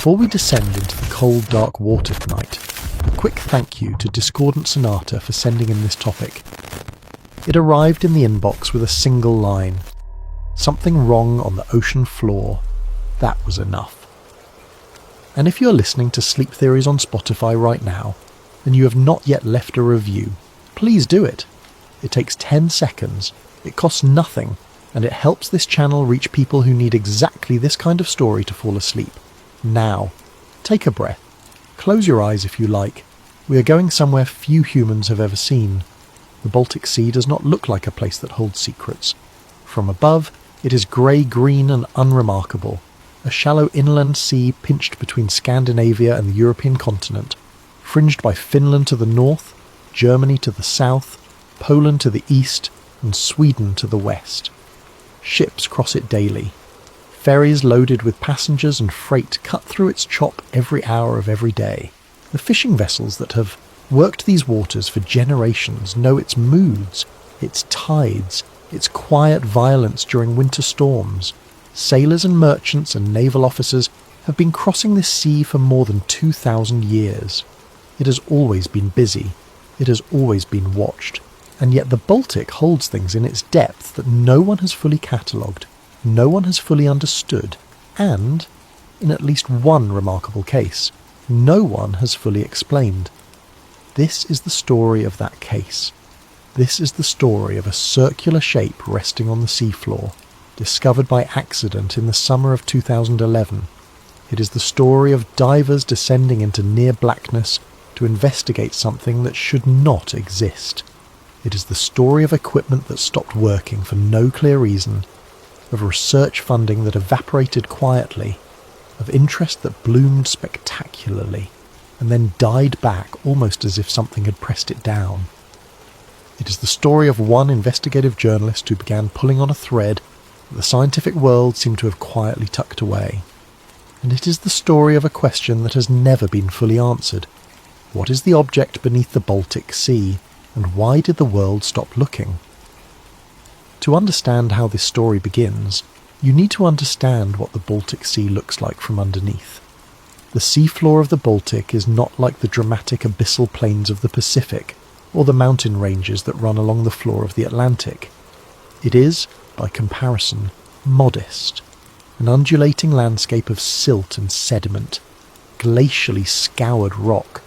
Before we descend into the cold, dark water tonight, a quick thank you to Discordant Sonata for sending in this topic. It arrived in the inbox with a single line. Something wrong on the ocean floor. That was enough. And if you're listening to Sleep Theories on Spotify right now, and you have not yet left a review, please do it. It takes 10 seconds, it costs nothing, and it helps this channel reach people who need exactly this kind of story to fall asleep. Now, take a breath. Close your eyes if you like. We are going somewhere few humans have ever seen. The Baltic Sea does not look like a place that holds secrets. From above, it is grey-green and unremarkable, a shallow inland sea pinched between Scandinavia and the European continent, fringed by Finland to the north, Germany to the south, Poland to the east, and Sweden to the west. Ships cross it daily. Ferries loaded with passengers and freight cut through its chop every hour of every day. The fishing vessels that have worked these waters for generations know its moods, its tides, its quiet violence during winter storms. Sailors and merchants and naval officers have been crossing this sea for more than 2,000 years. It has always been busy. It has always been watched. And yet the Baltic holds things in its depth that no one has fully catalogued, no one has fully understood, and, in at least one remarkable case, no one has fully explained. This is the story of that case. This is the story of a circular shape resting on the seafloor, discovered by accident in the summer of 2011. It is the story of divers descending into near blackness to investigate something that should not exist. It is the story of equipment that stopped working for no clear reason, of research funding that evaporated quietly, of interest that bloomed spectacularly, and then died back almost as if something had pressed it down. It is the story of one investigative journalist who began pulling on a thread that the scientific world seemed to have quietly tucked away. And it is the story of a question that has never been fully answered. What is the object beneath the Baltic Sea, and why did the world stop looking? To understand how this story begins, you need to understand what the Baltic Sea looks like from underneath. The seafloor of the Baltic is not like the dramatic abyssal plains of the Pacific, or the mountain ranges that run along the floor of the Atlantic. It is, by comparison, modest, an undulating landscape of silt and sediment, glacially scoured rock,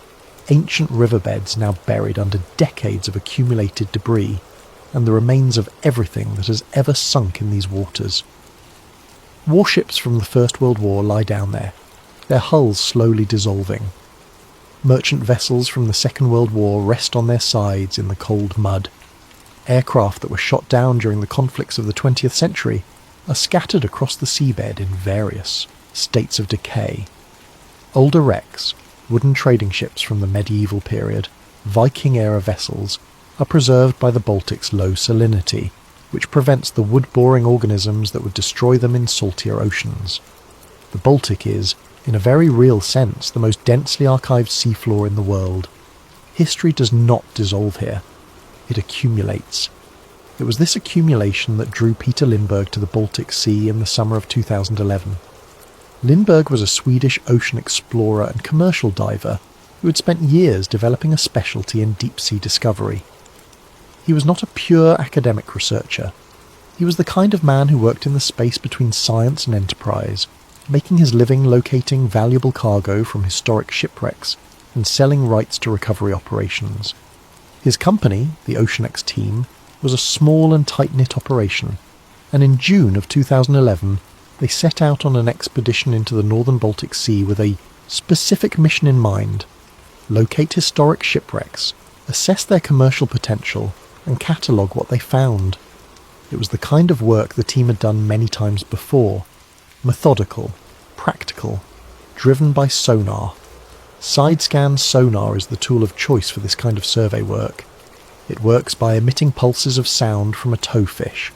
ancient riverbeds now buried under decades of accumulated debris, and the remains of everything that has ever sunk in these waters. Warships from the First World War lie down there, their hulls slowly dissolving. Merchant vessels from the Second World War rest on their sides in the cold mud. Aircraft that were shot down during the conflicts of the 20th century are scattered across the seabed in various states of decay. Older wrecks, wooden trading ships from the medieval period, Viking-era vessels, are preserved by the Baltic's low salinity, which prevents the wood-boring organisms that would destroy them in saltier oceans. The Baltic is, in a very real sense, the most densely archived seafloor in the world. History does not dissolve here. It accumulates. It was this accumulation that drew Peter Lindbergh to the Baltic Sea in the summer of 2011. Lindbergh was a Swedish ocean explorer and commercial diver who had spent years developing a specialty in deep-sea discovery. He was not a pure academic researcher. He was the kind of man who worked in the space between science and enterprise, making his living locating valuable cargo from historic shipwrecks and selling rights to recovery operations. His company, the OceanX team, was a small and tight-knit operation, and in June of 2011 they set out on an expedition into the northern Baltic Sea with a specific mission in mind: locate historic shipwrecks, assess their commercial potential, and catalogue what they found. It was the kind of work the team had done many times before. Methodical, practical, driven by sonar. Side-scan sonar is the tool of choice for this kind of survey work. It works by emitting pulses of sound from a towfish,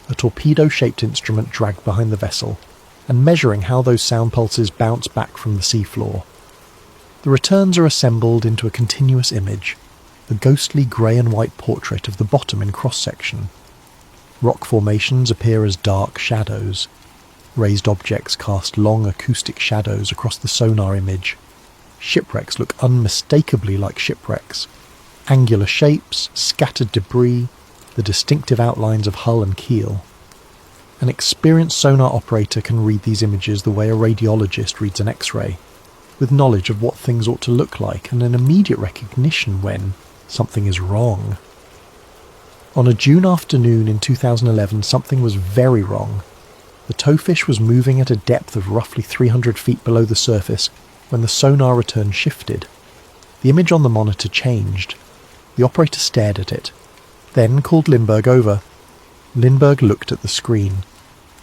a torpedo-shaped instrument dragged behind the vessel, and measuring how those sound pulses bounce back from the seafloor. The returns are assembled into a continuous image, a ghostly grey and white portrait of the bottom in cross-section. Rock formations appear as dark shadows. Raised objects cast long acoustic shadows across the sonar image. Shipwrecks look unmistakably like shipwrecks. Angular shapes, scattered debris, the distinctive outlines of hull and keel. An experienced sonar operator can read these images the way a radiologist reads an X-ray, with knowledge of what things ought to look like and an immediate recognition when something is wrong. On a June afternoon in 2011, something was very wrong. The towfish was moving at a depth of roughly 300 feet below the surface when the sonar return shifted. The image on the monitor changed. The operator stared at it, then called Lindbergh over. Lindbergh looked at the screen,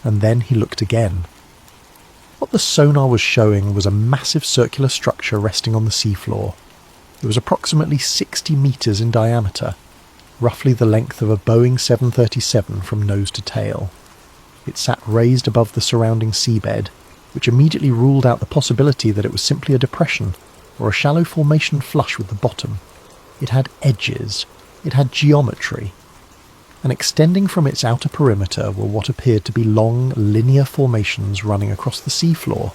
and then he looked again. What the sonar was showing was a massive circular structure resting on the seafloor. It was approximately 60 meters in diameter, roughly the length of a Boeing 737 from nose to tail. It sat raised above the surrounding seabed, which immediately ruled out the possibility that it was simply a depression or a shallow formation flush with the bottom. It had edges. It had geometry. And extending from its outer perimeter were what appeared to be long, linear formations running across the seafloor,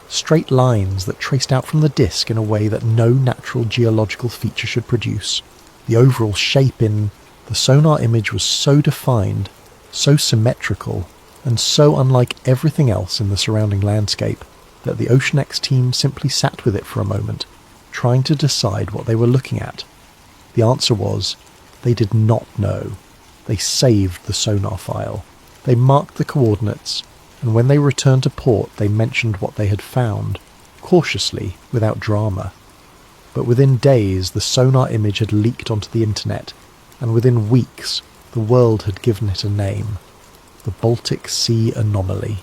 straight lines that traced out from the disk in a way that no natural geological feature should produce. The overall shape in the sonar image was so defined, so symmetrical, and so unlike everything else in the surrounding landscape that the OceanX team simply sat with it for a moment, trying to decide what they were looking at. The answer was, they did not know. They saved the sonar file. They marked the coordinates, and when they returned to port they mentioned what they had found, cautiously, without drama. But within days the sonar image had leaked onto the internet, and within weeks the world had given it a name: the Baltic Sea Anomaly.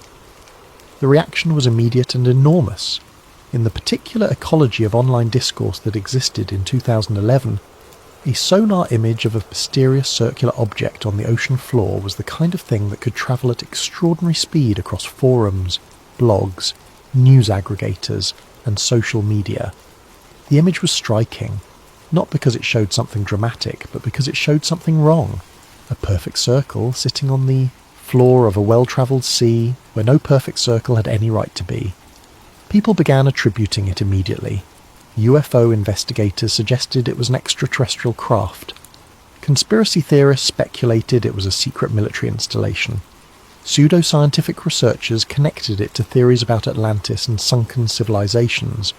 The reaction was immediate and enormous. In the particular ecology of online discourse that existed in 2011, a sonar image of a mysterious circular object on the ocean floor was the kind of thing that could travel at extraordinary speed across forums, blogs, news aggregators, and social media. The image was striking, not because it showed something dramatic, but because it showed something wrong. A perfect circle sitting on the floor of a well-travelled sea where no perfect circle had any right to be. People began attributing it immediately. UFO investigators suggested it was an extraterrestrial craft. Conspiracy theorists speculated it was a secret military installation. Pseudo-scientific researchers connected it to theories about Atlantis and sunken civilizations.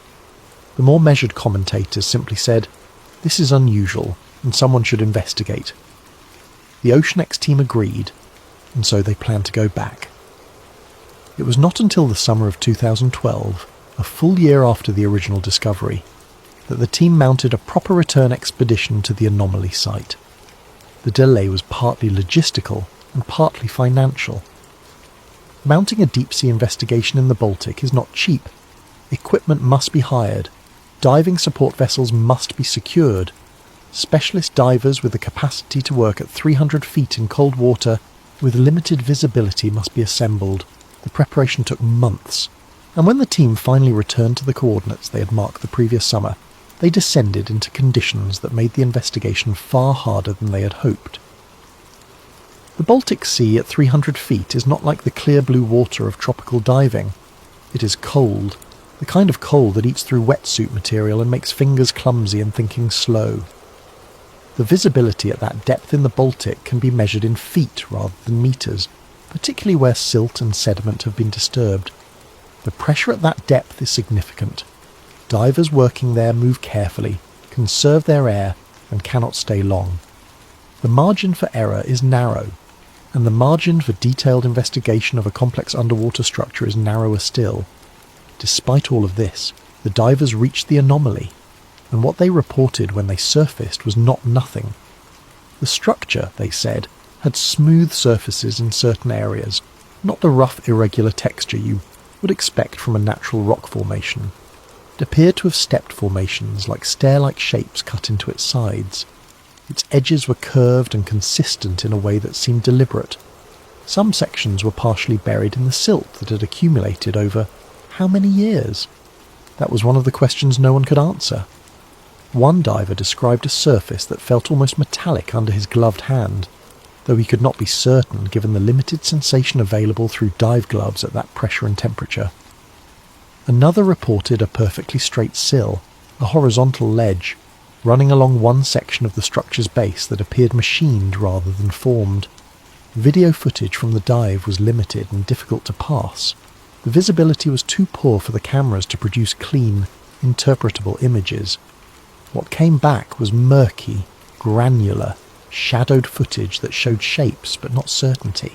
The more measured commentators simply said, "This is unusual, and someone should investigate." The OceanX team agreed, and so they planned to go back. It was not until the summer of 2012, a full year after the original discovery, that the team mounted a proper return expedition to the Anomaly site. The delay was partly logistical and partly financial. Mounting a deep-sea investigation in the Baltic is not cheap. Equipment must be hired. Diving support vessels must be secured. Specialist divers with the capacity to work at 300 feet in cold water with limited visibility must be assembled. The preparation took months. And when the team finally returned to the coordinates they had marked the previous summer, they descended into conditions that made the investigation far harder than they had hoped. The Baltic Sea at 300 feet is not like the clear blue water of tropical diving. It is cold, the kind of cold that eats through wetsuit material and makes fingers clumsy and thinking slow. The visibility at that depth in the Baltic can be measured in feet rather than meters, particularly where silt and sediment have been disturbed. The pressure at that depth is significant. Divers working there move carefully, conserve their air, and cannot stay long. The margin for error is narrow, and the margin for detailed investigation of a complex underwater structure is narrower still. Despite all of this, the divers reached the anomaly, and what they reported when they surfaced was not nothing. The structure, they said, had smooth surfaces in certain areas, not the rough, irregular texture you would expect from a natural rock formation. It appeared to have stepped formations like stair-like shapes cut into its sides. Its edges were curved and consistent in a way that seemed deliberate. Some sections were partially buried in the silt that had accumulated over how many years? That was one of the questions no one could answer. One diver described a surface that felt almost metallic under his gloved hand. though he could not be certain given the limited sensation available through dive gloves at that pressure and temperature. Another reported a perfectly straight sill, a horizontal ledge, running along one section of the structure's base that appeared machined rather than formed. Video footage from the dive was limited and difficult to pass. The visibility was too poor for the cameras to produce clean, interpretable images. What came back was murky, granular, shadowed footage that showed shapes but not certainty.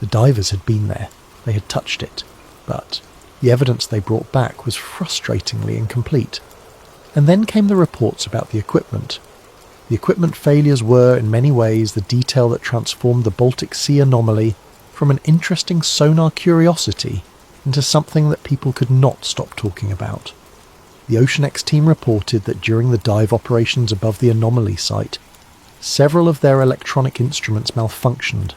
The divers had been there, they had touched it, but the evidence they brought back was frustratingly incomplete. And then came the reports about the equipment. The equipment failures were, in many ways, the detail that transformed the Baltic Sea anomaly from an interesting sonar curiosity into something that people could not stop talking about. The OceanX team reported that during the dive operations above the Anomaly site, several of their electronic instruments malfunctioned.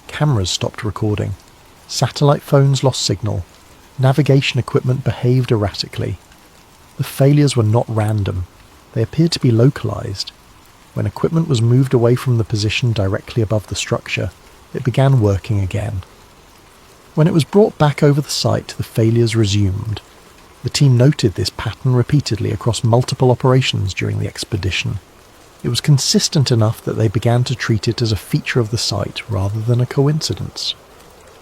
Cameras stopped recording. Satellite phones lost signal. Navigation equipment behaved erratically. The failures were not random. They appeared to be localized. When equipment was moved away from the position directly above the structure, it began working again. When it was brought back over the site, the failures resumed. The team noted this pattern repeatedly across multiple operations during the expedition. It was consistent enough that they began to treat it as a feature of the site rather than a coincidence.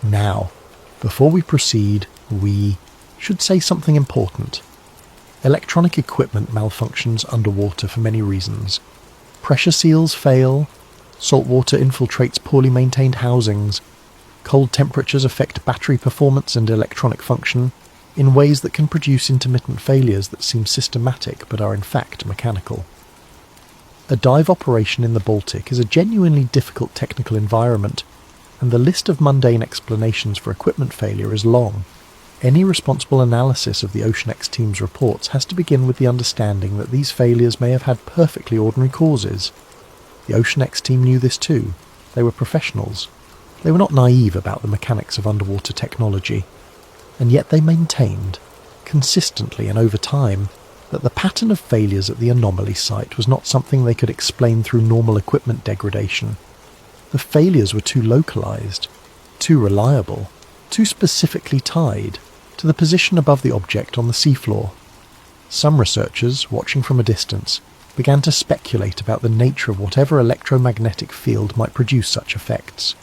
Now, before we proceed, we should say something important. Electronic equipment malfunctions underwater for many reasons. Pressure seals fail, saltwater infiltrates poorly maintained housings, cold temperatures affect battery performance and electronic function in ways that can produce intermittent failures that seem systematic but are in fact mechanical. A dive operation in the Baltic is a genuinely difficult technical environment, and the list of mundane explanations for equipment failure is long. Any responsible analysis of the OceanX team's reports has to begin with the understanding that these failures may have had perfectly ordinary causes. The OceanX team knew this too. They were professionals. They were not naive about the mechanics of underwater technology. And yet they maintained, consistently and over time, that the pattern of failures at the Anomaly site was not something they could explain through normal equipment degradation. The failures were too localized, too reliable, too specifically tied to the position above the object on the seafloor. Some researchers, watching from a distance, began to speculate about the nature of whatever electromagnetic field might produce such effects.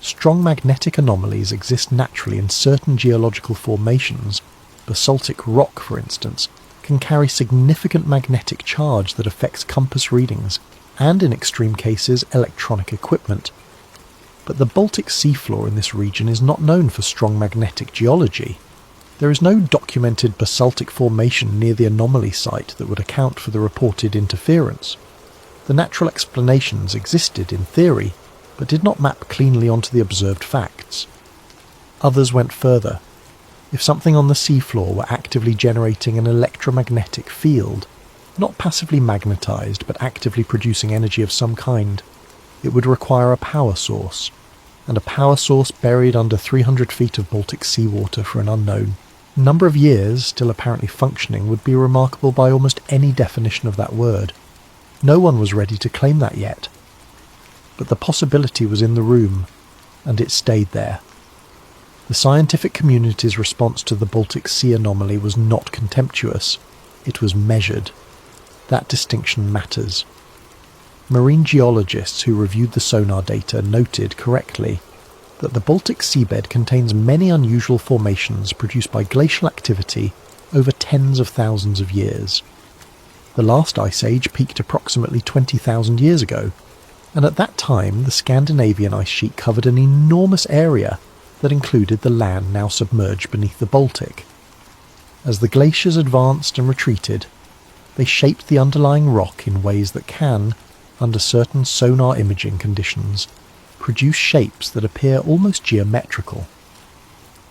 Strong magnetic anomalies exist naturally in certain geological formations. Basaltic rock, for instance, can carry significant magnetic charge that affects compass readings, and in extreme cases, electronic equipment. But the Baltic seafloor in this region is not known for strong magnetic geology. There is no documented basaltic formation near the Anomaly site that would account for the reported interference. The natural explanations existed in theory, but did not map cleanly onto the observed facts. Others went further. If something on the seafloor were actively generating an electromagnetic field, not passively magnetized but actively producing energy of some kind, it would require a power source, and a power source buried under 300 feet of Baltic seawater for an unknown number of years, still apparently functioning, would be remarkable by almost any definition of that word. No one was ready to claim that yet. But the possibility was in the room, and it stayed there. The scientific community's response to the Baltic Sea anomaly was not contemptuous. It was measured. That distinction matters. Marine geologists who reviewed the sonar data noted correctly that the Baltic seabed contains many unusual formations produced by glacial activity over tens of thousands of years. The last ice age peaked approximately 20,000 years ago, and at that time the Scandinavian ice sheet covered an enormous area that included the land now submerged beneath the Baltic. As the glaciers advanced and retreated, they shaped the underlying rock in ways that can, under certain sonar imaging conditions, produce shapes that appear almost geometrical.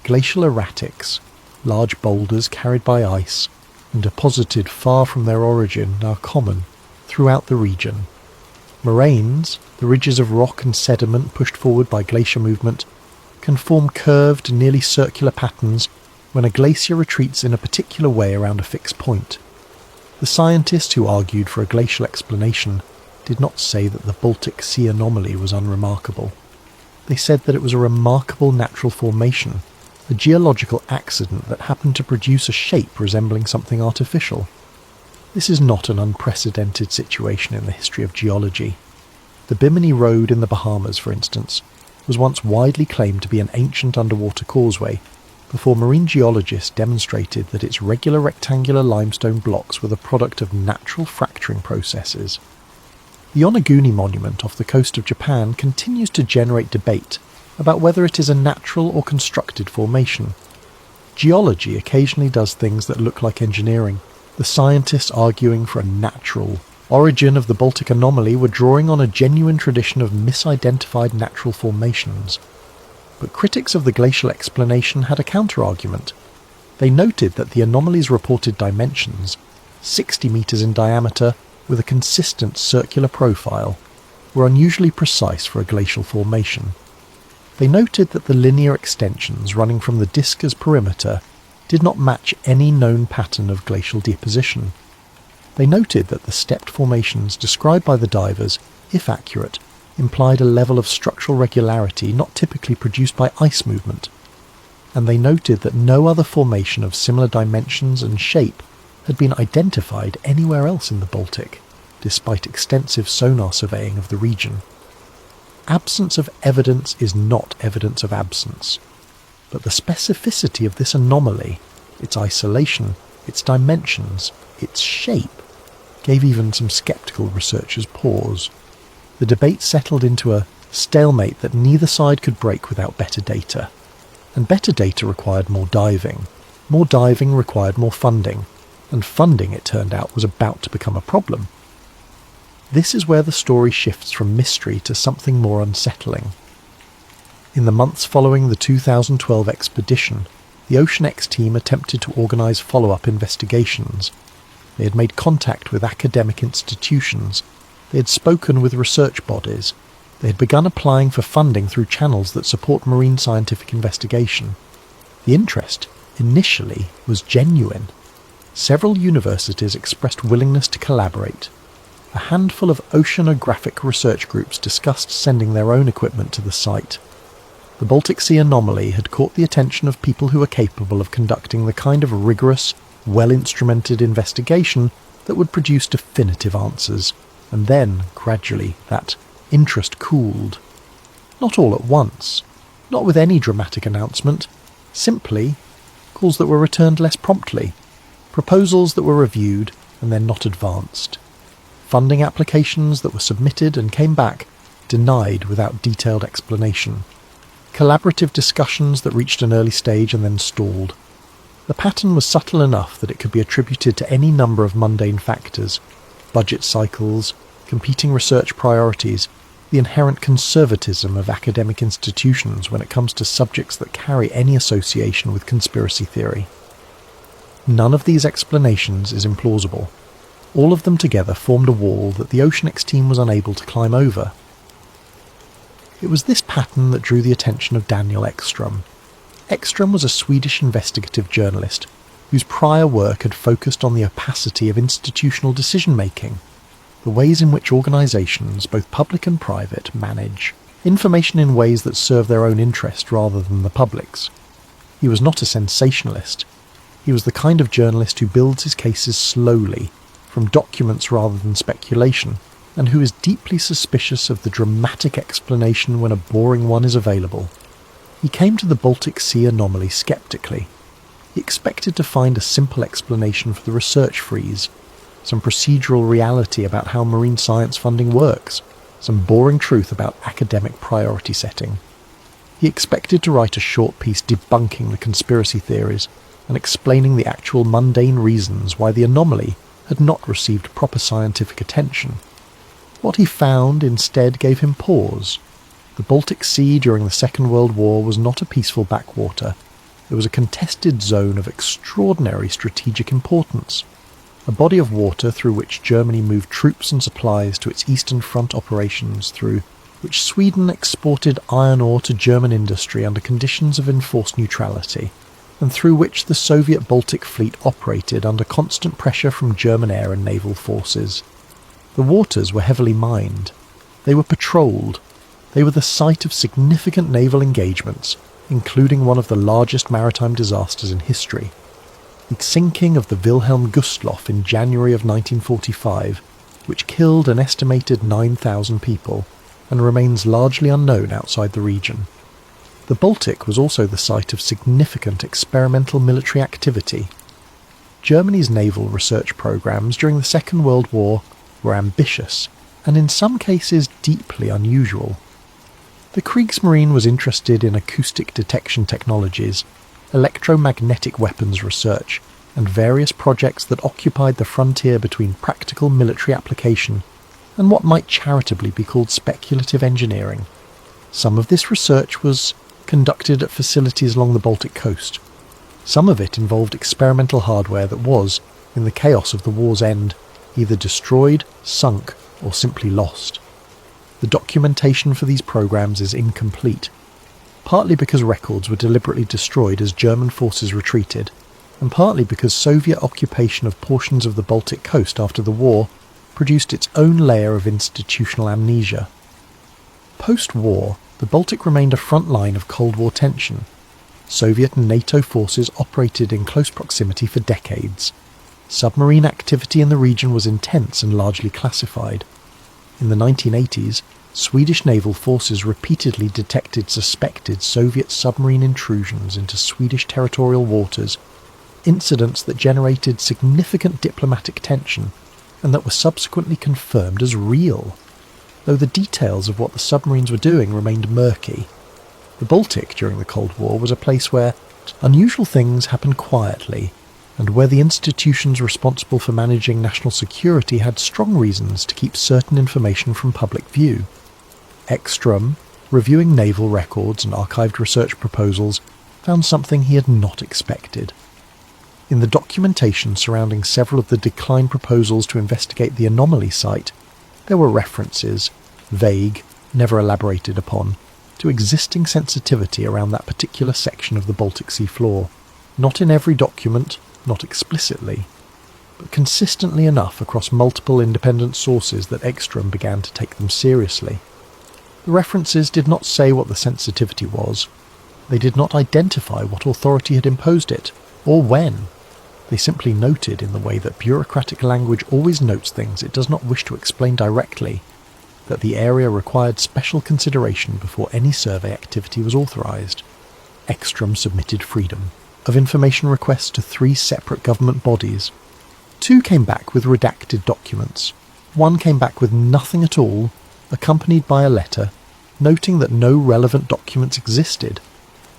Glacial erratics, large boulders carried by ice and deposited far from their origin, are common throughout the region. Moraines, the ridges of rock and sediment pushed forward by glacier movement, can form curved, nearly circular patterns when a glacier retreats in a particular way around a fixed point. The scientist who argued for a glacial explanation did not say that the Baltic Sea anomaly was unremarkable. They said that it was a remarkable natural formation, a geological accident that happened to produce a shape resembling something artificial. This is not an unprecedented situation in the history of geology. The Bimini Road in the Bahamas, for instance, was once widely claimed to be an ancient underwater causeway, before marine geologists demonstrated that its regular rectangular limestone blocks were the product of natural fracturing processes. The Oniguni Monument off the coast of Japan continues to generate debate about whether it is a natural or constructed formation. Geology occasionally does things that look like engineering. The scientists arguing for a natural origin of the Baltic anomaly were drawing on a genuine tradition of misidentified natural formations. But critics of the glacial explanation had a counter-argument. They noted that the anomaly's reported dimensions, 60 metres in diameter with a consistent circular profile, were unusually precise for a glacial formation. They noted that the linear extensions running from the Disca's perimeter did not match any known pattern of glacial deposition. They noted that the stepped formations described by the divers, if accurate, implied a level of structural regularity not typically produced by ice movement. And they noted that no other formation of similar dimensions and shape had been identified anywhere else in the Baltic, despite extensive sonar surveying of the region. Absence of evidence is not evidence of absence, but the specificity of this anomaly, its isolation, its dimensions, its shape, gave even some sceptical researchers pause. The debate settled into a stalemate that neither side could break without better data. And better data required more diving. More diving required more funding. And funding, it turned out, was about to become a problem. This is where the story shifts from mystery to something more unsettling. In the months following the 2012 expedition, the OceanX team attempted to organise follow-up investigations. They had made contact with academic institutions. They had spoken with research bodies. They had begun applying for funding through channels that support marine scientific investigation. The interest, initially, was genuine. Several universities expressed willingness to collaborate. A handful of oceanographic research groups discussed sending their own equipment to the site. The Baltic Sea anomaly had caught the attention of people who were capable of conducting the kind of rigorous, well-instrumented investigation that would produce definitive answers, and then, gradually, that interest cooled. Not all at once, not with any dramatic announcement, simply calls that were returned less promptly, proposals that were reviewed and then not advanced, funding applications that were submitted and came back denied without detailed explanation, collaborative discussions that reached an early stage and then stalled. The pattern was subtle enough that it could be attributed to any number of mundane factors: budget cycles, competing research priorities, the inherent conservatism of academic institutions when it comes to subjects that carry any association with conspiracy theory. None of these explanations is implausible. All of them together formed a wall that the OceanX team was unable to climb over. It was this pattern that drew the attention of Daniel Ekström. Ekström was a Swedish investigative journalist whose prior work had focused on the opacity of institutional decision-making, the ways in which organisations, both public and private, manage information in ways that serve their own interest rather than the public's. He was not a sensationalist. He was the kind of journalist who builds his cases slowly, from documents rather than speculation, and who is deeply suspicious of the dramatic explanation when a boring one is available. He came to the Baltic Sea anomaly sceptically. He expected to find a simple explanation for the research freeze, some procedural reality about how marine science funding works, some boring truth about academic priority setting. He expected to write a short piece debunking the conspiracy theories and explaining the actual mundane reasons why the anomaly had not received proper scientific attention. What he found instead gave him pause. The Baltic Sea during the Second World War was not a peaceful backwater. It was a contested zone of extraordinary strategic importance, a body of water through which Germany moved troops and supplies to its Eastern Front operations, through which Sweden exported iron ore to German industry under conditions of enforced neutrality, and through which the Soviet Baltic Fleet operated under constant pressure from German air and naval forces. The waters were heavily mined. They were patrolled. They were the site of significant naval engagements, including one of the largest maritime disasters in history. The sinking of the Wilhelm Gustloff in January of 1945, which killed an estimated 9,000 people and remains largely unknown outside the region. The Baltic was also the site of significant experimental military activity. Germany's naval research programs during the Second World War were ambitious and in some cases deeply unusual. The Kriegsmarine was interested in acoustic detection technologies, electromagnetic weapons research, and various projects that occupied the frontier between practical military application and what might charitably be called speculative engineering. Some of this research was conducted at facilities along the Baltic coast. Some of it involved experimental hardware that was, in the chaos of the war's end, either destroyed, sunk, or simply lost. The documentation for these programs is incomplete, partly because records were deliberately destroyed as German forces retreated, and partly because Soviet occupation of portions of the Baltic coast after the war produced its own layer of institutional amnesia. Post-war, the Baltic remained a front line of Cold War tension. Soviet and NATO forces operated in close proximity for decades. Submarine activity in the region was intense and largely classified. In the 1980s, Swedish naval forces repeatedly detected suspected Soviet submarine intrusions into Swedish territorial waters, incidents that generated significant diplomatic tension and that were subsequently confirmed as real, though the details of what the submarines were doing remained murky. The Baltic during the Cold War was a place where unusual things happened quietly, and where the institutions responsible for managing national security had strong reasons to keep certain information from public view. Ekstrom, reviewing naval records and archived research proposals, found something he had not expected. In the documentation surrounding several of the decline proposals to investigate the Anomaly site, there were references, vague, never elaborated upon, to existing sensitivity around that particular section of the Baltic Sea floor. Not in every document, not explicitly, but consistently enough across multiple independent sources that Ekstrom began to take them seriously. The references did not say what the sensitivity was. They did not identify what authority had imposed it, or when. They simply noted, in the way that bureaucratic language always notes things it does not wish to explain directly, that the area required special consideration before any survey activity was authorized. Ekstrom submitted freedom of information requests to 3 separate government bodies. 2 came back with redacted documents. 1 came back with nothing at all, accompanied by a letter, noting that no relevant documents existed,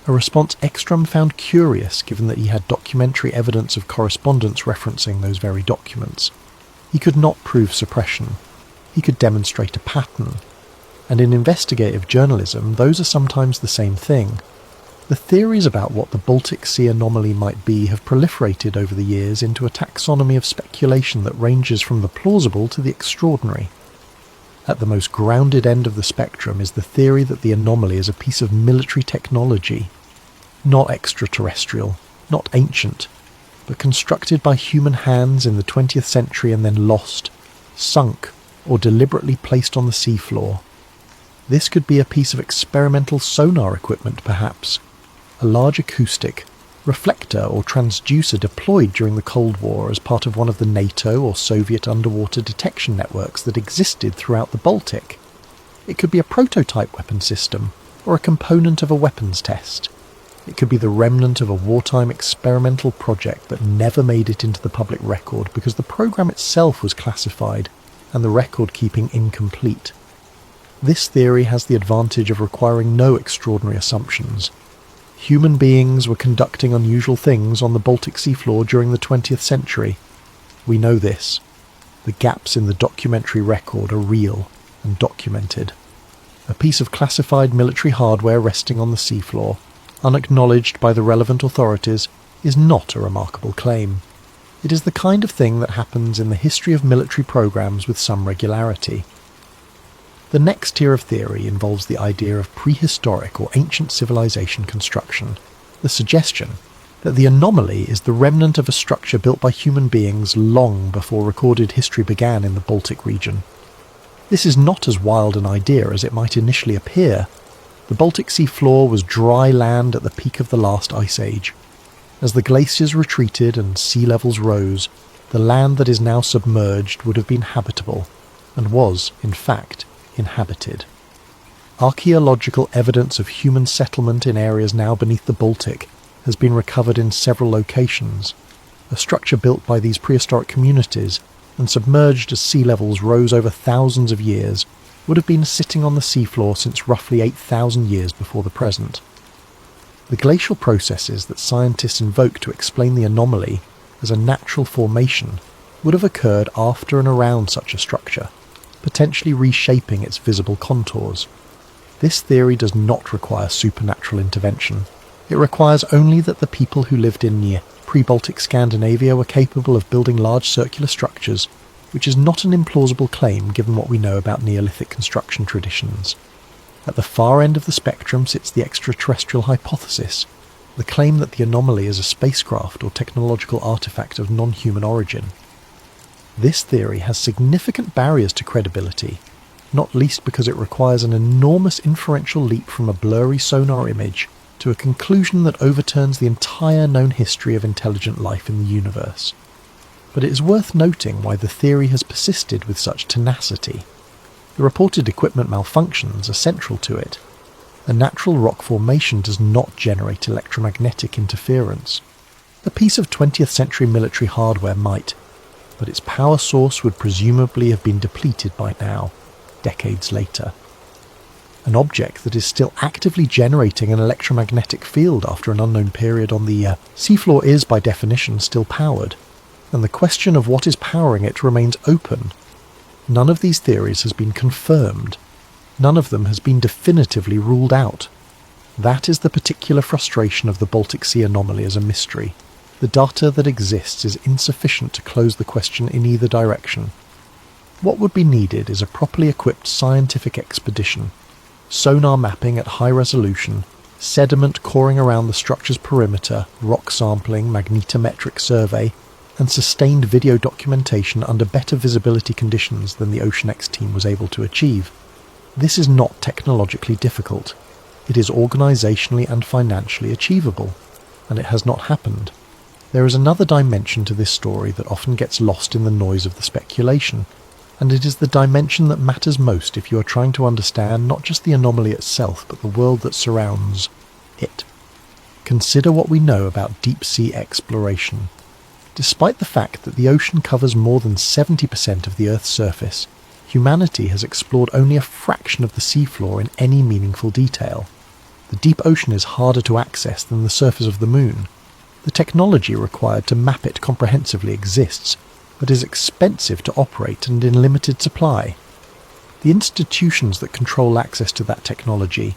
a response Ekstrom found curious given that he had documentary evidence of correspondence referencing those very documents. He could not prove suppression. He could demonstrate a pattern. And in investigative journalism, those are sometimes the same thing. The theories about what the Baltic Sea anomaly might be have proliferated over the years into a taxonomy of speculation that ranges from the plausible to the extraordinary. At the most grounded end of the spectrum is the theory that the anomaly is a piece of military technology, not extraterrestrial, not ancient, but constructed by human hands in the 20th century and then lost, sunk, or deliberately placed on the seafloor. This could be a piece of experimental sonar equipment, perhaps, a large acoustic, reflector or transducer deployed during the Cold War as part of one of the NATO or Soviet underwater detection networks that existed throughout the Baltic. It could be a prototype weapon system, or a component of a weapons test. It could be the remnant of a wartime experimental project that never made it into the public record because the program itself was classified and the record-keeping incomplete. This theory has the advantage of requiring no extraordinary assumptions. Human beings were conducting unusual things on the Baltic Sea floor during the 20th century. We know this. The gaps in the documentary record are real and documented. A piece of classified military hardware resting on the seafloor, unacknowledged by the relevant authorities, is not a remarkable claim. It is the kind of thing that happens in the history of military programs with some regularity. The next tier of theory involves the idea of prehistoric or ancient civilization construction, the suggestion, that the anomaly is the remnant of a structure built by human beings long before recorded history began in the Baltic region. This is not as wild an idea as it might initially appear. The Baltic Sea floor was dry land at the peak of the last ice age. As the glaciers retreated and sea levels rose, the land that is now submerged would have been habitable, and was, in fact, inhabited. Archaeological evidence of human settlement in areas now beneath the Baltic has been recovered in several locations. A structure built by these prehistoric communities and submerged as sea levels rose over thousands of years would have been sitting on the seafloor since roughly 8,000 years before the present. The glacial processes that scientists invoke to explain the anomaly as a natural formation would have occurred after and around such a structure, potentially reshaping its visible contours. This theory does not require supernatural intervention. It requires only that the people who lived in near pre-Baltic Scandinavia were capable of building large circular structures, which is not an implausible claim given what we know about Neolithic construction traditions. At the far end of the spectrum sits the extraterrestrial hypothesis, the claim that the anomaly is a spacecraft or technological artifact of non-human origin. This theory has significant barriers to credibility, not least because it requires an enormous inferential leap from a blurry sonar image to a conclusion that overturns the entire known history of intelligent life in the universe. But it is worth noting why the theory has persisted with such tenacity. The reported equipment malfunctions are central to it. A natural rock formation does not generate electromagnetic interference. A piece of 20th century military hardware might, but its power source would presumably have been depleted by now, decades later. An object that is still actively generating an electromagnetic field after an unknown period on the seafloor is, by definition, still powered, and the question of what is powering it remains open. None of these theories has been confirmed. None of them has been definitively ruled out. That is the particular frustration of the Baltic Sea anomaly as a mystery. The data that exists is insufficient to close the question in either direction. What would be needed is a properly equipped scientific expedition, sonar mapping at high resolution, sediment coring around the structure's perimeter, rock sampling, magnetometric survey, and sustained video documentation under better visibility conditions than the OceanX team was able to achieve. This is not technologically difficult. It is organisationally and financially achievable, and it has not happened. There is another dimension to this story that often gets lost in the noise of the speculation, and it is the dimension that matters most if you are trying to understand not just the anomaly itself, but the world that surrounds it. Consider what we know about deep-sea exploration. Despite the fact that the ocean covers more than 70% of the Earth's surface, humanity has explored only a fraction of the seafloor in any meaningful detail. The deep ocean is harder to access than the surface of the moon. The technology required to map it comprehensively exists, but is expensive to operate and in limited supply. The institutions that control access to that technology,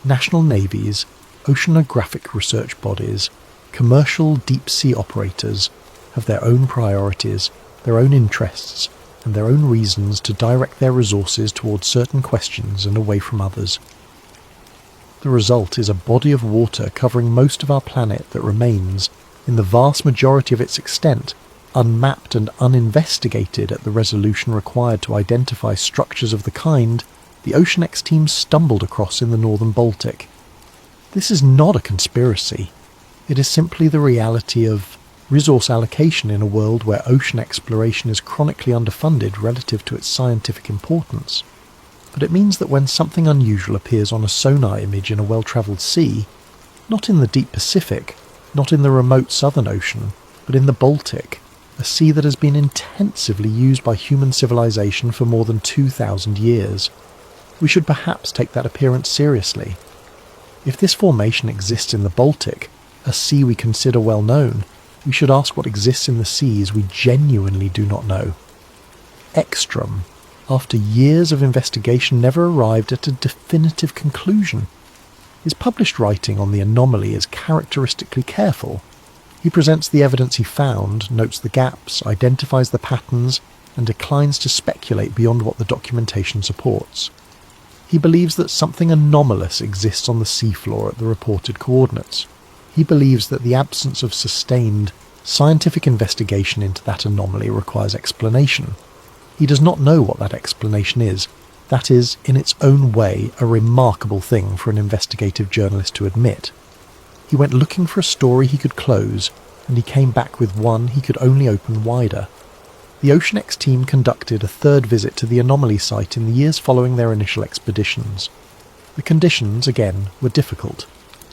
national navies, oceanographic research bodies, commercial deep-sea operators, have their own priorities, their own interests, and their own reasons to direct their resources towards certain questions and away from others. The result is a body of water covering most of our planet that remains, in the vast majority of its extent, unmapped and uninvestigated at the resolution required to identify structures of the kind the OceanX team stumbled across in the northern Baltic. This is not a conspiracy. It is simply the reality of resource allocation in a world where ocean exploration is chronically underfunded relative to its scientific importance. But it means that when something unusual appears on a sonar image in a well-travelled sea, not in the deep Pacific, not in the remote Southern Ocean, but in the Baltic, a sea that has been intensively used by human civilization for more than 2,000 years, we should perhaps take that appearance seriously. If this formation exists in the Baltic, a sea we consider well known, we should ask what exists in the seas we genuinely do not know. Ekstrom, after years of investigation, never arrived at a definitive conclusion. His published writing on the anomaly is characteristically careful. He presents the evidence he found, notes the gaps, identifies the patterns, and declines to speculate beyond what the documentation supports. He believes that something anomalous exists on the seafloor at the reported coordinates. He believes that the absence of sustained, scientific investigation into that anomaly requires explanation. He does not know what that explanation is. That is, in its own way, a remarkable thing for an investigative journalist to admit. He went looking for a story he could close, and he came back with one he could only open wider. The OceanX team conducted a third visit to the Anomaly site in the years following their initial expeditions. The conditions, again, were difficult.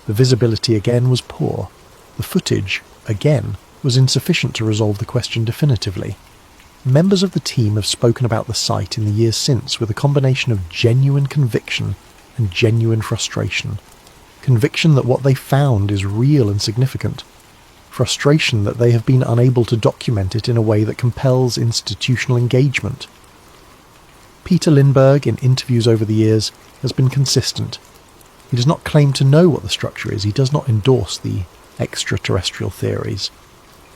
The visibility again was poor. The footage, again, was insufficient to resolve the question definitively. Members of the team have spoken about the site in the years since with a combination of genuine conviction and genuine frustration. Conviction that what they found is real and significant. Frustration that they have been unable to document it in a way that compels institutional engagement. Peter Lindbergh, in interviews over the years, has been consistent. He does not claim to know what the structure is. He does not endorse the extraterrestrial theories.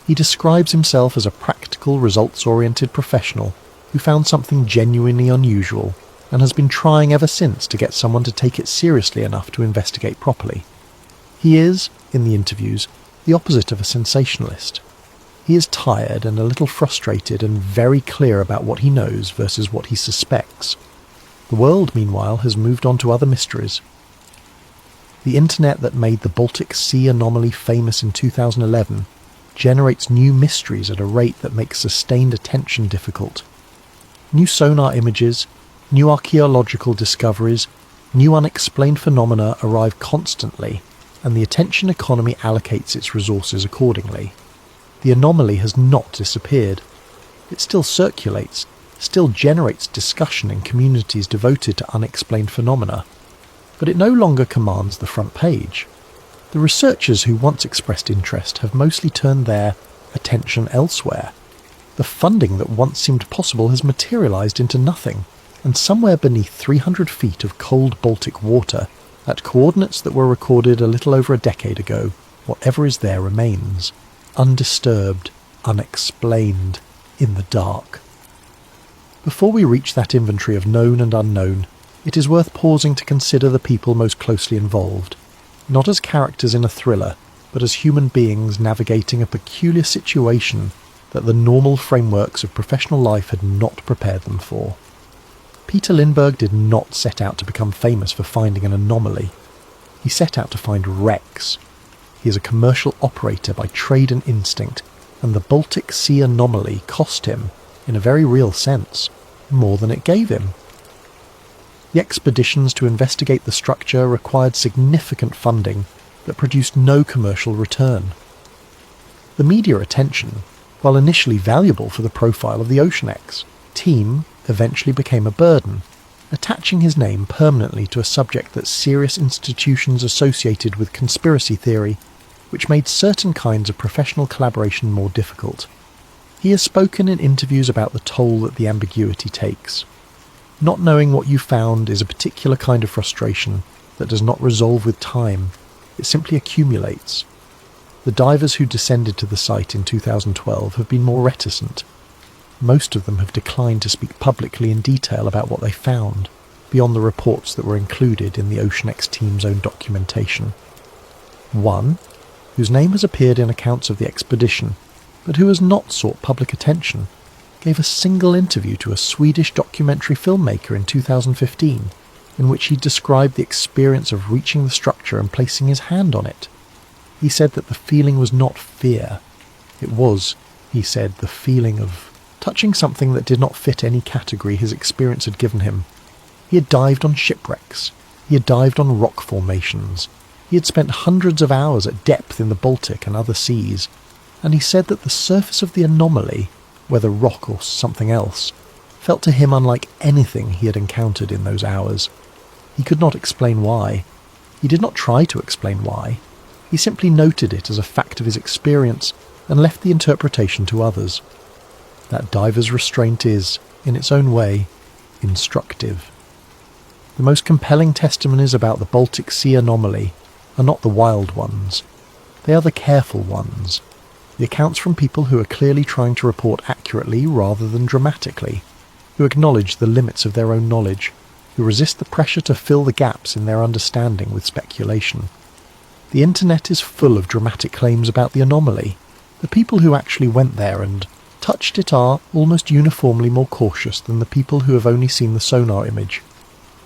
He describes himself as a practical, results-oriented professional who found something genuinely unusual and has been trying ever since to get someone to take it seriously enough to investigate properly. He is, in the interviews, the opposite of a sensationalist. He is tired and a little frustrated and very clear about what he knows versus what he suspects. The world, meanwhile, has moved on to other mysteries. The internet that made the Baltic Sea anomaly famous in 2011 generates new mysteries at a rate that makes sustained attention difficult. New sonar images, new archaeological discoveries, new unexplained phenomena arrive constantly, and the attention economy allocates its resources accordingly. The anomaly has not disappeared. It still circulates, still generates discussion in communities devoted to unexplained phenomena, but it no longer commands the front page. The researchers who once expressed interest have mostly turned their attention elsewhere. The funding that once seemed possible has materialized into nothing, and somewhere beneath 300 feet of cold Baltic water, at coordinates that were recorded a little over a decade ago, whatever is there remains, undisturbed, unexplained, in the dark. Before we reach that inventory of known and unknown, it is worth pausing to consider the people most closely involved, not as characters in a thriller, but as human beings navigating a peculiar situation that the normal frameworks of professional life had not prepared them for. Peter Lindbergh did not set out to become famous for finding an anomaly. He set out to find wrecks. He is a commercial operator by trade and instinct, and the Baltic Sea anomaly cost him, in a very real sense, more than it gave him. The expeditions to investigate the structure required significant funding that produced no commercial return. The media attention, while initially valuable for the profile of the OceanX team, eventually became a burden, attaching his name permanently to a subject that serious institutions associated with conspiracy theory, which made certain kinds of professional collaboration more difficult. He has spoken in interviews about the toll that the ambiguity takes. Not knowing what you found is a particular kind of frustration that does not resolve with time, it simply accumulates. The divers who descended to the site in 2012 have been more reticent. Most of them have declined to speak publicly in detail about what they found, beyond the reports that were included in the OceanX team's own documentation. One, whose name has appeared in accounts of the expedition, but who has not sought public attention, gave a single interview to a Swedish documentary filmmaker in 2015, in which he described the experience of reaching the structure and placing his hand on it. He said that the feeling was not fear. It was, he said, the feeling of touching something that did not fit any category his experience had given him. He had dived on shipwrecks. He had dived on rock formations. He had spent hundreds of hours at depth in the Baltic and other seas, and he said that the surface of the anomaly, whether rock or something else, felt to him unlike anything he had encountered in those hours. He could not explain why. He did not try to explain why. He simply noted it as a fact of his experience and left the interpretation to others. That diver's restraint is, in its own way, instructive. The most compelling testimonies about the Baltic Sea anomaly are not the wild ones. They are the careful ones. The accounts from people who are clearly trying to report accurately rather than dramatically, who acknowledge the limits of their own knowledge, who resist the pressure to fill the gaps in their understanding with speculation. The internet is full of dramatic claims about the anomaly. The people who actually went there and touched it are almost uniformly more cautious than the people who have only seen the sonar image.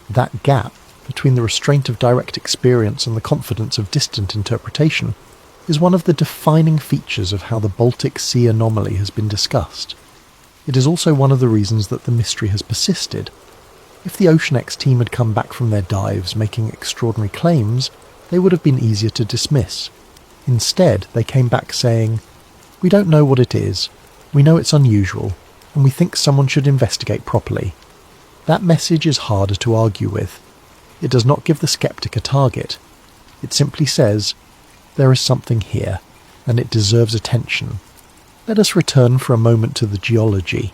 That gap between the restraint of direct experience and the confidence of distant interpretation is one of the defining features of how the Baltic Sea anomaly has been discussed. It is also one of the reasons that the mystery has persisted. If the OceanX team had come back from their dives making extraordinary claims, they would have been easier to dismiss. Instead, they came back saying, "We don't know what it is, we know it's unusual, and we think someone should investigate properly." That message is harder to argue with. It does not give the skeptic a target. It simply says, there is something here, and it deserves attention. Let us return for a moment to the geology,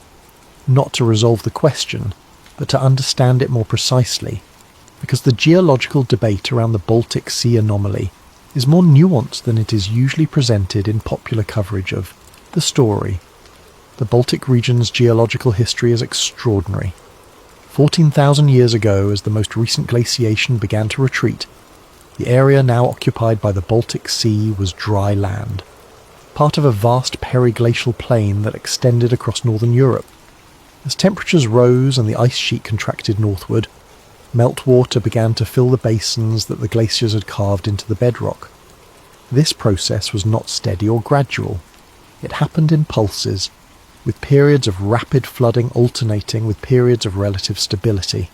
not to resolve the question, but to understand it more precisely, because the geological debate around the Baltic Sea anomaly is more nuanced than it is usually presented in popular coverage of the story. The Baltic region's geological history is extraordinary. 14,000 years ago, as the most recent glaciation began to retreat, the area now occupied by the Baltic Sea was dry land, part of a vast periglacial plain that extended across northern Europe. As temperatures rose and the ice sheet contracted northward, meltwater began to fill the basins that the glaciers had carved into the bedrock. This process was not steady or gradual. It happened in pulses, with periods of rapid flooding alternating with periods of relative stability.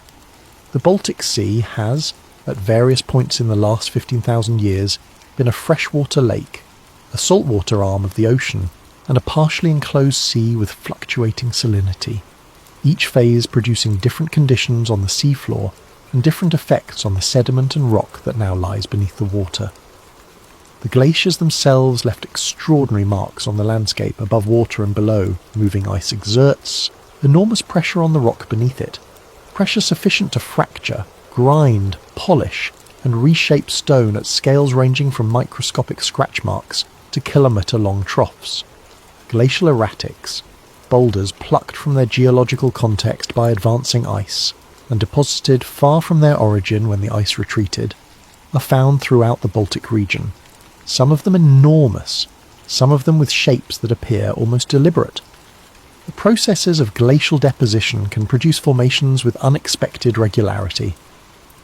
The Baltic Sea has, at various points in the last 15,000 years, been a freshwater lake, a saltwater arm of the ocean, and a partially enclosed sea with fluctuating salinity, each phase producing different conditions on the seafloor and different effects on the sediment and rock that now lies beneath the water. The glaciers themselves left extraordinary marks on the landscape above water and below. Moving ice exerts enormous pressure on the rock beneath it, pressure sufficient to fracture, grind, polish, and reshape stone at scales ranging from microscopic scratch marks to kilometre-long troughs. Glacial erratics, boulders plucked from their geological context by advancing ice, and deposited far from their origin when the ice retreated, are found throughout the Baltic region. Some of them enormous, some of them with shapes that appear almost deliberate. The processes of glacial deposition can produce formations with unexpected regularity.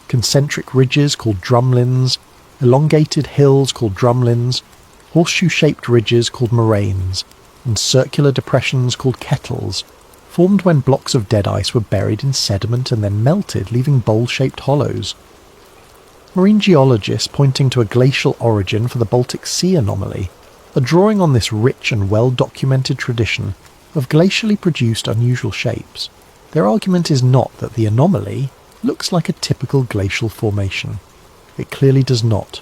Concentric ridges called drumlins, elongated hills called drumlins, horseshoe-shaped ridges called moraines, and circular depressions called kettles, formed when blocks of dead ice were buried in sediment and then melted, leaving bowl-shaped hollows. Marine geologists pointing to a glacial origin for the Baltic Sea anomaly are drawing on this rich and well-documented tradition of glacially produced unusual shapes. Their argument is not that the anomaly looks like a typical glacial formation. It clearly does not.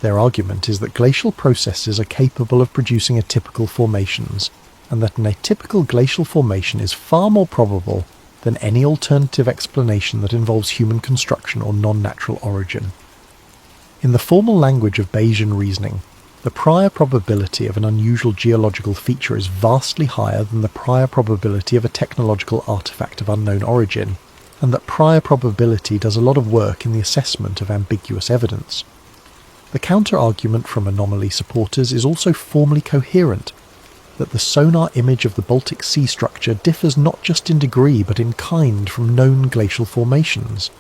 Their argument is that glacial processes are capable of producing atypical formations, and that an atypical glacial formation is far more probable than any alternative explanation that involves human construction or non-natural origin. In the formal language of Bayesian reasoning, the prior probability of an unusual geological feature is vastly higher than the prior probability of a technological artifact of unknown origin, and that prior probability does a lot of work in the assessment of ambiguous evidence. The counter-argument from anomaly supporters is also formally coherent, that the sonar image of the Baltic Sea structure differs not just in degree but in kind from known glacial formations,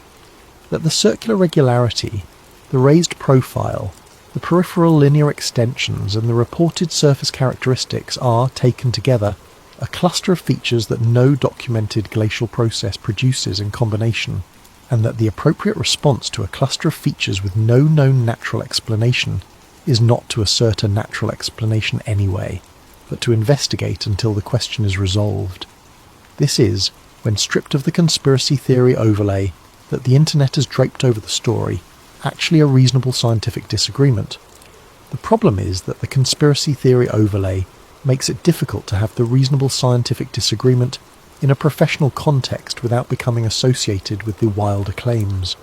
that the circular regularity, the raised profile, the peripheral linear extensions and the reported surface characteristics are, taken together, a cluster of features that no documented glacial process produces in combination, and that the appropriate response to a cluster of features with no known natural explanation is not to assert a natural explanation anyway, but to investigate until the question is resolved. This is, when stripped of the conspiracy theory overlay that the internet has draped over the story, actually a reasonable scientific disagreement. The problem is that the conspiracy theory overlay makes it difficult to have the reasonable scientific disagreement in a professional context without becoming associated with the wilder claims.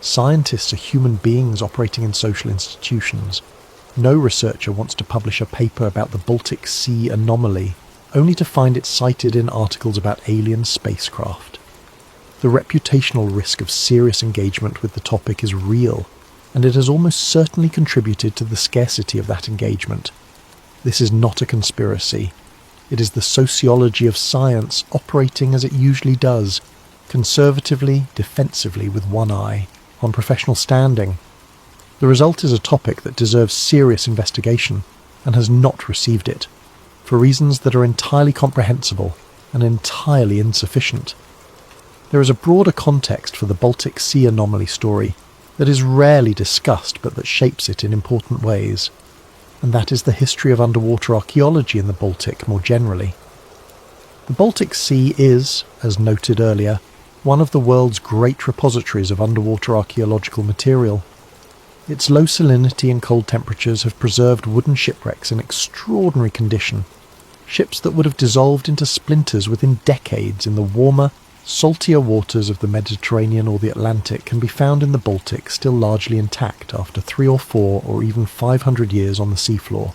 Scientists are human beings operating in social institutions. No researcher wants to publish a paper about the Baltic Sea anomaly, only to find it cited in articles about alien spacecraft. The reputational risk of serious engagement with the topic is real, and it has almost certainly contributed to the scarcity of that engagement. This is not a conspiracy. It is the sociology of science operating as it usually does, conservatively, defensively with one eye, on professional standing. The result is a topic that deserves serious investigation, and has not received it, for reasons that are entirely comprehensible and entirely insufficient. There is a broader context for the Baltic Sea anomaly story that is rarely discussed but that shapes it in important ways, and that is the history of underwater archaeology in the Baltic more generally. The Baltic Sea is, as noted earlier, one of the world's great repositories of underwater archaeological material. Its low salinity and cold temperatures have preserved wooden shipwrecks in extraordinary condition, ships that would have dissolved into splinters within decades in the warmer, saltier waters of the Mediterranean or the Atlantic can be found in the Baltic still largely intact after 3 or 4 or even 500 years on the seafloor.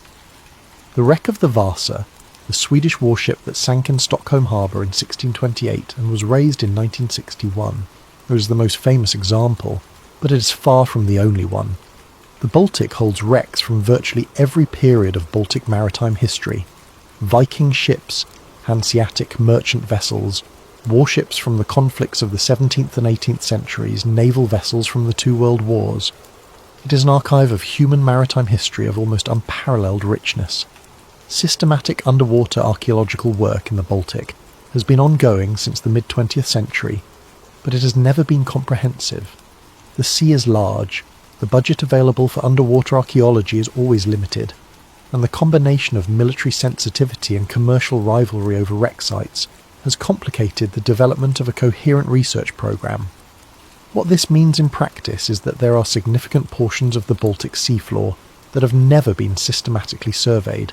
The wreck of the Vasa, the Swedish warship that sank in Stockholm harbour in 1628 and was raised in 1961, is the most famous example, but it is far from the only one. The Baltic holds wrecks from virtually every period of Baltic maritime history: Viking ships, Hanseatic merchant vessels, warships from the conflicts of the 17th and 18th centuries, naval vessels from the 2 world wars. It is an archive of human maritime history of almost unparalleled richness. Systematic underwater archaeological work in the Baltic has been ongoing since the mid-20th century, but it has never been comprehensive. The sea is large, the budget available for underwater archaeology is always limited, and the combination of military sensitivity and commercial rivalry over wreck sites has complicated the development of a coherent research programme. What this means in practice is that there are significant portions of the Baltic seafloor that have never been systematically surveyed,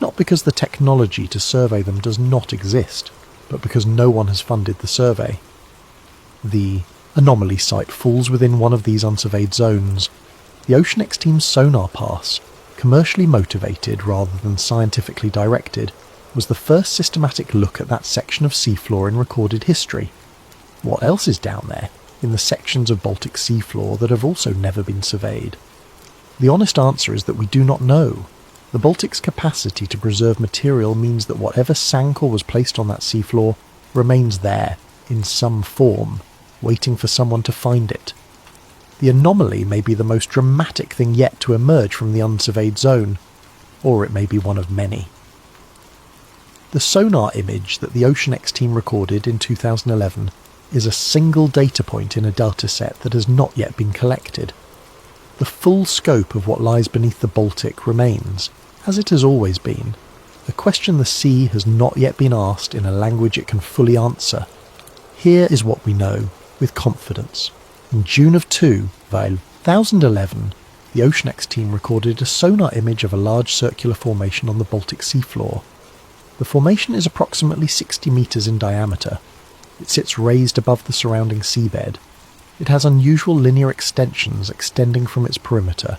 not because the technology to survey them does not exist, but because no one has funded the survey. The Anomaly site falls within one of these unsurveyed zones. The OceanX team's sonar pass, commercially motivated rather than scientifically directed, was the first systematic look at that section of seafloor in recorded history. What else is down there, in the sections of Baltic seafloor that have also never been surveyed? The honest answer is that we do not know. The Baltic's capacity to preserve material means that whatever sank or was placed on that seafloor remains there, in some form, waiting for someone to find it. The anomaly may be the most dramatic thing yet to emerge from the unsurveyed zone, or it may be one of many. The sonar image that the OceanX team recorded in 2011 is a single data point in a dataset that has not yet been collected. The full scope of what lies beneath the Baltic remains, as it has always been, a question the sea has not yet been asked in a language it can fully answer. Here is what we know, with confidence. In June of 2011, the OceanX team recorded a sonar image of a large circular formation on the Baltic seafloor. The formation is approximately 60 metres in diameter. It sits raised above the surrounding seabed. It has unusual linear extensions extending from its perimeter.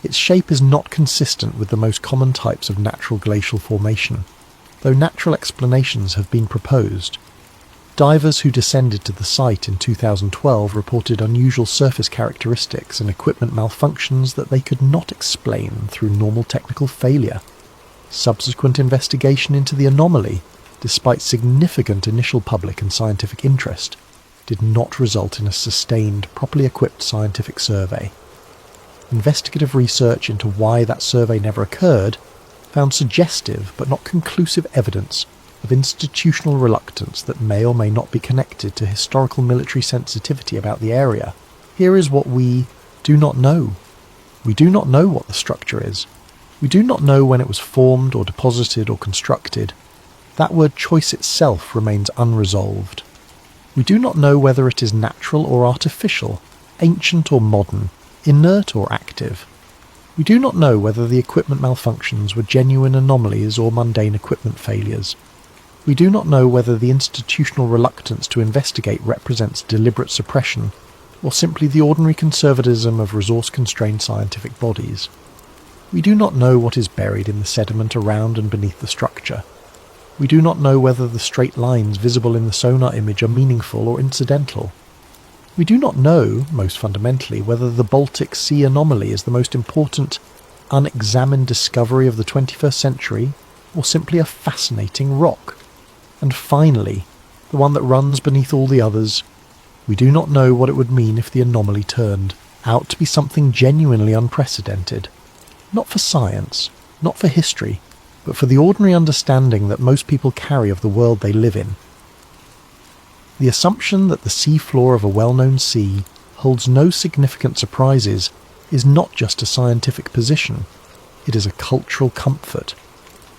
Its shape is not consistent with the most common types of natural glacial formation, though natural explanations have been proposed. Divers who descended to the site in 2012 reported unusual surface characteristics and equipment malfunctions that they could not explain through normal technical failure. Subsequent investigation into the anomaly, despite significant initial public and scientific interest, did not result in a sustained, properly equipped scientific survey. Investigative research into why that survey never occurred found suggestive but not conclusive evidence of institutional reluctance that may or may not be connected to historical military sensitivity about the area. Here is what we do not know. We do not know what the structure is. We do not know when it was formed or deposited or constructed. That word choice itself remains unresolved. We do not know whether it is natural or artificial, ancient or modern, inert or active. We do not know whether the equipment malfunctions were genuine anomalies or mundane equipment failures. We do not know whether the institutional reluctance to investigate represents deliberate suppression, or simply the ordinary conservatism of resource-constrained scientific bodies. We do not know what is buried in the sediment around and beneath the structure. We do not know whether the straight lines visible in the sonar image are meaningful or incidental. We do not know, most fundamentally, whether the Baltic Sea anomaly is the most important unexamined discovery of the 21st century, or simply a fascinating rock. And finally, the one that runs beneath all the others, we do not know what it would mean if the anomaly turned out to be something genuinely unprecedented. Not for science, not for history, but for the ordinary understanding that most people carry of the world they live in. The assumption that the seafloor of a well-known sea holds no significant surprises is not just a scientific position, it is a cultural comfort.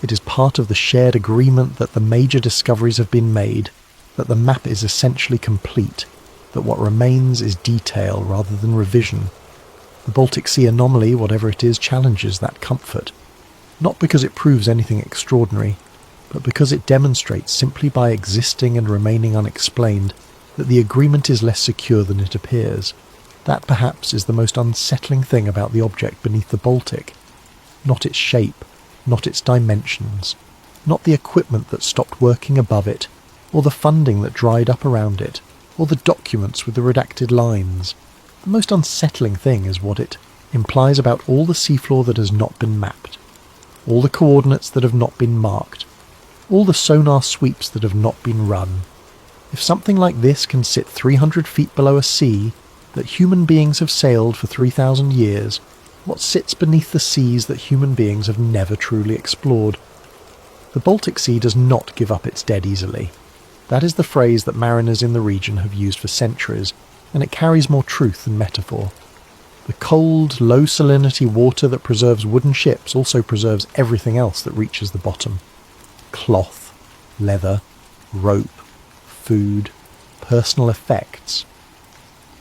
It is part of the shared agreement that the major discoveries have been made, that the map is essentially complete, that what remains is detail rather than revision. The Baltic Sea anomaly, whatever it is, challenges that comfort. Not because it proves anything extraordinary, but because it demonstrates simply by existing and remaining unexplained that the agreement is less secure than it appears. That perhaps is the most unsettling thing about the object beneath the Baltic. Not its shape, not its dimensions, not the equipment that stopped working above it, or the funding that dried up around it, or the documents with the redacted lines. The most unsettling thing is what it implies about all the seafloor that has not been mapped, all the coordinates that have not been marked, all the sonar sweeps that have not been run. If something like this can sit 300 feet below a sea that human beings have sailed for 3,000 years, what sits beneath the seas that human beings have never truly explored? The Baltic Sea does not give up its dead easily. That is the phrase that mariners in the region have used for centuries, and it carries more truth than metaphor. The cold, low-salinity water that preserves wooden ships also preserves everything else that reaches the bottom. Cloth, leather, rope, food, personal effects.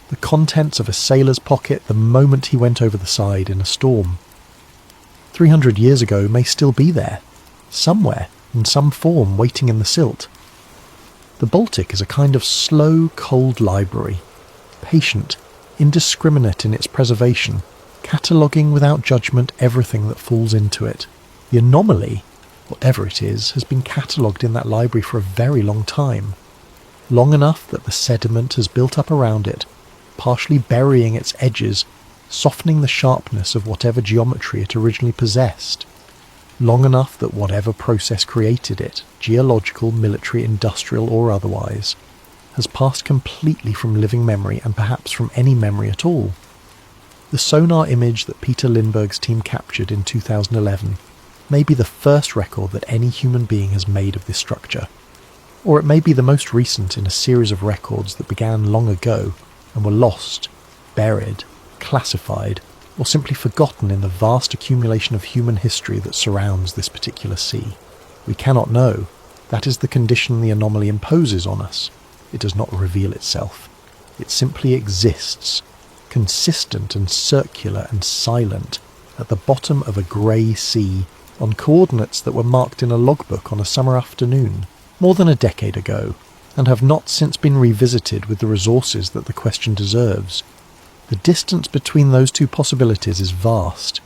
The contents of a sailor's pocket the moment he went over the side in a storm. 300 years ago may still be there, somewhere, in some form, waiting in the silt. The Baltic is a kind of slow, cold library, patient, indiscriminate in its preservation, cataloguing without judgment everything that falls into it. The anomaly, whatever it is, has been catalogued in that library for a very long time. Long enough that the sediment has built up around it, partially burying its edges, softening the sharpness of whatever geometry it originally possessed. Long enough that whatever process created it, geological, military, industrial or otherwise, has passed completely from living memory and perhaps from any memory at all. The sonar image that Peter Lindbergh's team captured in 2011 may be the first record that any human being has made of this structure, or it may be the most recent in a series of records that began long ago and were lost, buried, classified, or simply forgotten in the vast accumulation of human history that surrounds this particular sea. We cannot know. That is the condition the anomaly imposes on us. It does not reveal itself. It simply exists, consistent and circular and silent, at the bottom of a grey sea, on coordinates that were marked in a logbook on a summer afternoon, more than a decade ago, and have not since been revisited with the resources that the question deserves. The distance between those two possibilities is vast,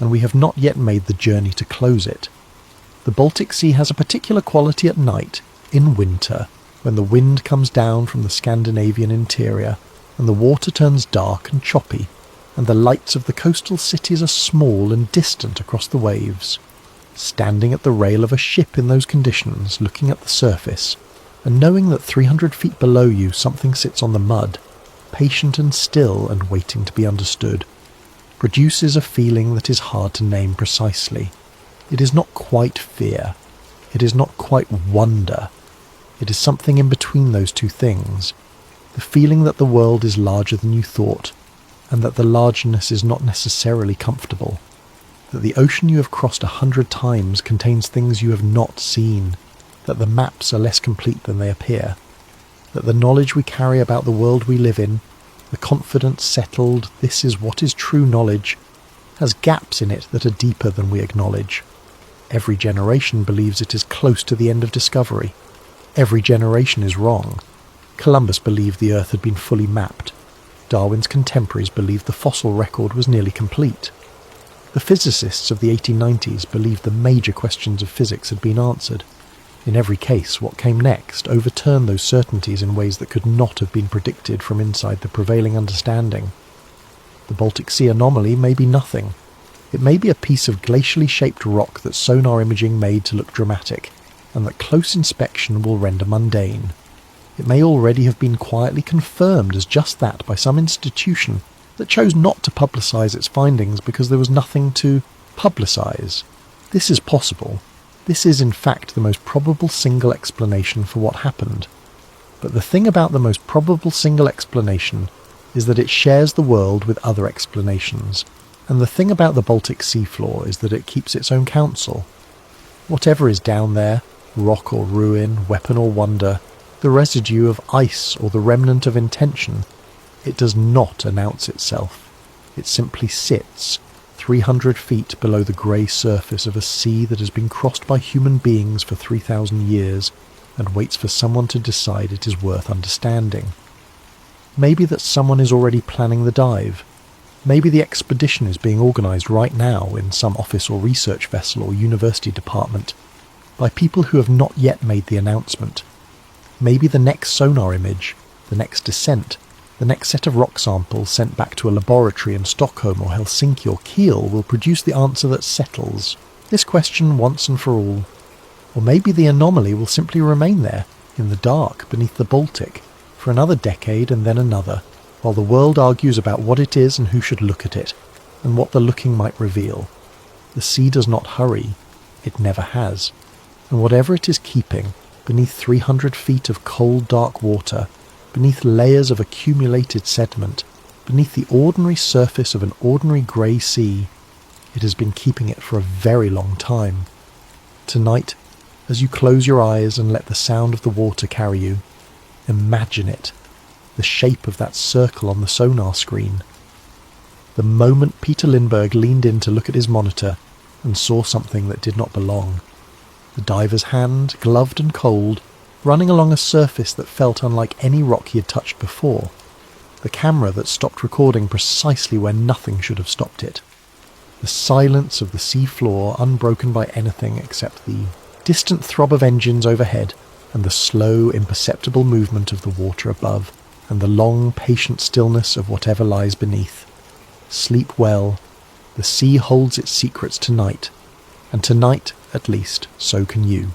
and we have not yet made the journey to close it. The Baltic Sea has a particular quality at night, in winter, when the wind comes down from the Scandinavian interior, and the water turns dark and choppy, and the lights of the coastal cities are small and distant across the waves. Standing at the rail of a ship in those conditions, looking at the surface, and knowing that 300 feet below you something sits on the mud, patient and still and waiting to be understood, produces a feeling that is hard to name precisely. It is not quite fear. It is not quite wonder. It is something in between those two things. The feeling that the world is larger than you thought, and that the largeness is not necessarily comfortable. That the ocean you have crossed 100 times contains things you have not seen. That the maps are less complete than they appear. That the knowledge we carry about the world we live in, the confident, settled, this is what is true knowledge, has gaps in it that are deeper than we acknowledge. Every generation believes it is close to the end of discovery. Every generation is wrong. Columbus believed the Earth had been fully mapped. Darwin's contemporaries believed the fossil record was nearly complete. The physicists of the 1890s believed the major questions of physics had been answered. In every case, what came next overturned those certainties in ways that could not have been predicted from inside the prevailing understanding. The Baltic Sea anomaly may be nothing. It may be a piece of glacially shaped rock that sonar imaging made to look dramatic, and that close inspection will render mundane. It may already have been quietly confirmed as just that by some institution that chose not to publicise its findings because there was nothing to publicise. This is possible. This is in fact the most probable single explanation for what happened. But the thing about the most probable single explanation is that it shares the world with other explanations, and the thing about the Baltic seafloor is that it keeps its own counsel. Whatever is down there, rock or ruin, weapon or wonder, the residue of ice or the remnant of intention, it does not announce itself. It simply sits 300 feet below the grey surface of a sea that has been crossed by human beings for 3,000 years and waits for someone to decide it is worth understanding. Maybe that someone is already planning the dive. Maybe the expedition is being organised right now in some office or research vessel or university department by people who have not yet made the announcement. Maybe the next sonar image, the next descent, the next set of rock samples sent back to a laboratory in Stockholm or Helsinki or Kiel will produce the answer that settles this question once and for all. Or maybe the anomaly will simply remain there, in the dark beneath the Baltic, for another decade and then another, while the world argues about what it is and who should look at it, and what the looking might reveal. The sea does not hurry. It never has. And whatever it is keeping, beneath 300 feet of cold, dark water, beneath layers of accumulated sediment, beneath the ordinary surface of an ordinary grey sea, it has been keeping it for a very long time. Tonight, as you close your eyes and let the sound of the water carry you, imagine it, the shape of that circle on the sonar screen. The moment Peter Lindbergh leaned in to look at his monitor and saw something that did not belong. The diver's hand, gloved and cold, running along a surface that felt unlike any rock he had touched before. The camera that stopped recording precisely when nothing should have stopped it. The silence of the sea floor unbroken by anything except the distant throb of engines overhead and the slow, imperceptible movement of the water above, and the long, patient stillness of whatever lies beneath. Sleep well. The sea holds its secrets tonight, and tonight, at least, so can you.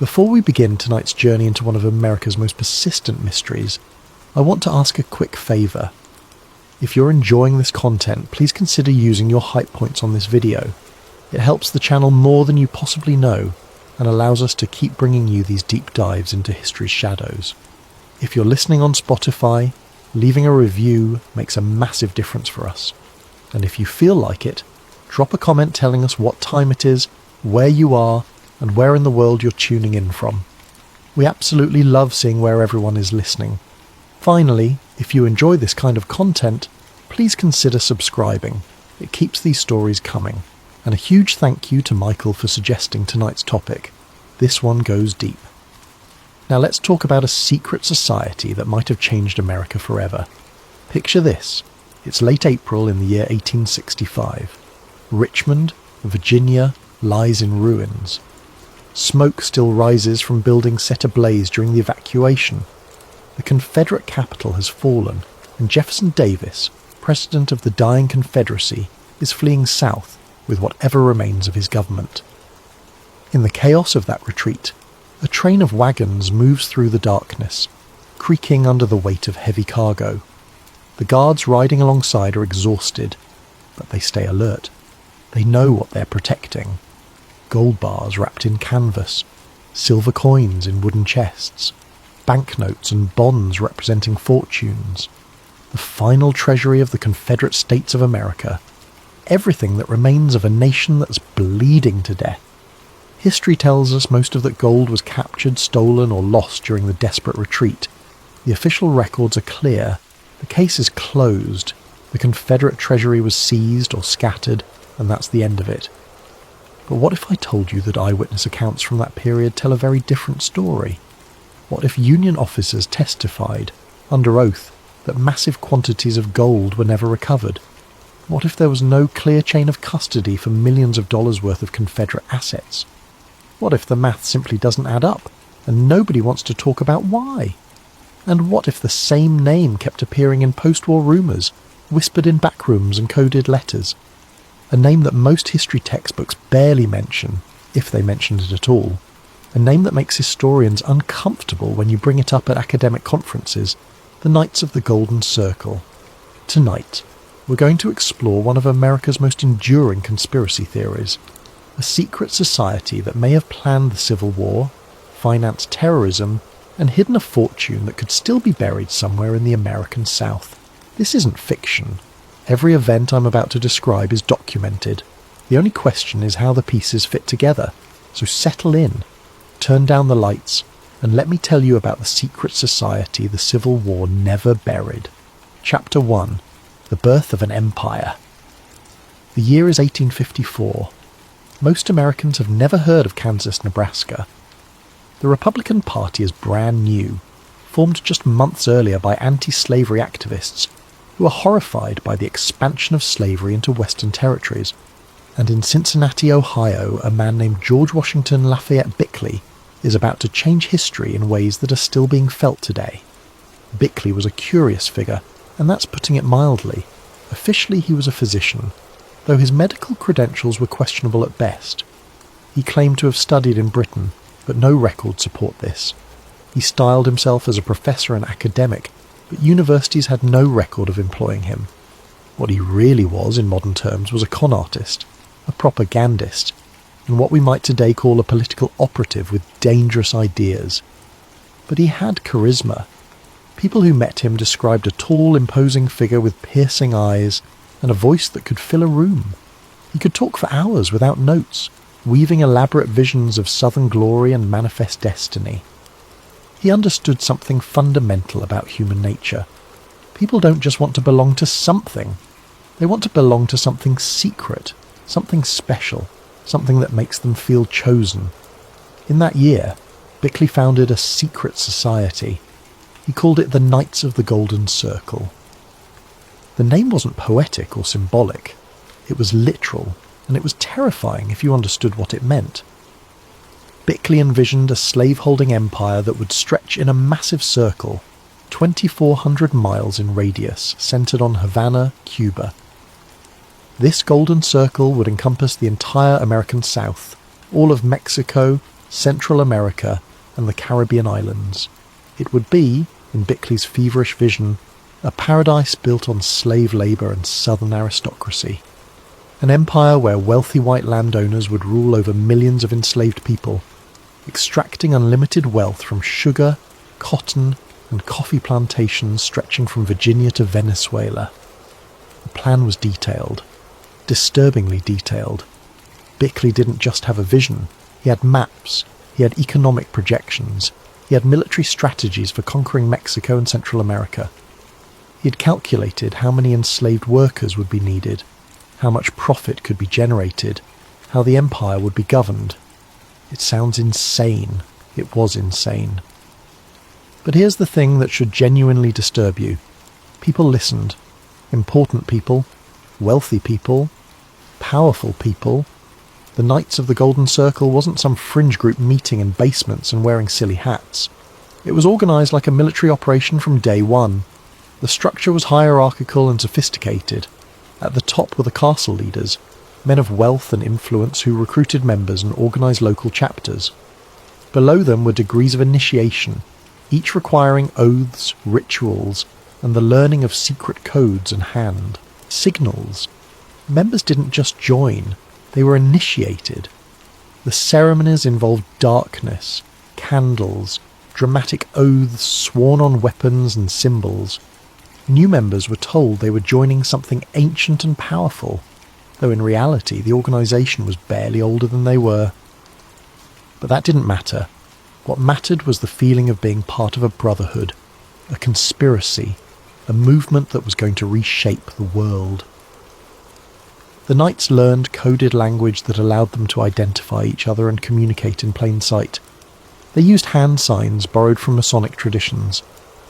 Before we begin tonight's journey into one of America's most persistent mysteries, I want to ask a quick favour. If you're enjoying this content, please consider using your hype points on this video. It helps the channel more than you possibly know, and allows us to keep bringing you these deep dives into history's shadows. If you're listening on Spotify, leaving a review makes a massive difference for us. And if you feel like it, drop a comment telling us what time it is, where you are, and where in the world you're tuning in from. We absolutely love seeing where everyone is listening. Finally, if you enjoy this kind of content, please consider subscribing. It keeps these stories coming. And a huge thank you to Michael for suggesting tonight's topic. This one goes deep. Now let's talk about a secret society that might have changed America forever. Picture this. It's late April in the year 1865. Richmond, Virginia, lies in ruins. Smoke still rises from buildings set ablaze during the evacuation. The Confederate capital has fallen, and Jefferson Davis, President of the dying Confederacy, is fleeing south with whatever remains of his government. In the chaos of that retreat, a train of wagons moves through the darkness, creaking under the weight of heavy cargo. The guards riding alongside are exhausted, but they stay alert. They know what they're protecting. Gold bars wrapped in canvas, silver coins in wooden chests, banknotes and bonds representing fortunes, the final treasury of the Confederate States of America, everything that remains of a nation that's bleeding to death. History tells us most of that gold was captured, stolen or lost during the desperate retreat. The official records are clear. The case is closed. The Confederate treasury was seized or scattered, and that's the end of it. But what if I told you that eyewitness accounts from that period tell a very different story? What if Union officers testified, under oath, that massive quantities of gold were never recovered? What if there was no clear chain of custody for millions of dollars worth of Confederate assets? What if the math simply doesn't add up, and nobody wants to talk about why? And what if the same name kept appearing in post-war rumours, whispered in backrooms and coded letters? A name that most history textbooks barely mention, if they mention it at all. A name that makes historians uncomfortable when you bring it up at academic conferences, the Knights of the Golden Circle. Tonight, we're going to explore one of America's most enduring conspiracy theories, a secret society that may have planned the Civil War, financed terrorism, and hidden a fortune that could still be buried somewhere in the American South. This isn't fiction. Every event I'm about to describe is documented. The only question is how the pieces fit together. So settle in, turn down the lights, and let me tell you about the secret society the Civil War never buried. Chapter 1. The Birth of an Empire. The year is 1854. Most Americans have never heard of Kansas, Nebraska. The Republican Party is brand new, formed just months earlier by anti-slavery activists who are horrified by the expansion of slavery into Western territories. And in Cincinnati, Ohio, a man named George Washington Lafayette Bickley is about to change history in ways that are still being felt today. Bickley was a curious figure, and that's putting it mildly. Officially he was a physician, though his medical credentials were questionable at best. He claimed to have studied in Britain, but no records support this. He styled himself as a professor and academic, but universities had no record of employing him. What he really was, in modern terms, was a con artist, a propagandist, and what we might today call a political operative with dangerous ideas. But he had charisma. People who met him described a tall, imposing figure with piercing eyes and a voice that could fill a room. He could talk for hours without notes, weaving elaborate visions of southern glory and manifest destiny. He understood something fundamental about human nature. People don't just want to belong to something. They want to belong to something secret, something special, something that makes them feel chosen. In that year, Bickley founded a secret society. He called it the Knights of the Golden Circle. The name wasn't poetic or symbolic. It was literal, and it was terrifying if you understood what it meant. Bickley envisioned a slave-holding empire that would stretch in a massive circle, 2,400 miles in radius, centered on Havana, Cuba. This golden circle would encompass the entire American South, all of Mexico, Central America, and the Caribbean islands. It would be, in Bickley's feverish vision, a paradise built on slave labour and southern aristocracy. An empire where wealthy white landowners would rule over millions of enslaved people, extracting unlimited wealth from sugar, cotton, and coffee plantations stretching from Virginia to Venezuela. The plan was detailed, disturbingly detailed. Bickley didn't just have a vision, he had maps, he had economic projections, he had military strategies for conquering Mexico and Central America. He had calculated how many enslaved workers would be needed, how much profit could be generated, how the empire would be governed. It sounds insane. It was insane. But here's the thing that should genuinely disturb you. People listened. Important people, wealthy people, powerful people, The Knights of the Golden Circle wasn't some fringe group meeting in basements and wearing silly hats. It was organised like a military operation from day one. The structure was hierarchical and sophisticated. At the top were the castle leaders, men of wealth and influence who recruited members and organised local chapters. Below them were degrees of initiation, each requiring oaths, rituals, and the learning of secret codes and hand signals. Members didn't just join, they were initiated. The ceremonies involved darkness, candles, dramatic oaths sworn on weapons and symbols. New members were told they were joining something ancient and powerful, though in reality the organisation was barely older than they were. But that didn't matter. What mattered was the feeling of being part of a brotherhood, a conspiracy, a movement that was going to reshape the world. The Knights learned coded language that allowed them to identify each other and communicate in plain sight. They used hand signs borrowed from Masonic traditions.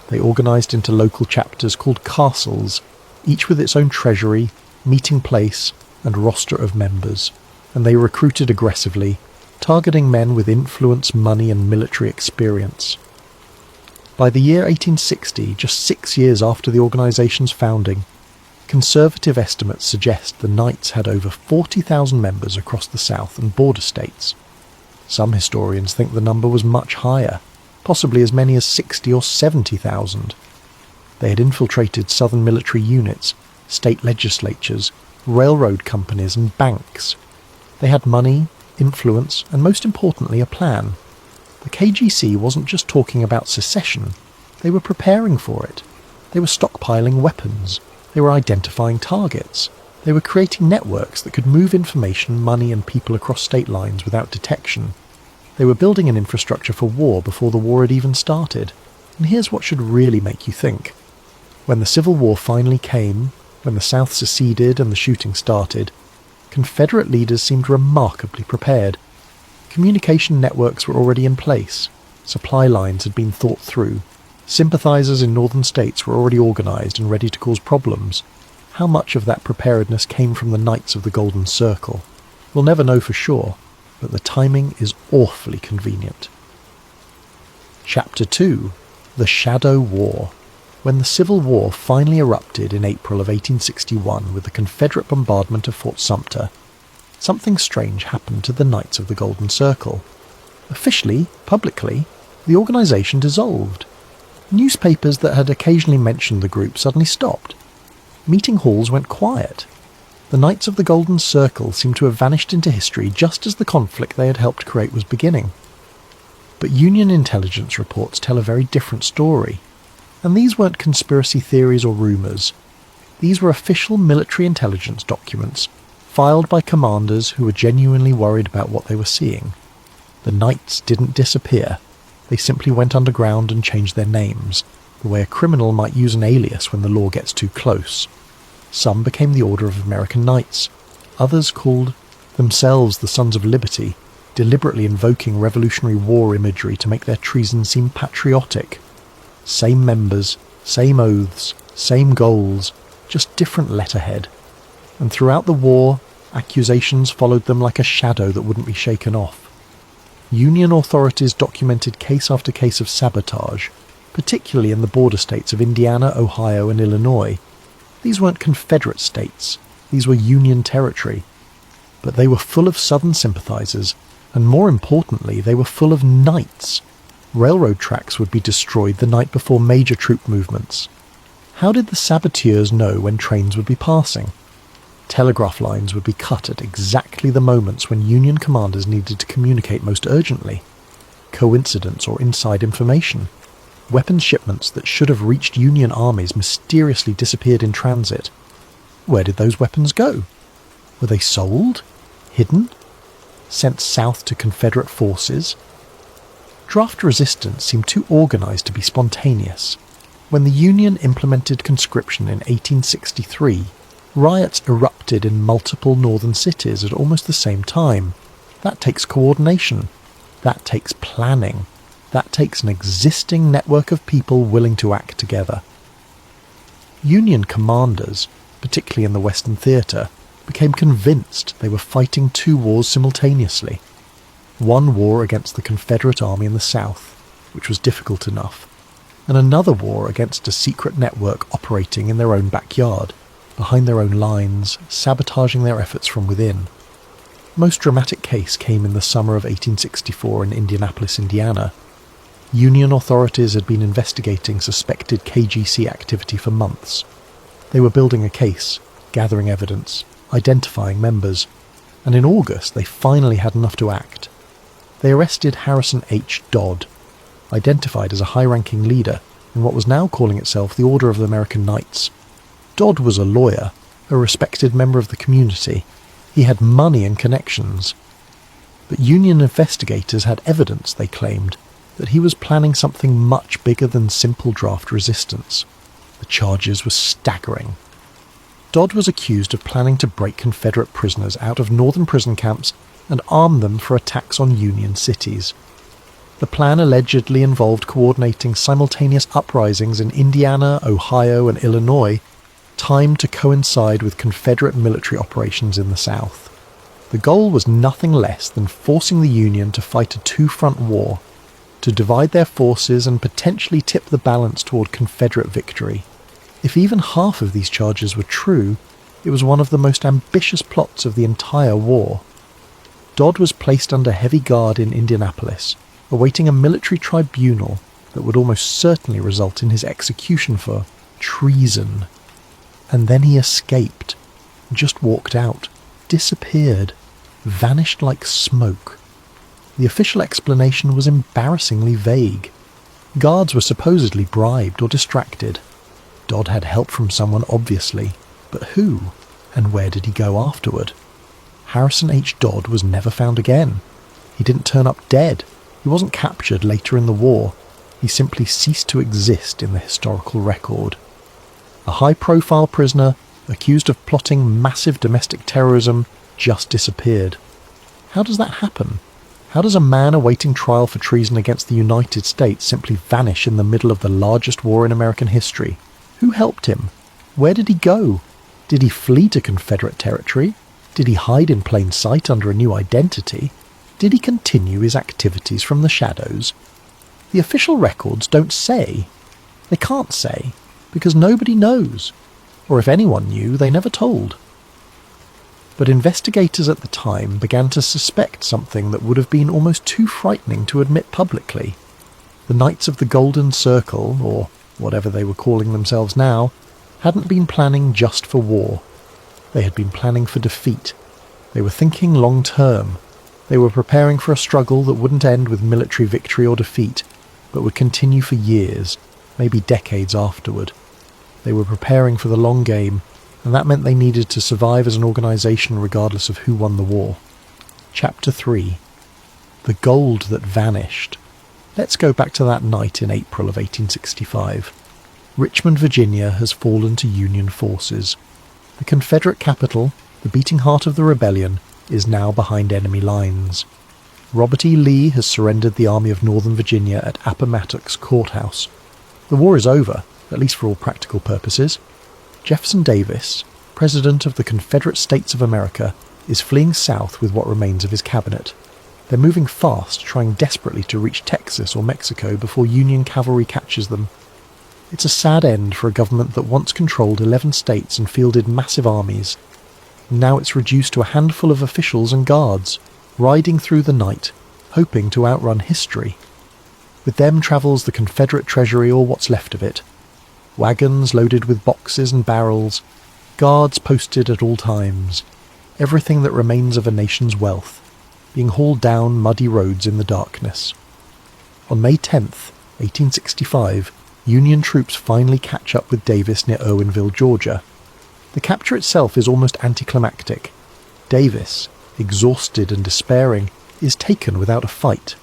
They organised into local chapters called castles, each with its own treasury, meeting place, and roster of members, and they recruited aggressively, targeting men with influence, money, and military experience. By the year 1860, just 6 years after the organisation's founding, conservative estimates suggest the Knights had over 40,000 members across the South and border states. Some historians think the number was much higher, possibly as many as 60 or 70,000. They had infiltrated southern military units, state legislatures, railroad companies and banks. They had money, influence, and most importantly a plan. The KGC wasn't just talking about secession, they were preparing for it. They were stockpiling weapons, they were identifying targets, they were creating networks that could move information, money and people across state lines without detection. They were building an infrastructure for war before the war had even started. And here's what should really make you think. When the Civil War finally came, when the South seceded and the shooting started, Confederate leaders seemed remarkably prepared. Communication networks were already in place, supply lines had been thought through, sympathisers in northern states were already organised and ready to cause problems. How much of that preparedness came from the Knights of the Golden Circle? We'll never know for sure, but the timing is awfully convenient. Chapter 2. The Shadow War. When the Civil War finally erupted in April of 1861 with the Confederate bombardment of Fort Sumter, something strange happened to the Knights of the Golden Circle. Officially, publicly, the organisation dissolved. Newspapers that had occasionally mentioned the group suddenly stopped. Meeting halls went quiet. The Knights of the Golden Circle seemed to have vanished into history just as the conflict they had helped create was beginning. But Union intelligence reports tell a very different story. And these weren't conspiracy theories or rumours. These were official military intelligence documents, filed by commanders who were genuinely worried about what they were seeing. The Knights didn't disappear. They simply went underground and changed their names, the way a criminal might use an alias when the law gets too close. Some became the Order of American Knights. Others called themselves the Sons of Liberty, deliberately invoking Revolutionary War imagery to make their treason seem patriotic. Same members, same oaths, same goals, just different letterhead. And throughout the war, accusations followed them like a shadow that wouldn't be shaken off. Union authorities documented case after case of sabotage, particularly in the border states of Indiana, Ohio, and Illinois. These weren't Confederate states, these were Union territory. But they were full of Southern sympathizers, and more importantly, they were full of Knights. Railroad tracks would be destroyed the night before major troop movements. How did the saboteurs know when trains would be passing? Telegraph lines would be cut at exactly the moments when Union commanders needed to communicate most urgently. Coincidence or inside information? Weapons shipments that should have reached Union armies mysteriously disappeared in transit. Where did those weapons go? Were they sold? Hidden? Sent south to Confederate forces? Draft resistance seemed too organised to be spontaneous. When the Union implemented conscription in 1863, riots erupted in multiple northern cities at almost the same time. That takes coordination. That takes planning. That takes an existing network of people willing to act together. Union commanders, particularly in the Western Theatre, became convinced they were fighting two wars simultaneously. One war against the Confederate Army in the South, which was difficult enough, and another war against a secret network operating in their own backyard, behind their own lines, sabotaging their efforts from within. The most dramatic case came in the summer of 1864 in Indianapolis, Indiana. Union authorities had been investigating suspected KGC activity for months. They were building a case, gathering evidence, identifying members, and in August they finally had enough to act. They arrested Harrison H. Dodd, identified as a high-ranking leader in what was now calling itself the Order of the American Knights. Dodd was a lawyer, a respected member of the community. He had money and connections. But Union investigators had evidence, they claimed, that he was planning something much bigger than simple draft resistance. The charges were staggering. Dodd was accused of planning to break Confederate prisoners out of northern prison camps and arm them for attacks on Union cities. The plan allegedly involved coordinating simultaneous uprisings in Indiana, Ohio, and Illinois, timed to coincide with Confederate military operations in the South. The goal was nothing less than forcing the Union to fight a two-front war, to divide their forces and potentially tip the balance toward Confederate victory. If even half of these charges were true, it was one of the most ambitious plots of the entire war. Dodd was placed under heavy guard in Indianapolis, awaiting a military tribunal that would almost certainly result in his execution for treason. And then he escaped, just walked out, disappeared, vanished like smoke. The official explanation was embarrassingly vague. Guards were supposedly bribed or distracted. Dodd had help from someone, obviously, but who, and where did he go afterward? Harrison H. Dodd was never found again. He didn't turn up dead. He wasn't captured later in the war. He simply ceased to exist in the historical record. A high-profile prisoner, accused of plotting massive domestic terrorism, just disappeared. How does that happen? How does a man awaiting trial for treason against the United States simply vanish in the middle of the largest war in American history? Who helped him? Where did he go? Did he flee to Confederate territory? Did he hide in plain sight under a new identity? Did he continue his activities from the shadows? The official records don't say. They can't say, because nobody knows. Or if anyone knew, they never told. But investigators at the time began to suspect something that would have been almost too frightening to admit publicly. The Knights of the Golden Circle, or whatever they were calling themselves now, hadn't been planning just for war. They had been planning for defeat. They were thinking long-term. They were preparing for a struggle that wouldn't end with military victory or defeat, but would continue for years, maybe decades afterward. They were preparing for the long game, and that meant they needed to survive as an organisation regardless of who won the war. Chapter 3. The Gold That Vanished. Let's go back to that night in April of 1865. Richmond, Virginia has fallen to Union forces. The Confederate capital, the beating heart of the rebellion, is now behind enemy lines. Robert E. Lee has surrendered the Army of Northern Virginia at Appomattox Courthouse. The war is over, at least for all practical purposes. Jefferson Davis, President of the Confederate States of America, is fleeing south with what remains of his cabinet. They're moving fast, trying desperately to reach Texas or Mexico before Union cavalry catches them. It's a sad end for a government that once controlled 11 states and fielded massive armies. Now it's reduced to a handful of officials and guards, riding through the night, hoping to outrun history. With them travels the Confederate treasury or what's left of it. Wagons loaded with boxes and barrels, guards posted at all times, everything that remains of a nation's wealth, being hauled down muddy roads in the darkness. On May 10th, 1865, Union troops finally catch up with Davis near Irwinville, Georgia. The capture itself is almost anticlimactic. Davis, exhausted and despairing, is taken without a fight.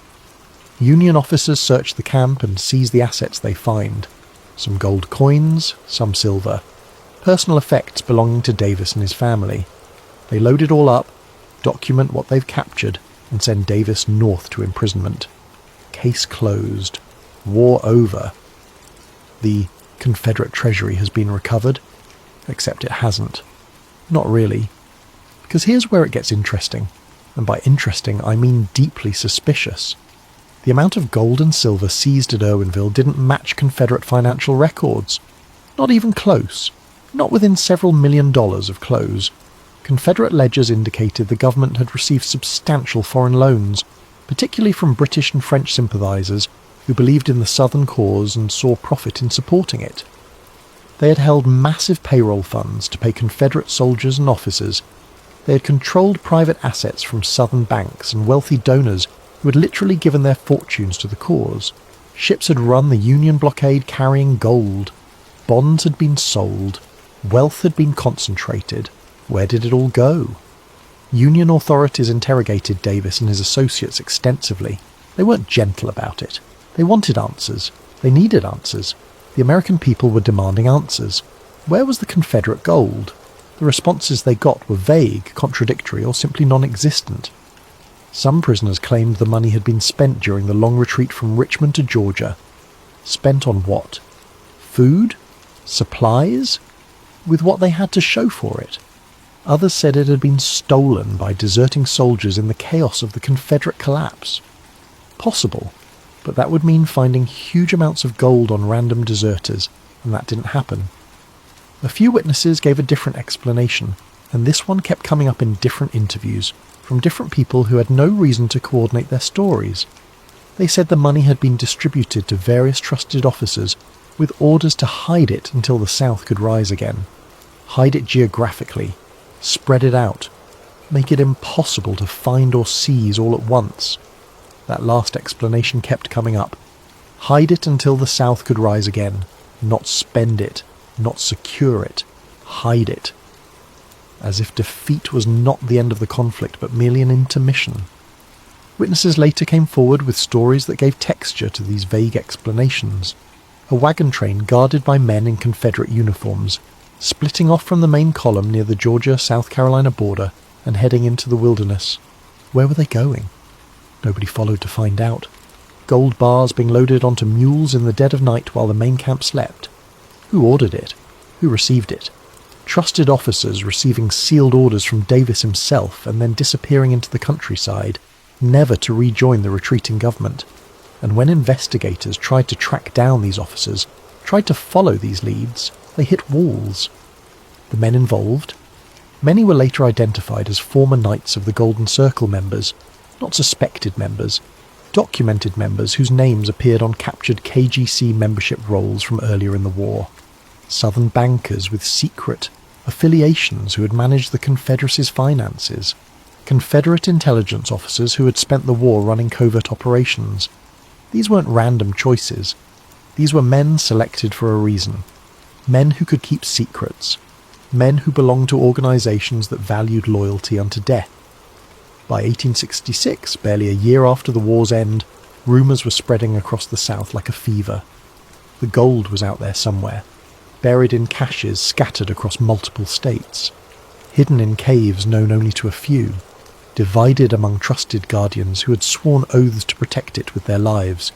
Union officers search the camp and seize the assets they find. Some gold coins, some silver. Personal effects belonging to Davis and his family. They load it all up, document what they've captured, and send Davis north to imprisonment. Case closed. War over. The Confederate treasury has been recovered, except it hasn't. Not really. Because here's where it gets interesting, and by interesting I mean deeply suspicious. The amount of gold and silver seized at Irwinville didn't match Confederate financial records. Not even close. Not within several $1 million of close. Confederate ledgers indicated the government had received substantial foreign loans, particularly from British and French sympathisers who believed in the Southern cause and saw profit in supporting it. They had held massive payroll funds to pay Confederate soldiers and officers. They had controlled private assets from Southern banks and wealthy donors who had literally given their fortunes to the cause. Ships had run the Union blockade carrying gold. Bonds had been sold. Wealth had been concentrated. Where did it all go? Union authorities interrogated Davis and his associates extensively. They weren't gentle about it. They wanted answers. They needed answers. The American people were demanding answers. Where was the Confederate gold? The responses they got were vague, contradictory, or simply non-existent. Some prisoners claimed the money had been spent during the long retreat from Richmond to Georgia. Spent on what? Food? Supplies? With what they had to show for it. Others said it had been stolen by deserting soldiers in the chaos of the Confederate collapse. Possible, but that would mean finding huge amounts of gold on random deserters, and that didn't happen. A few witnesses gave a different explanation, and this one kept coming up in different interviews, from different people who had no reason to coordinate their stories. They said the money had been distributed to various trusted officers with orders to hide it until the South could rise again. Hide it geographically, spread it out, make it impossible to find or seize all at once. That last explanation kept coming up. Hide it until the South could rise again, not spend it, not secure it, hide it. As if defeat was not the end of the conflict, but merely an intermission. Witnesses later came forward with stories that gave texture to these vague explanations. A wagon train guarded by men in Confederate uniforms, splitting off from the main column near the Georgia-South Carolina border and heading into the wilderness. Where were they going? Nobody followed to find out. Gold bars being loaded onto mules in the dead of night while the main camp slept. Who ordered it? Who received it? Trusted officers receiving sealed orders from Davis himself and then disappearing into the countryside, never to rejoin the retreating government. And when investigators tried to track down these officers, tried to follow these leads, they hit walls. The men involved? Many were later identified as former Knights of the Golden Circle members, not suspected members, documented members whose names appeared on captured KGC membership rolls from earlier in the war. Southern bankers with secret affiliations who had managed the Confederacy's finances. Confederate intelligence officers who had spent the war running covert operations. These weren't random choices. These were men selected for a reason. Men who could keep secrets. Men who belonged to organisations that valued loyalty unto death. By 1866, barely a year after the war's end, rumours were spreading across the South like a fever. The gold was out there somewhere, buried in caches scattered across multiple states, hidden in caves known only to a few, divided among trusted guardians who had sworn oaths to protect it with their lives,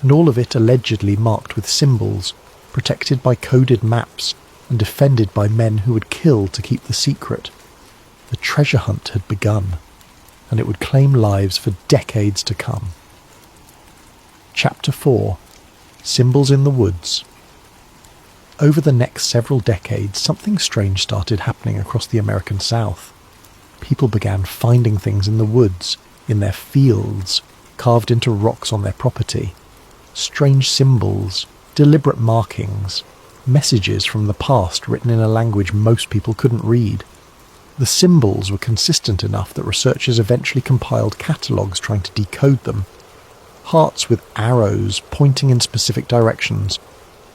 and all of it allegedly marked with symbols, protected by coded maps, and defended by men who would kill to keep the secret. The treasure hunt had begun, and it would claim lives for decades to come. Chapter 4. Symbols in the Woods. Over the next several decades, something strange started happening across the American South. People began finding things in the woods, in their fields, carved into rocks on their property. Strange symbols, deliberate markings, messages from the past written in a language most people couldn't read. The symbols were consistent enough that researchers eventually compiled catalogues trying to decode them. Hearts with arrows pointing in specific directions,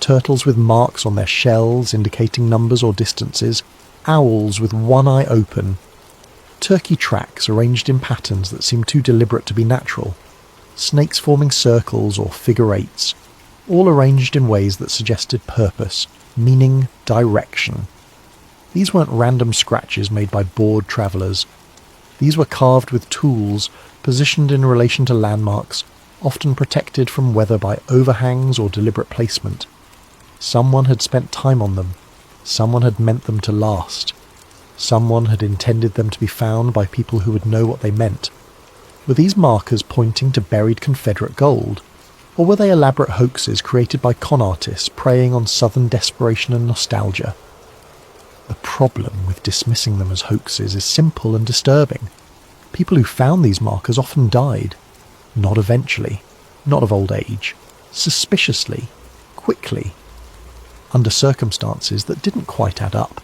turtles with marks on their shells indicating numbers or distances, owls with one eye open, turkey tracks arranged in patterns that seemed too deliberate to be natural, snakes forming circles or figure eights, all arranged in ways that suggested purpose, meaning, direction. These weren't random scratches made by bored travellers. These were carved with tools, positioned in relation to landmarks, often protected from weather by overhangs or deliberate placement. Someone had spent time on them. Someone had meant them to last. Someone had intended them to be found by people who would know what they meant. Were these markers pointing to buried Confederate gold? Or were they elaborate hoaxes created by con artists preying on Southern desperation and nostalgia? The problem with dismissing them as hoaxes is simple and disturbing. People who found these markers often died. Not eventually, not of old age, suspiciously, quickly, under circumstances that didn't quite add up.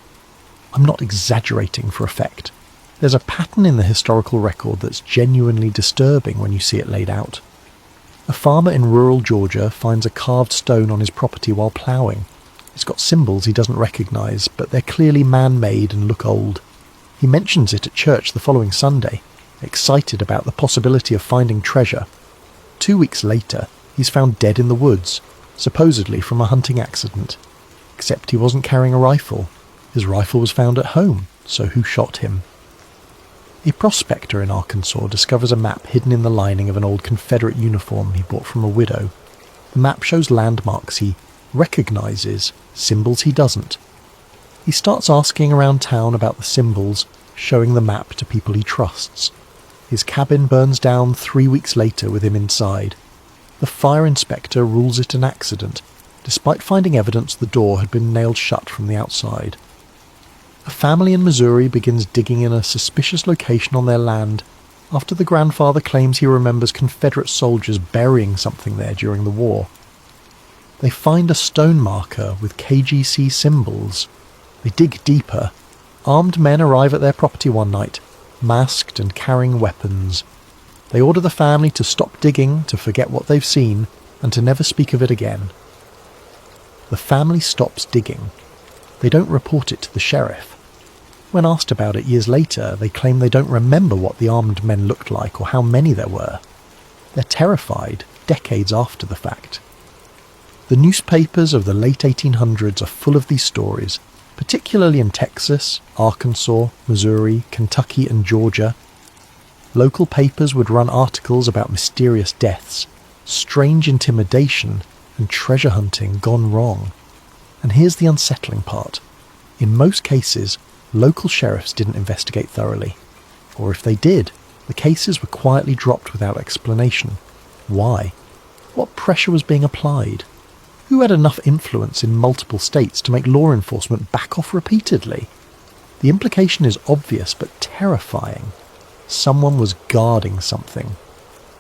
I'm not exaggerating for effect. There's a pattern in the historical record that's genuinely disturbing when you see it laid out. A farmer in rural Georgia finds a carved stone on his property while ploughing. It's got symbols he doesn't recognise, but they're clearly man-made and look old. He mentions it at church the following Sunday, excited about the possibility of finding treasure. 2 weeks later, he's found dead in the woods, supposedly from a hunting accident. Except he wasn't carrying a rifle. His rifle was found at home, so who shot him? A prospector in Arkansas discovers a map hidden in the lining of an old Confederate uniform he bought from a widow. The map shows landmarks he recognises, symbols he doesn't. He starts asking around town about the symbols, showing the map to people he trusts. His cabin burns down 3 weeks later with him inside. The fire inspector rules it an accident, despite finding evidence the door had been nailed shut from the outside. A family in Missouri begins digging in a suspicious location on their land after the grandfather claims he remembers Confederate soldiers burying something there during the war. They find a stone marker with KGC symbols. They dig deeper. Armed men arrive at their property one night, masked and carrying weapons. They order the family to stop digging, to forget what they've seen, and to never speak of it again. The family stops digging. They don't report it to the sheriff. When asked about it years later, they claim they don't remember what the armed men looked like or how many there were. They're terrified, decades after the fact. The newspapers of the late 1800s are full of these stories, particularly in Texas, Arkansas, Missouri, Kentucky and Georgia. Local papers would run articles about mysterious deaths, strange intimidation, and treasure hunting gone wrong. And here's the unsettling part. In most cases, local sheriffs didn't investigate thoroughly. Or if they did, the cases were quietly dropped without explanation. Why? What pressure was being applied? Who had enough influence in multiple states to make law enforcement back off repeatedly? The implication is obvious but terrifying. Someone was guarding something,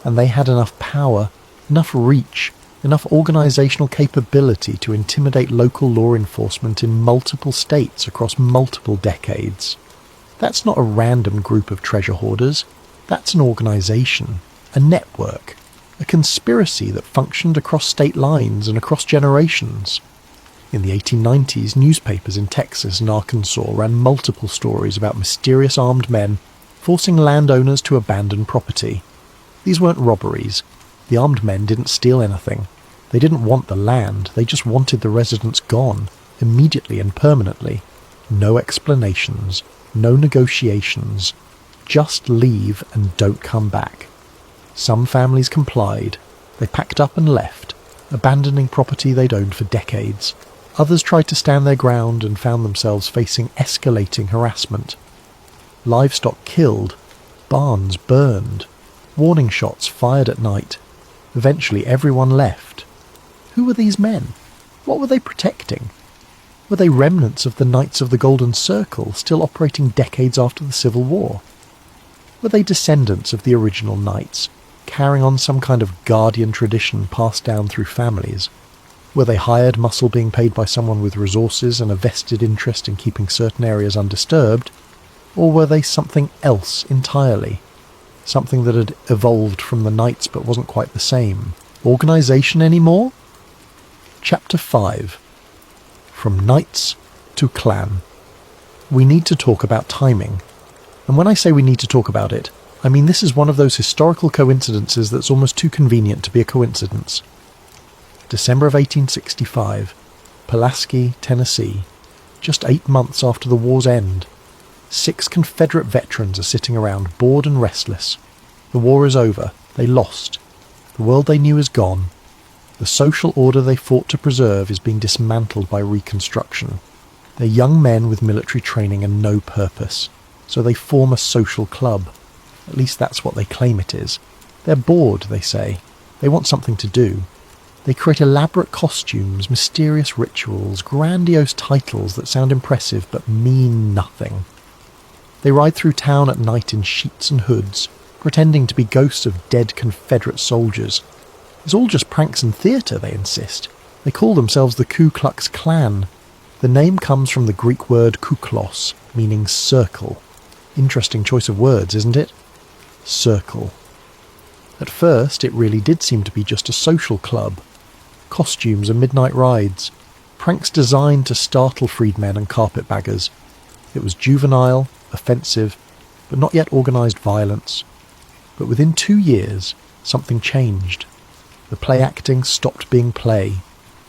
and they had enough power, enough reach, enough organisational capability to intimidate local law enforcement in multiple states across multiple decades. That's not a random group of treasure hoarders. That's an organisation, a network, a conspiracy that functioned across state lines and across generations. In the 1890s, newspapers in Texas and Arkansas ran multiple stories about mysterious armed men forcing landowners to abandon property. These weren't robberies. The armed men didn't steal anything. They didn't want the land, they just wanted the residents gone, immediately and permanently. No explanations, no negotiations. Just leave and don't come back. Some families complied. They packed up and left, abandoning property they'd owned for decades. Others tried to stand their ground and found themselves facing escalating harassment. Livestock killed, barns burned, warning shots fired at night. Eventually everyone left. Who were these men? What were they protecting? Were they remnants of the Knights of the Golden Circle, still operating decades after the Civil War? Were they descendants of the original knights, carrying on some kind of guardian tradition passed down through families? Were they hired muscle being paid by someone with resources and a vested interest in keeping certain areas undisturbed? Or were they something else entirely? Something that had evolved from the knights but wasn't quite the same? Organisation anymore? Chapter 5. From Knights to Clan. We need to talk about timing. And when I say we need to talk about it, I mean this is one of those historical coincidences that's almost too convenient to be a coincidence. December of 1865, Pulaski, Tennessee, just 8 months after the war's end. 6 Confederate veterans are sitting around, bored and restless. The war is over. They lost. The world they knew is gone. The social order they fought to preserve is being dismantled by Reconstruction. They're young men with military training and no purpose, so they form a social club. At least that's what they claim it is. They're bored, they say. They want something to do. They create elaborate costumes, mysterious rituals, grandiose titles that sound impressive but mean nothing. They ride through town at night in sheets and hoods, pretending to be ghosts of dead Confederate soldiers. It's all just pranks and theatre, they insist. They call themselves the Ku Klux Klan. The name comes from the Greek word kuklos, meaning circle. Interesting choice of words, isn't it? Circle. At first, it really did seem to be just a social club. Costumes and midnight rides. Pranks designed to startle freedmen and carpetbaggers. It was juvenile, offensive, but not yet organised violence. But within 2 years, something changed. The play acting stopped being play.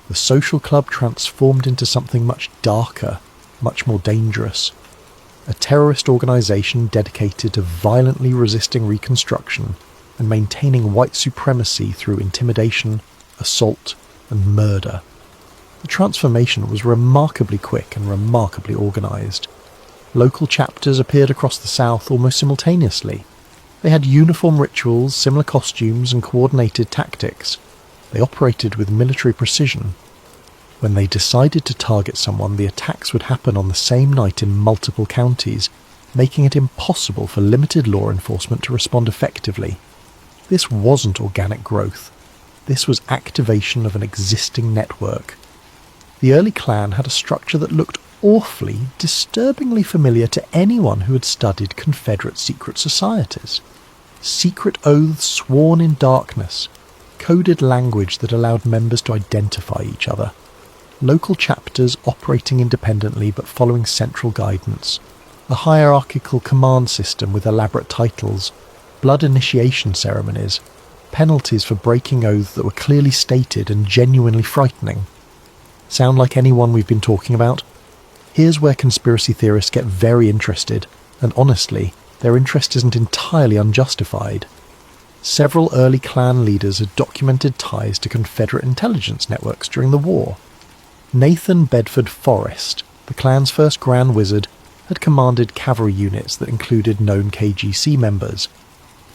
The social club transformed into something much darker, much more dangerous. A terrorist organisation dedicated to violently resisting Reconstruction and maintaining white supremacy through intimidation, assault, and murder. The transformation was remarkably quick and remarkably organised. Local chapters appeared across the South almost simultaneously. They had uniform rituals, similar costumes, and coordinated tactics. They operated with military precision. When they decided to target someone, the attacks would happen on the same night in multiple counties, making it impossible for limited law enforcement to respond effectively. This wasn't organic growth. This was activation of an existing network. The early Klan had a structure that looked awfully, disturbingly familiar to anyone who had studied Confederate secret societies. Secret oaths sworn in darkness, coded language that allowed members to identify each other, local chapters operating independently but following central guidance, a hierarchical command system with elaborate titles, blood initiation ceremonies, penalties for breaking oaths that were clearly stated and genuinely frightening. Sound like anyone we've been talking about? Here's where conspiracy theorists get very interested, and honestly, their interest isn't entirely unjustified. Several early Klan leaders had documented ties to Confederate intelligence networks during the war. Nathan Bedford Forrest, the Klan's first Grand Wizard, had commanded cavalry units that included known KGC members.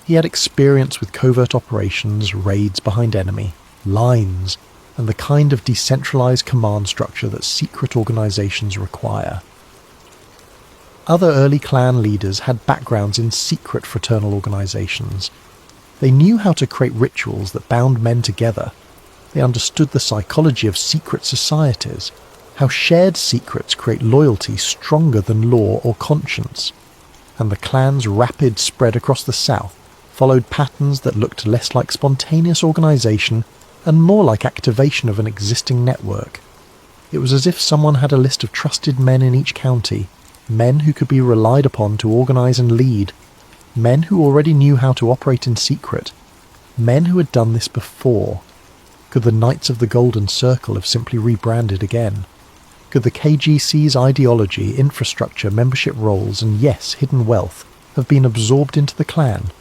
He had experience with covert operations, raids behind enemy, lines, and the kind of decentralized command structure that secret organizations require. Other early Klan leaders had backgrounds in secret fraternal organizations. They knew how to create rituals that bound men together. They understood the psychology of secret societies, how shared secrets create loyalty stronger than law or conscience. And the Klan's rapid spread across the South followed patterns that looked less like spontaneous organization and more like activation of an existing network. It was as if someone had a list of trusted men in each county, men who could be relied upon to organize and lead, men who already knew how to operate in secret, men who had done this before. Could the Knights of the Golden Circle have simply rebranded again? Could the KGC's ideology, infrastructure, membership roles, and yes, hidden wealth have been absorbed into the Klan?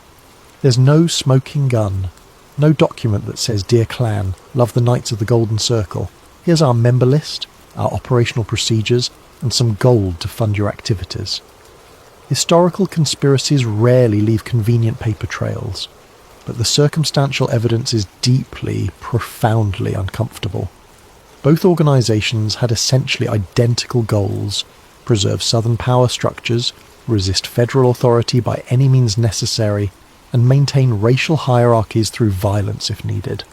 There's no smoking gun, no document that says, "Dear Klan, love the Knights of the Golden Circle. Here's our member list, our operational procedures, and some gold to fund your activities." Historical conspiracies rarely leave convenient paper trails, but the circumstantial evidence is deeply, profoundly uncomfortable. Both organizations had essentially identical goals: preserve Southern power structures, resist federal authority by any means necessary, and maintain racial hierarchies through violence if needed.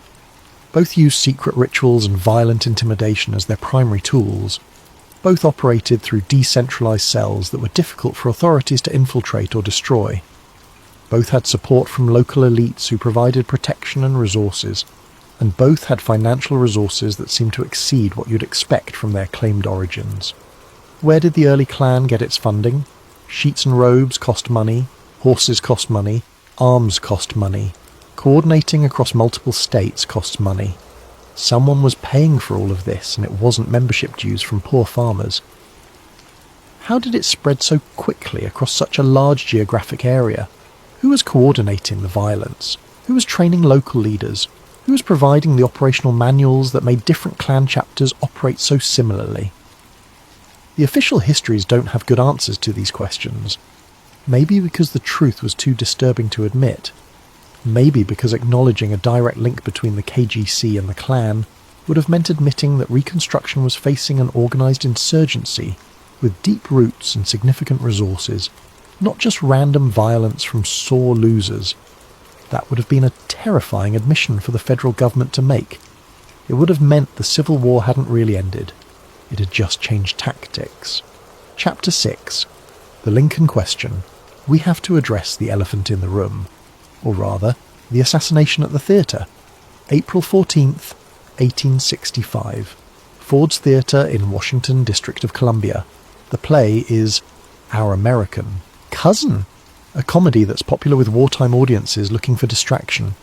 Both used secret rituals and violent intimidation as their primary tools. Both operated through decentralized cells that were difficult for authorities to infiltrate or destroy. Both had support from local elites who provided protection and resources, and both had financial resources that seemed to exceed what you'd expect from their claimed origins. Where did the early Klan get its funding? Sheets and robes cost money, horses cost money, arms cost money. Coordinating across multiple states costs money. Someone was paying for all of this, and it wasn't membership dues from poor farmers. How did it spread so quickly across such a large geographic area? Who was coordinating the violence? Who was training local leaders? Who was providing the operational manuals that made different Klan chapters operate so similarly? The official histories don't have good answers to these questions. Maybe because the truth was too disturbing to admit. Maybe because acknowledging a direct link between the KGC and the clan would have meant admitting that Reconstruction was facing an organised insurgency with deep roots and significant resources, not just random violence from sore losers. That would have been a terrifying admission for the federal government to make. It would have meant the Civil War hadn't really ended. It had just changed tactics. Chapter 6. The Lincoln Question. We have to address the elephant in the room. Or rather, the assassination at the theatre. April 14th, 1865. Ford's Theatre in Washington, District of Columbia. The play is Our American Cousin, a comedy that's popular with wartime audiences looking for distraction.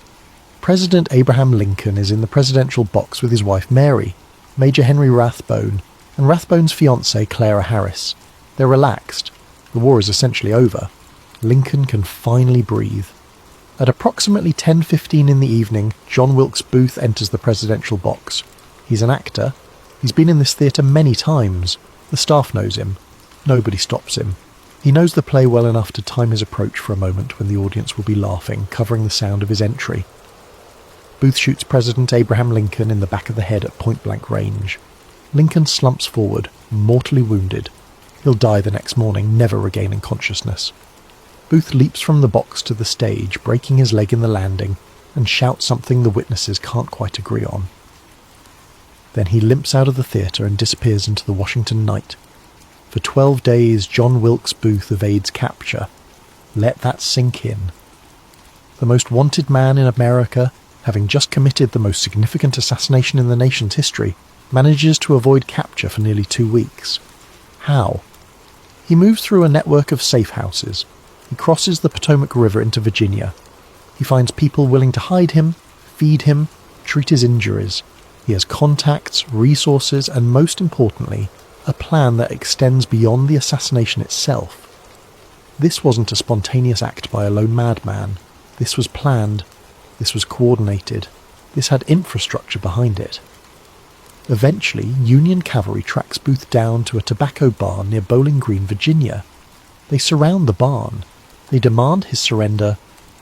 President Abraham Lincoln is in the presidential box with his wife Mary, Major Henry Rathbone, and Rathbone's fiancée Clara Harris. They're relaxed. The war is essentially over. Lincoln can finally breathe. At approximately 10:15 in the evening, John Wilkes Booth enters the presidential box. He's an actor. He's been in this theatre many times. The staff knows him. Nobody stops him. He knows the play well enough to time his approach for a moment when the audience will be laughing, covering the sound of his entry. Booth shoots President Abraham Lincoln in the back of the head at point-blank range. Lincoln slumps forward, mortally wounded. He'll die the next morning, never regaining consciousness. Booth leaps from the box to the stage, breaking his leg in the landing, and shouts something the witnesses can't quite agree on. Then he limps out of the theatre and disappears into the Washington night. For 12 days, John Wilkes Booth evades capture. Let that sink in. The most wanted man in America, having just committed the most significant assassination in the nation's history, manages to avoid capture for nearly 2 weeks. How? He moves through a network of safe houses. He crosses the Potomac River into Virginia. He finds people willing to hide him, feed him, treat his injuries. He has contacts, resources, and most importantly, a plan that extends beyond the assassination itself. This wasn't a spontaneous act by a lone madman. This was planned. This was coordinated. This had infrastructure behind it. Eventually, Union cavalry tracks Booth down to a tobacco barn near Bowling Green, Virginia. They surround the barn. They demand his surrender.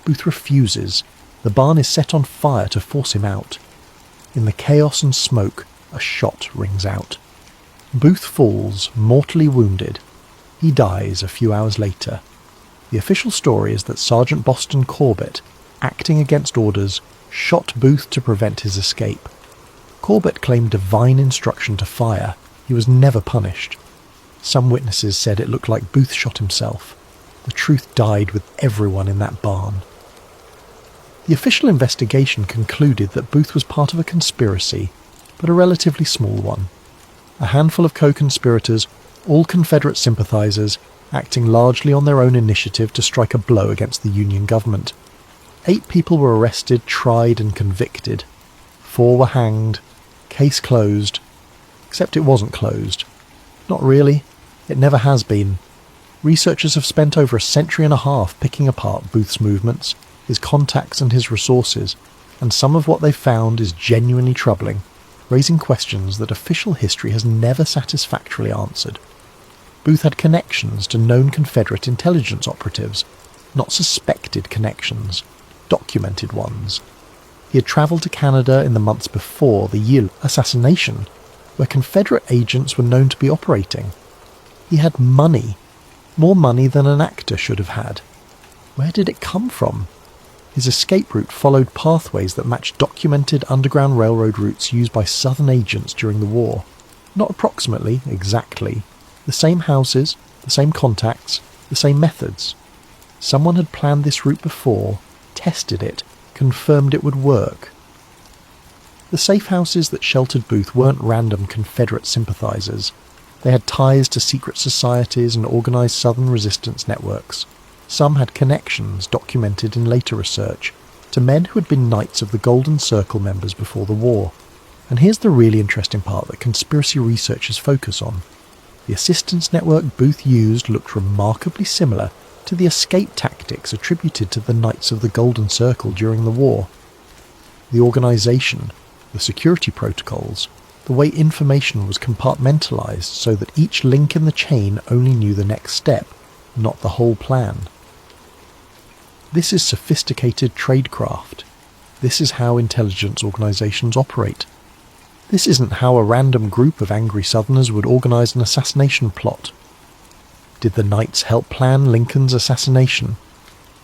Booth refuses. The barn is set on fire to force him out. In the chaos and smoke, a shot rings out. Booth falls, mortally wounded. He dies a few hours later. The official story is that Sergeant Boston Corbett, acting against orders, shot Booth to prevent his escape. Corbett claimed divine instruction to fire. He was never punished. Some witnesses said it looked like Booth shot himself. The truth died with everyone in that barn. The official investigation concluded that Booth was part of a conspiracy, but a relatively small one. A handful of co-conspirators, all Confederate sympathizers, acting largely on their own initiative to strike a blow against the Union government. 8 people were arrested, tried and convicted. 4 were hanged. Case closed. Except it wasn't closed. Not really. It never has been. Researchers have spent over a century and a half picking apart Booth's movements, his contacts and his resources, and some of what they've found is genuinely troubling, raising questions that official history has never satisfactorily answered. Booth had connections to known Confederate intelligence operatives, not suspected connections, documented ones. He had travelled to Canada in the months before the Yale assassination, where Confederate agents were known to be operating. He had money, more money than an actor should have had. Where did it come from? His escape route followed pathways that matched documented Underground Railroad routes used by Southern agents during the war. Not approximately, exactly. The same houses, the same contacts, the same methods. Someone had planned this route before, tested it, confirmed it would work. The safe houses that sheltered Booth weren't random Confederate sympathizers. They had ties to secret societies and organized Southern resistance networks. Some had connections, documented in later research, to men who had been Knights of the Golden Circle members before the war. And here's the really interesting part that conspiracy researchers focus on. The assistance network Booth used looked remarkably similar to the escape tactics attributed to the Knights of the Golden Circle during the war. The organisation, the security protocols, the way information was compartmentalized so that each link in the chain only knew the next step, not the whole plan. This is sophisticated tradecraft. This is how intelligence organizations operate. This isn't how a random group of angry Southerners would organize an assassination plot. Did the Knights help plan Lincoln's assassination?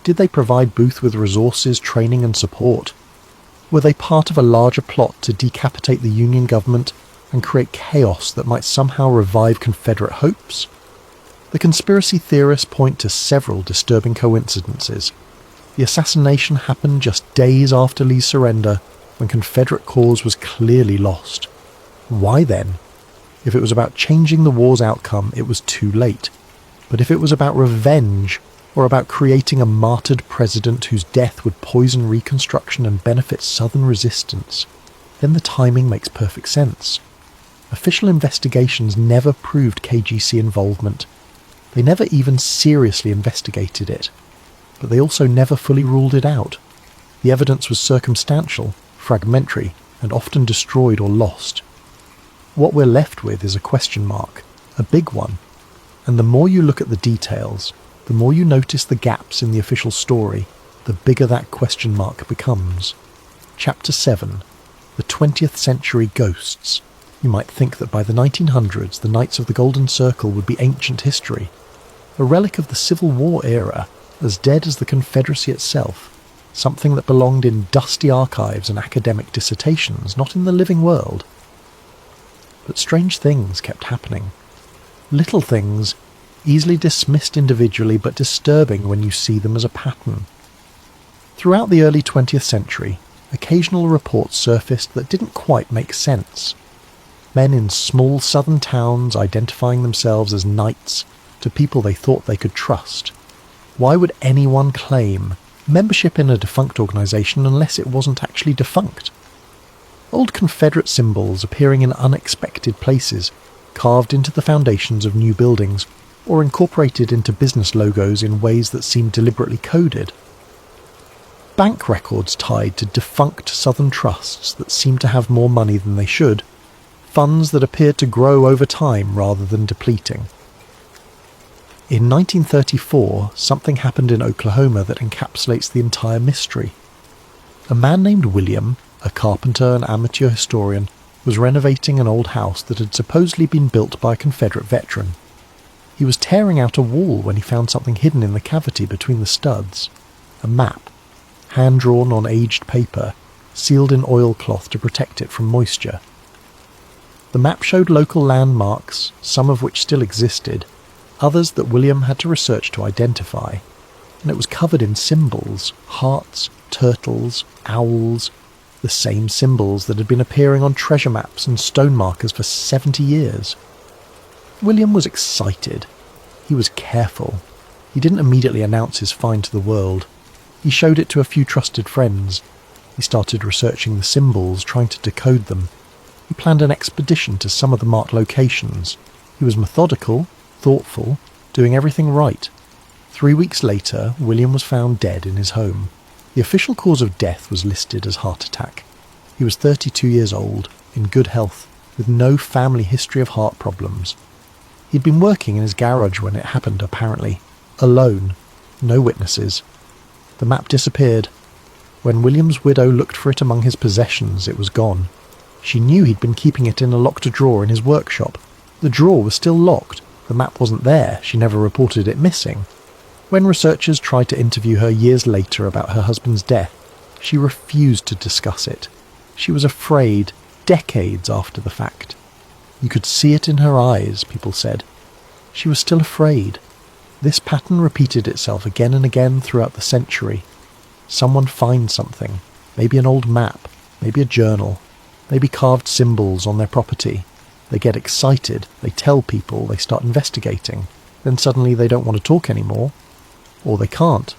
Did they provide Booth with resources, training and support? Were they part of a larger plot to decapitate the Union government and create chaos that might somehow revive Confederate hopes? The conspiracy theorists point to several disturbing coincidences. The assassination happened just days after Lee's surrender, when Confederate cause was clearly lost. Why then? If it was about changing the war's outcome, it was too late. But if it was about revenge, or about creating a martyred president whose death would poison Reconstruction and benefit Southern resistance, then the timing makes perfect sense. Official investigations never proved KGC involvement. They never even seriously investigated it. But they also never fully ruled it out. The evidence was circumstantial, fragmentary, and often destroyed or lost. What we're left with is a question mark, a big one, and the more you look at the details, the more you notice the gaps in the official story, the bigger that question mark becomes. Chapter 7. The 20th Century Ghosts. You might think that by the 1900s the Knights of the Golden Circle would be ancient history, a relic of the Civil War era, as dead as the Confederacy itself, something that belonged in dusty archives and academic dissertations, not in the living world. But strange things kept happening. Little things, easily dismissed individually but disturbing when you see them as a pattern. Throughout the early 20th century, occasional reports surfaced that didn't quite make sense. Men in small southern towns identifying themselves as knights to people they thought they could trust. Why would anyone claim membership in a defunct organisation unless it wasn't actually defunct? Old Confederate symbols appearing in unexpected places, carved into the foundations of new buildings, or incorporated into business logos in ways that seemed deliberately coded. Bank records tied to defunct Southern trusts that seemed to have more money than they should, funds that appeared to grow over time rather than depleting. In 1934, something happened in Oklahoma that encapsulates the entire mystery. A man named William, a carpenter and amateur historian, was renovating an old house that had supposedly been built by a Confederate veteran. He was tearing out a wall when he found something hidden in the cavity between the studs. A map, hand-drawn on aged paper, sealed in oilcloth to protect it from moisture. The map showed local landmarks, some of which still existed, others that William had to research to identify, and it was covered in symbols, hearts, turtles, owls, the same symbols that had been appearing on treasure maps and stone markers for 70 years. William was excited. He was careful. He didn't immediately announce his find to the world. He showed it to a few trusted friends. He started researching the symbols, trying to decode them. He planned an expedition to some of the marked locations. He was methodical, thoughtful, doing everything right. 3 weeks later, William was found dead in his home. The official cause of death was listed as heart attack. He was 32 years old, in good health, with no family history of heart problems. He'd been working in his garage when it happened, apparently. Alone. No witnesses. The map disappeared. When William's widow looked for it among his possessions, it was gone. She knew he'd been keeping it in a locked drawer in his workshop. The drawer was still locked. The map wasn't there. She never reported it missing. When researchers tried to interview her years later about her husband's death, she refused to discuss it. She was afraid, decades after the fact. You could see it in her eyes, people said. She was still afraid. This pattern repeated itself again and again throughout the century. Someone finds something, maybe an old map, maybe a journal, maybe carved symbols on their property. They get excited, they tell people, they start investigating. Then suddenly they don't want to talk anymore. Or they can't.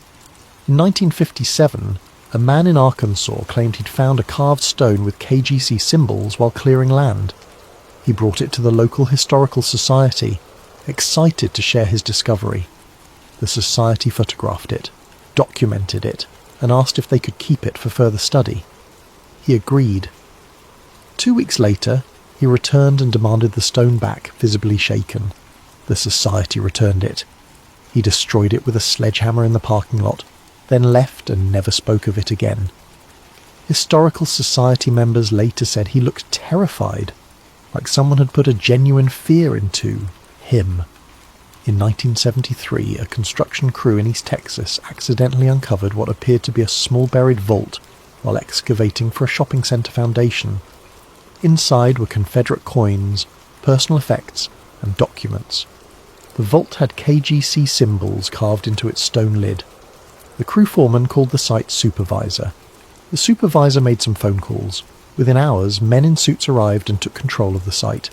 In 1957, a man in Arkansas claimed he'd found a carved stone with KGC symbols while clearing land. He brought it to the local historical society, excited to share his discovery. The society photographed it, documented it, and asked if they could keep it for further study. He agreed. 2 weeks later, He returned and demanded the stone back, visibly shaken. The Society returned it. He destroyed it with a sledgehammer in the parking lot, then left and never spoke of it again. Historical Society members later said he looked terrified, like someone had put a genuine fear into him. In 1973, a construction crew in East Texas accidentally uncovered what appeared to be a small buried vault while excavating for a shopping centre foundation. Inside were Confederate coins, personal effects, and documents. The vault had KGC symbols carved into its stone lid. The crew foreman called the site supervisor. The supervisor made some phone calls. Within hours, men in suits arrived and took control of the site.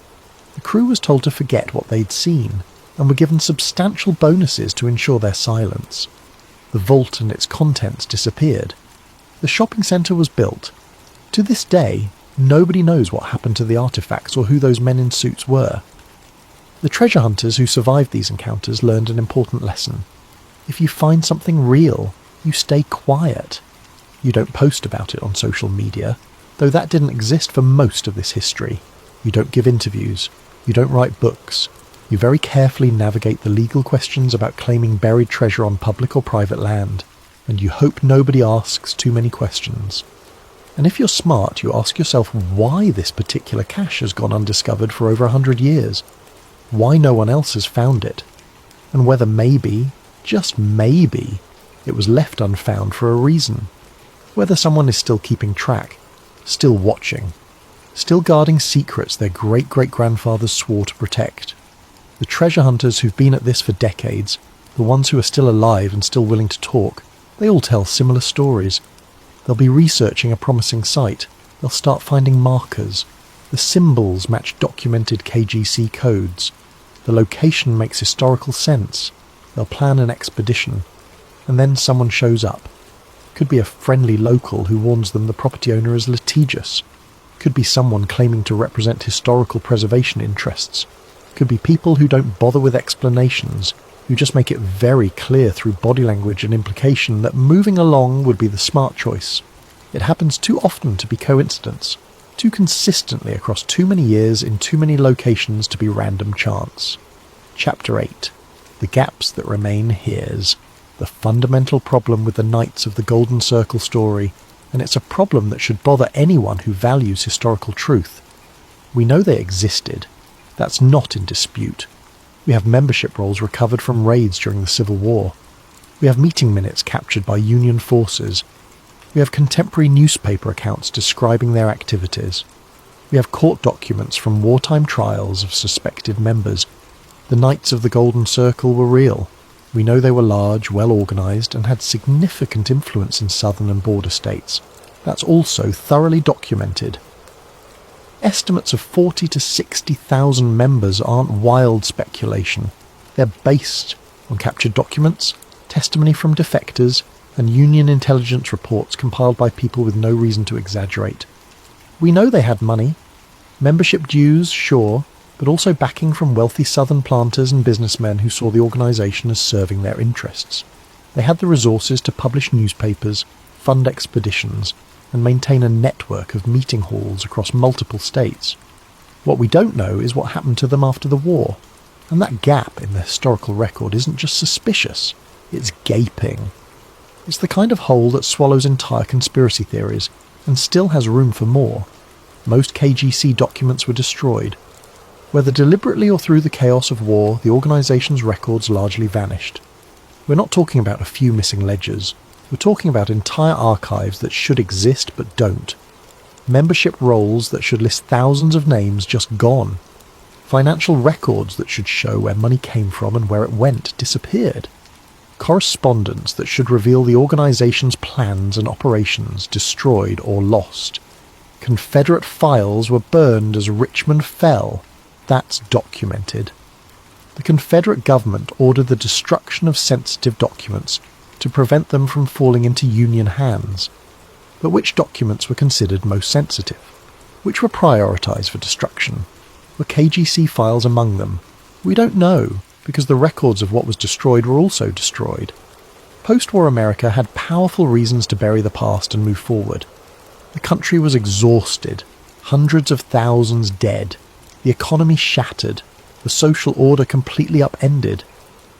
The crew was told to forget what they'd seen, and were given substantial bonuses to ensure their silence. The vault and its contents disappeared. The shopping centre was built. To this day, nobody knows what happened to the artefacts or who those men in suits were. The treasure hunters who survived these encounters learned an important lesson. If you find something real, you stay quiet. You don't post about it on social media, though that didn't exist for most of this history. You don't give interviews. You don't write books. You very carefully navigate the legal questions about claiming buried treasure on public or private land, and you hope nobody asks too many questions. And if you're smart, you ask yourself why this particular cache has gone undiscovered for over 100 years, why no one else has found it, and whether maybe, just maybe, it was left unfound for a reason. Whether someone is still keeping track, still watching, still guarding secrets their great-great-grandfathers swore to protect. The treasure hunters who've been at this for decades, the ones who are still alive and still willing to talk, they all tell similar stories. They'll be researching a promising site. They'll start finding markers. The symbols match documented KGC codes. The location makes historical sense. They'll plan an expedition. And then someone shows up. Could be a friendly local who warns them the property owner is litigious. Could be someone claiming to represent historical preservation interests. Could be people who don't bother with explanations, who just make it very clear through body language and implication that moving along would be the smart choice. It happens too often to be coincidence, too consistently across too many years in too many locations to be random chance. Chapter 8. The Gaps That Remain Here's the fundamental problem with the Knights of the Golden Circle story, and it's a problem that should bother anyone who values historical truth. We know they existed. That's not in dispute. We have membership rolls recovered from raids during the Civil War. We have meeting minutes captured by Union forces. We have contemporary newspaper accounts describing their activities. We have court documents from wartime trials of suspected members. The Knights of the Golden Circle were real. We know they were large, well-organised, and had significant influence in southern and border states. That's also thoroughly documented. Estimates of 40 to 60,000 members aren't wild speculation. They're based on captured documents, testimony from defectors, and Union intelligence reports compiled by people with no reason to exaggerate. We know they had money. Membership dues, sure, but also backing from wealthy southern planters and businessmen who saw the organisation as serving their interests. They had the resources to publish newspapers, fund expeditions, and maintain a network of meeting halls across multiple states. What we don't know is what happened to them after the war, and that gap in the historical record isn't just suspicious, it's gaping. It's the kind of hole that swallows entire conspiracy theories, and still has room for more. Most KGC documents were destroyed. Whether deliberately or through the chaos of war, the organisation's records largely vanished. We're not talking about a few missing ledgers. We're talking about entire archives that should exist but don't. Membership rolls that should list thousands of names just gone. Financial records that should show where money came from and where it went disappeared. Correspondence that should reveal the organisation's plans and operations destroyed or lost. Confederate files were burned as Richmond fell. That's documented. The Confederate government ordered the destruction of sensitive documents to prevent them from falling into Union hands. But which documents were considered most sensitive? Which were prioritised for destruction? Were KGC files among them? We don't know, because the records of what was destroyed were also destroyed. Post-war America had powerful reasons to bury the past and move forward. The country was exhausted. Hundreds of thousands dead, the economy shattered, the social order completely upended.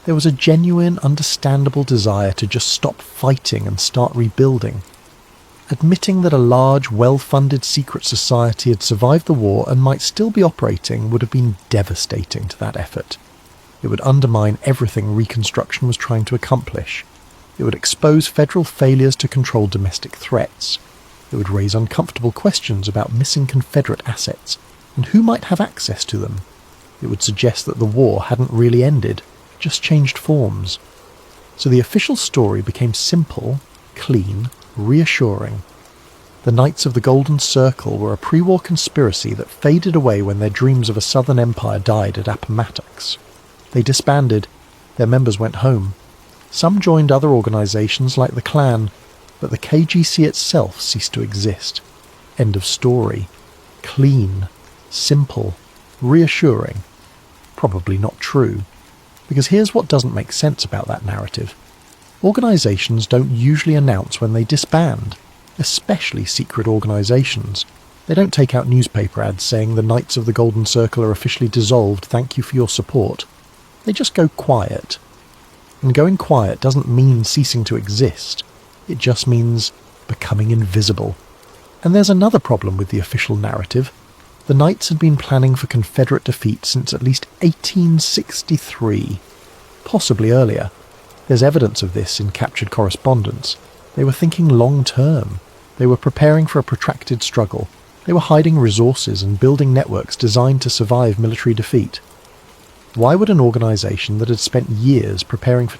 There was a genuine, understandable desire to just stop fighting and start rebuilding. Admitting that a large, well-funded secret society had survived the war and might still be operating would have been devastating to that effort. It would undermine everything Reconstruction was trying to accomplish. It would expose federal failures to control domestic threats. It would raise uncomfortable questions about missing Confederate assets and who might have access to them. It would suggest that the war hadn't really ended, just changed forms. So the official story became simple, clean, reassuring. The Knights of the Golden Circle were a pre-war conspiracy that faded away when their dreams of a southern empire died at Appomattox. They disbanded. Their members went home. Some joined other organisations like the Klan, but the KGC itself ceased to exist. End of story. Clean, simple, reassuring. Probably not true. Because here's what doesn't make sense about that narrative. Organisations don't usually announce when they disband, especially secret organisations. They don't take out newspaper ads saying the Knights of the Golden Circle are officially dissolved, thank you for your support. They just go quiet. And going quiet doesn't mean ceasing to exist. It just means becoming invisible. And there's another problem with the official narrative. The Knights had been planning for Confederate defeat since at least 1863, possibly earlier. There's evidence of this in captured correspondence. They were thinking long-term. They were preparing for a protracted struggle. They were hiding resources and building networks designed to survive military defeat. Why would an organisation that had spent years preparing for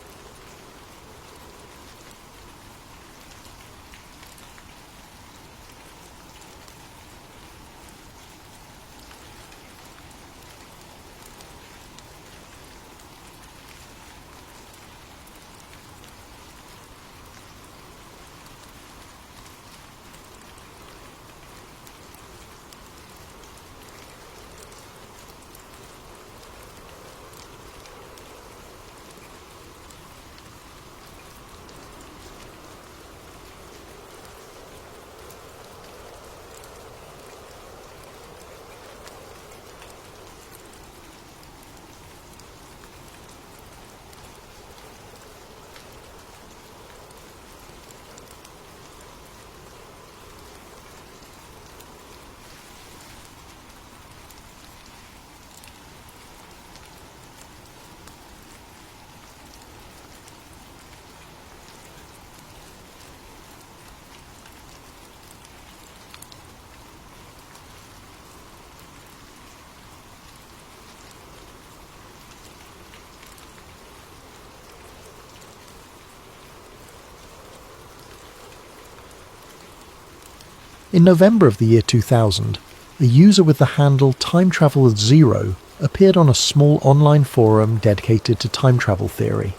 In November of the year 2000, a user with the handle TimeTravel0 appeared on a small online forum dedicated to time travel theory.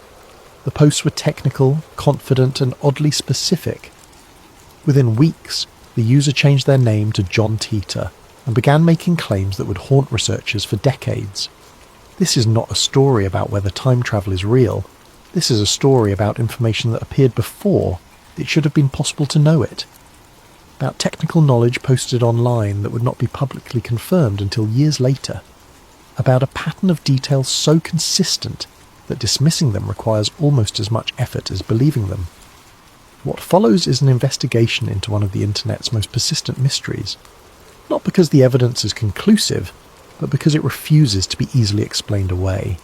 The posts were technical, confident, and oddly specific. Within weeks, the user changed their name to John Teeter and began making claims that would haunt researchers for decades. This is not a story about whether time travel is real. This is a story about information that appeared before it should have been possible to know it. About technical knowledge posted online that would not be publicly confirmed until years later. About a pattern of details so consistent that dismissing them requires almost as much effort as believing them. What follows is an investigation into one of the internet's most persistent mysteries. Not because the evidence is conclusive, but because it refuses to be easily explained away.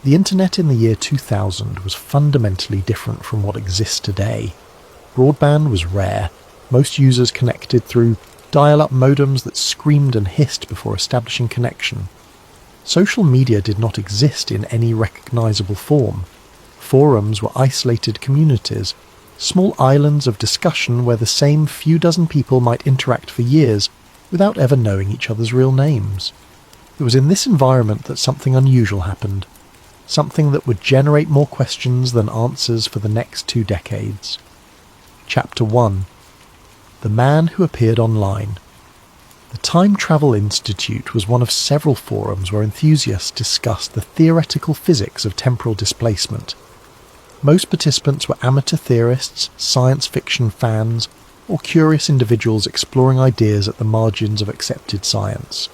The internet in the year 2000 was fundamentally different from what exists today. Broadband was rare. Most users connected through dial-up modems that screamed and hissed before establishing connection. Social media did not exist in any recognisable form. Forums were isolated communities, small islands of discussion where the same few dozen people might interact for years without ever knowing each other's real names. It was in this environment that something unusual happened, something that would generate more questions than answers for the next 2 decades. Chapter 1. The Man Who Appeared Online. The Time Travel Institute was one of several forums where enthusiasts discussed the theoretical physics of temporal displacement. Most participants were amateur theorists, science fiction fans, or curious individuals exploring ideas at the margins of accepted science.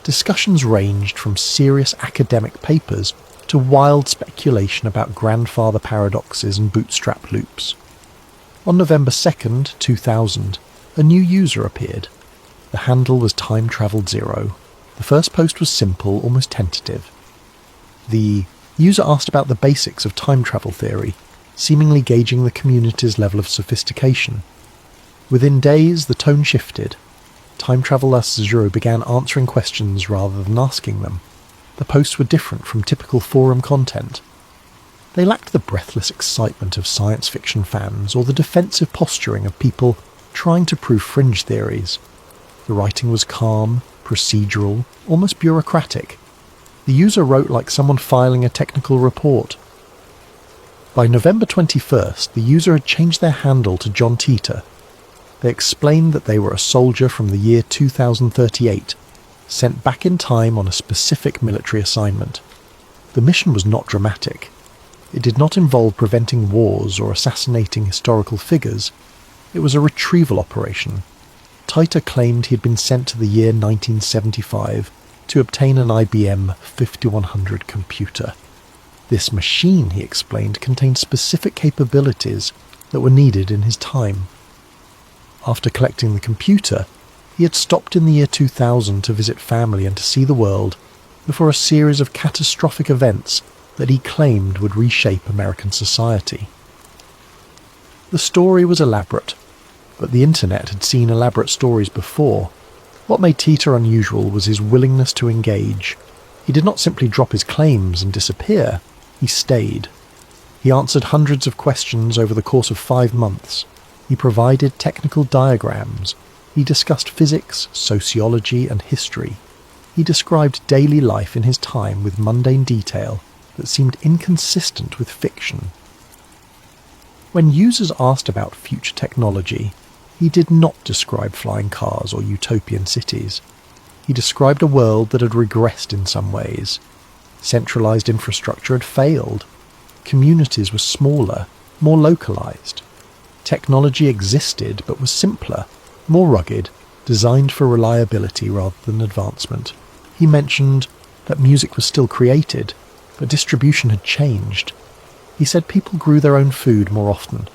Discussions ranged from serious academic papers to wild speculation about grandfather paradoxes and bootstrap loops. On November 2nd, 2000, a new user appeared. The handle was Time Travelled Zero. The first post was simple, almost tentative. The user asked about the basics of time travel theory, seemingly gauging the community's level of sophistication. Within days, the tone shifted. Time Traveller Zero began answering questions rather than asking them. The posts were different from typical forum content. They lacked the breathless excitement of science fiction fans or the defensive posturing of people trying to prove fringe theories. The writing was calm, procedural, almost bureaucratic. The user wrote like someone filing a technical report. By November 21st, the user had changed their handle to John Teeter. They explained that they were a soldier from the year 2038, sent back in time on a specific military assignment. The mission was not dramatic. It did not involve preventing wars or assassinating historical figures. It was a retrieval operation. Teeter claimed he had been sent to the year 1975 to obtain an IBM 5100 computer. This machine, he explained, contained specific capabilities that were needed in his time. After collecting the computer, he had stopped in the year 2000 to visit family and to see the world before a series of catastrophic events that he claimed would reshape American society. The story was elaborate, but the internet had seen elaborate stories before. What made Teeter unusual was his willingness to engage. He did not simply drop his claims and disappear, he stayed. He answered hundreds of questions over the course of 5 months. He provided technical diagrams. He discussed physics, sociology, and history. He described daily life in his time with mundane detail that seemed inconsistent with fiction. When users asked about future technology, he did not describe flying cars or utopian cities. He described a world that had regressed in some ways. Centralized infrastructure had failed. Communities were smaller, more localized. Technology existed but was simpler, more rugged, designed for reliability rather than advancement. He mentioned that music was still created, but distribution had changed. He said people grew their own food more often.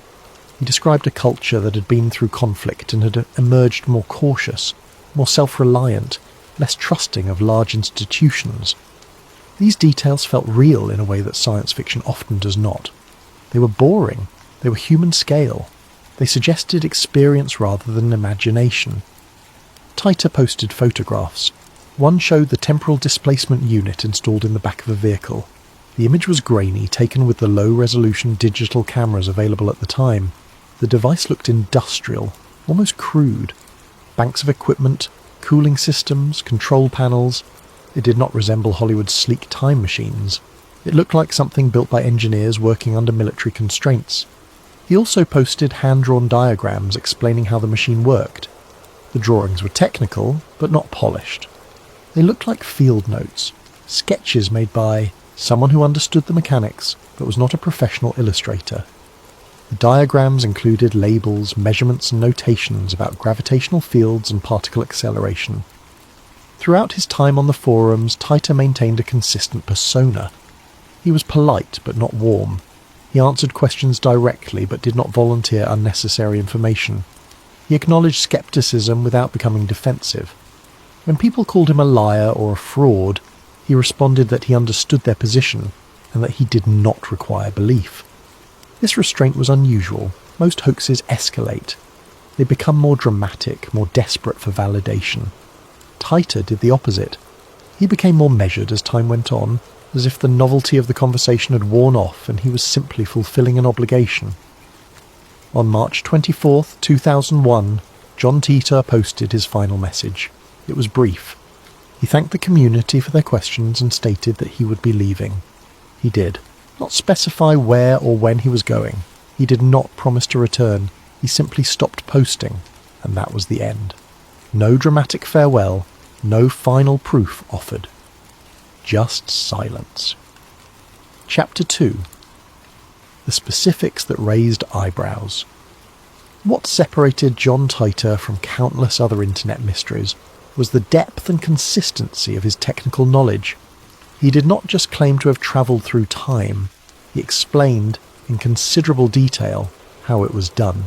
He described a culture that had been through conflict and had emerged more cautious, more self-reliant, less trusting of large institutions. These details felt real in a way that science fiction often does not. They were boring. They were human scale. They suggested experience rather than imagination. Teeter posted photographs. One showed the temporal displacement unit installed in the back of a vehicle. The image was grainy, taken with the low-resolution digital cameras available at the time. The device looked industrial, almost crude. Banks of equipment, cooling systems, control panels. It did not resemble Hollywood's sleek time machines. It looked like something built by engineers working under military constraints. He also posted hand-drawn diagrams explaining how the machine worked. The drawings were technical, but not polished. They looked like field notes, sketches made by someone who understood the mechanics, but was not a professional illustrator. The diagrams included labels, measurements and notations about gravitational fields and particle acceleration. Throughout his time on the forums, Teeter maintained a consistent persona. He was polite but not warm. He answered questions directly but did not volunteer unnecessary information. He acknowledged skepticism without becoming defensive. When people called him a liar or a fraud, he responded that he understood their position and that he did not require belief. This restraint was unusual. Most hoaxes escalate. They become more dramatic, more desperate for validation. Teeter did the opposite. He became more measured as time went on, as if the novelty of the conversation had worn off and he was simply fulfilling an obligation. On March 24, 2001, John Teeter posted his final message. It was brief. He thanked the community for their questions and stated that he would be leaving. He did not specify where or when he was going. He did not promise to return. He simply stopped posting, and that was the end. No dramatic farewell, no final proof offered. Just silence. Chapter 2. The specifics that raised eyebrows. What separated John Titor from countless other internet mysteries was the depth and consistency of his technical knowledge. He did not just claim to have travelled through time, he explained in considerable detail how it was done.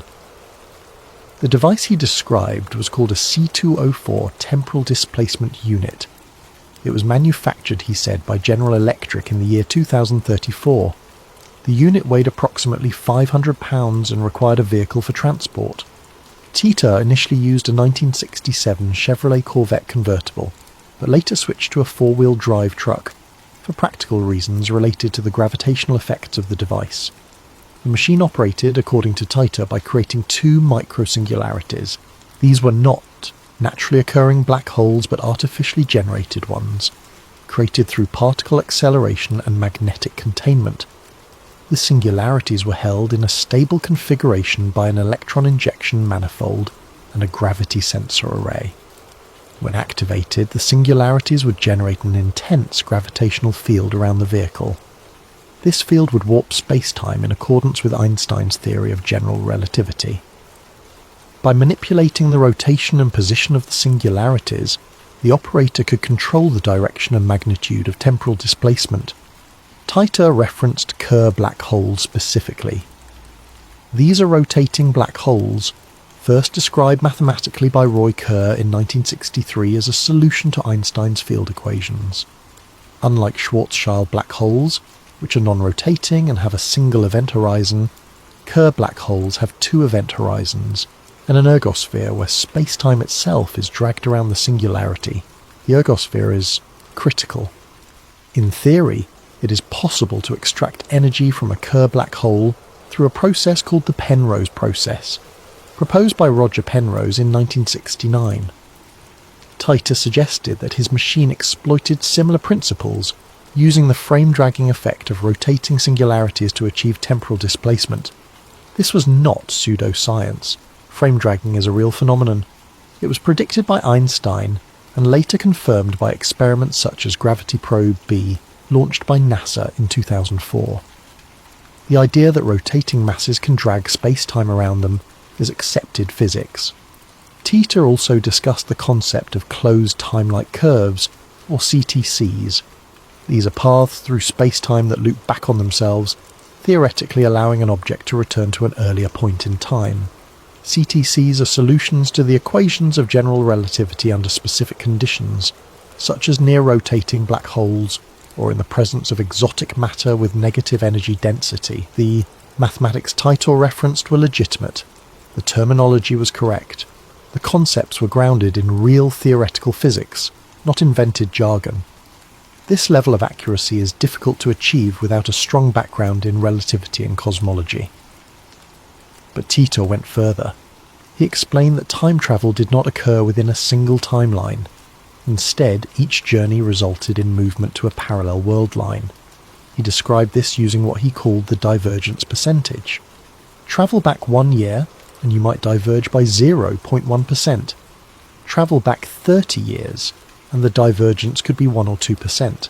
The device he described was called a C204 temporal displacement unit. It was manufactured, he said, by General Electric in the year 2034. The unit weighed approximately 500 pounds and required a vehicle for transport. Titor initially used a 1967 Chevrolet Corvette convertible, but later switched to a four-wheel drive truck, for practical reasons related to the gravitational effects of the device. The machine operated, according to Titor, by creating two microsingularities. These were not naturally occurring black holes but artificially generated ones, created through particle acceleration and magnetic containment. The singularities were held in a stable configuration by an electron injection manifold and a gravity sensor array. When activated, the singularities would generate an intense gravitational field around the vehicle. This field would warp spacetime in accordance with Einstein's theory of general relativity. By manipulating the rotation and position of the singularities, the operator could control the direction and magnitude of temporal displacement. Titor referenced Kerr black holes specifically. These are rotating black holes, first described mathematically by Roy Kerr in 1963 as a solution to Einstein's field equations. Unlike Schwarzschild black holes, which are non-rotating and have a single event horizon, Kerr black holes have two event horizons, and an ergosphere where space-time itself is dragged around the singularity. The ergosphere is critical. In theory, it is possible to extract energy from a Kerr black hole through a process called the Penrose process, proposed by Roger Penrose in 1969. Titor suggested that his machine exploited similar principles, using the frame-dragging effect of rotating singularities to achieve temporal displacement. This was not pseudoscience. Frame-dragging is a real phenomenon. It was predicted by Einstein and later confirmed by experiments such as Gravity Probe B, launched by NASA in 2004. The idea that rotating masses can drag space-time around them is accepted physics. Titor also discussed the concept of closed time-like curves, or CTCs. These are paths through space-time that loop back on themselves, theoretically allowing an object to return to an earlier point in time. CTCs are solutions to the equations of general relativity under specific conditions, such as near-rotating black holes, or in the presence of exotic matter with negative energy density. The mathematics Titor referenced were legitimate. The terminology was correct. The concepts were grounded in real theoretical physics, not invented jargon. This level of accuracy is difficult to achieve without a strong background in relativity and cosmology. But Titor went further. He explained that time travel did not occur within a single timeline. Instead, each journey resulted in movement to a parallel world line. He described this using what he called the divergence percentage. Travel back 1 year, and you might diverge by 0.1%. Travel back 30 years, and the divergence could be 1 or 2%.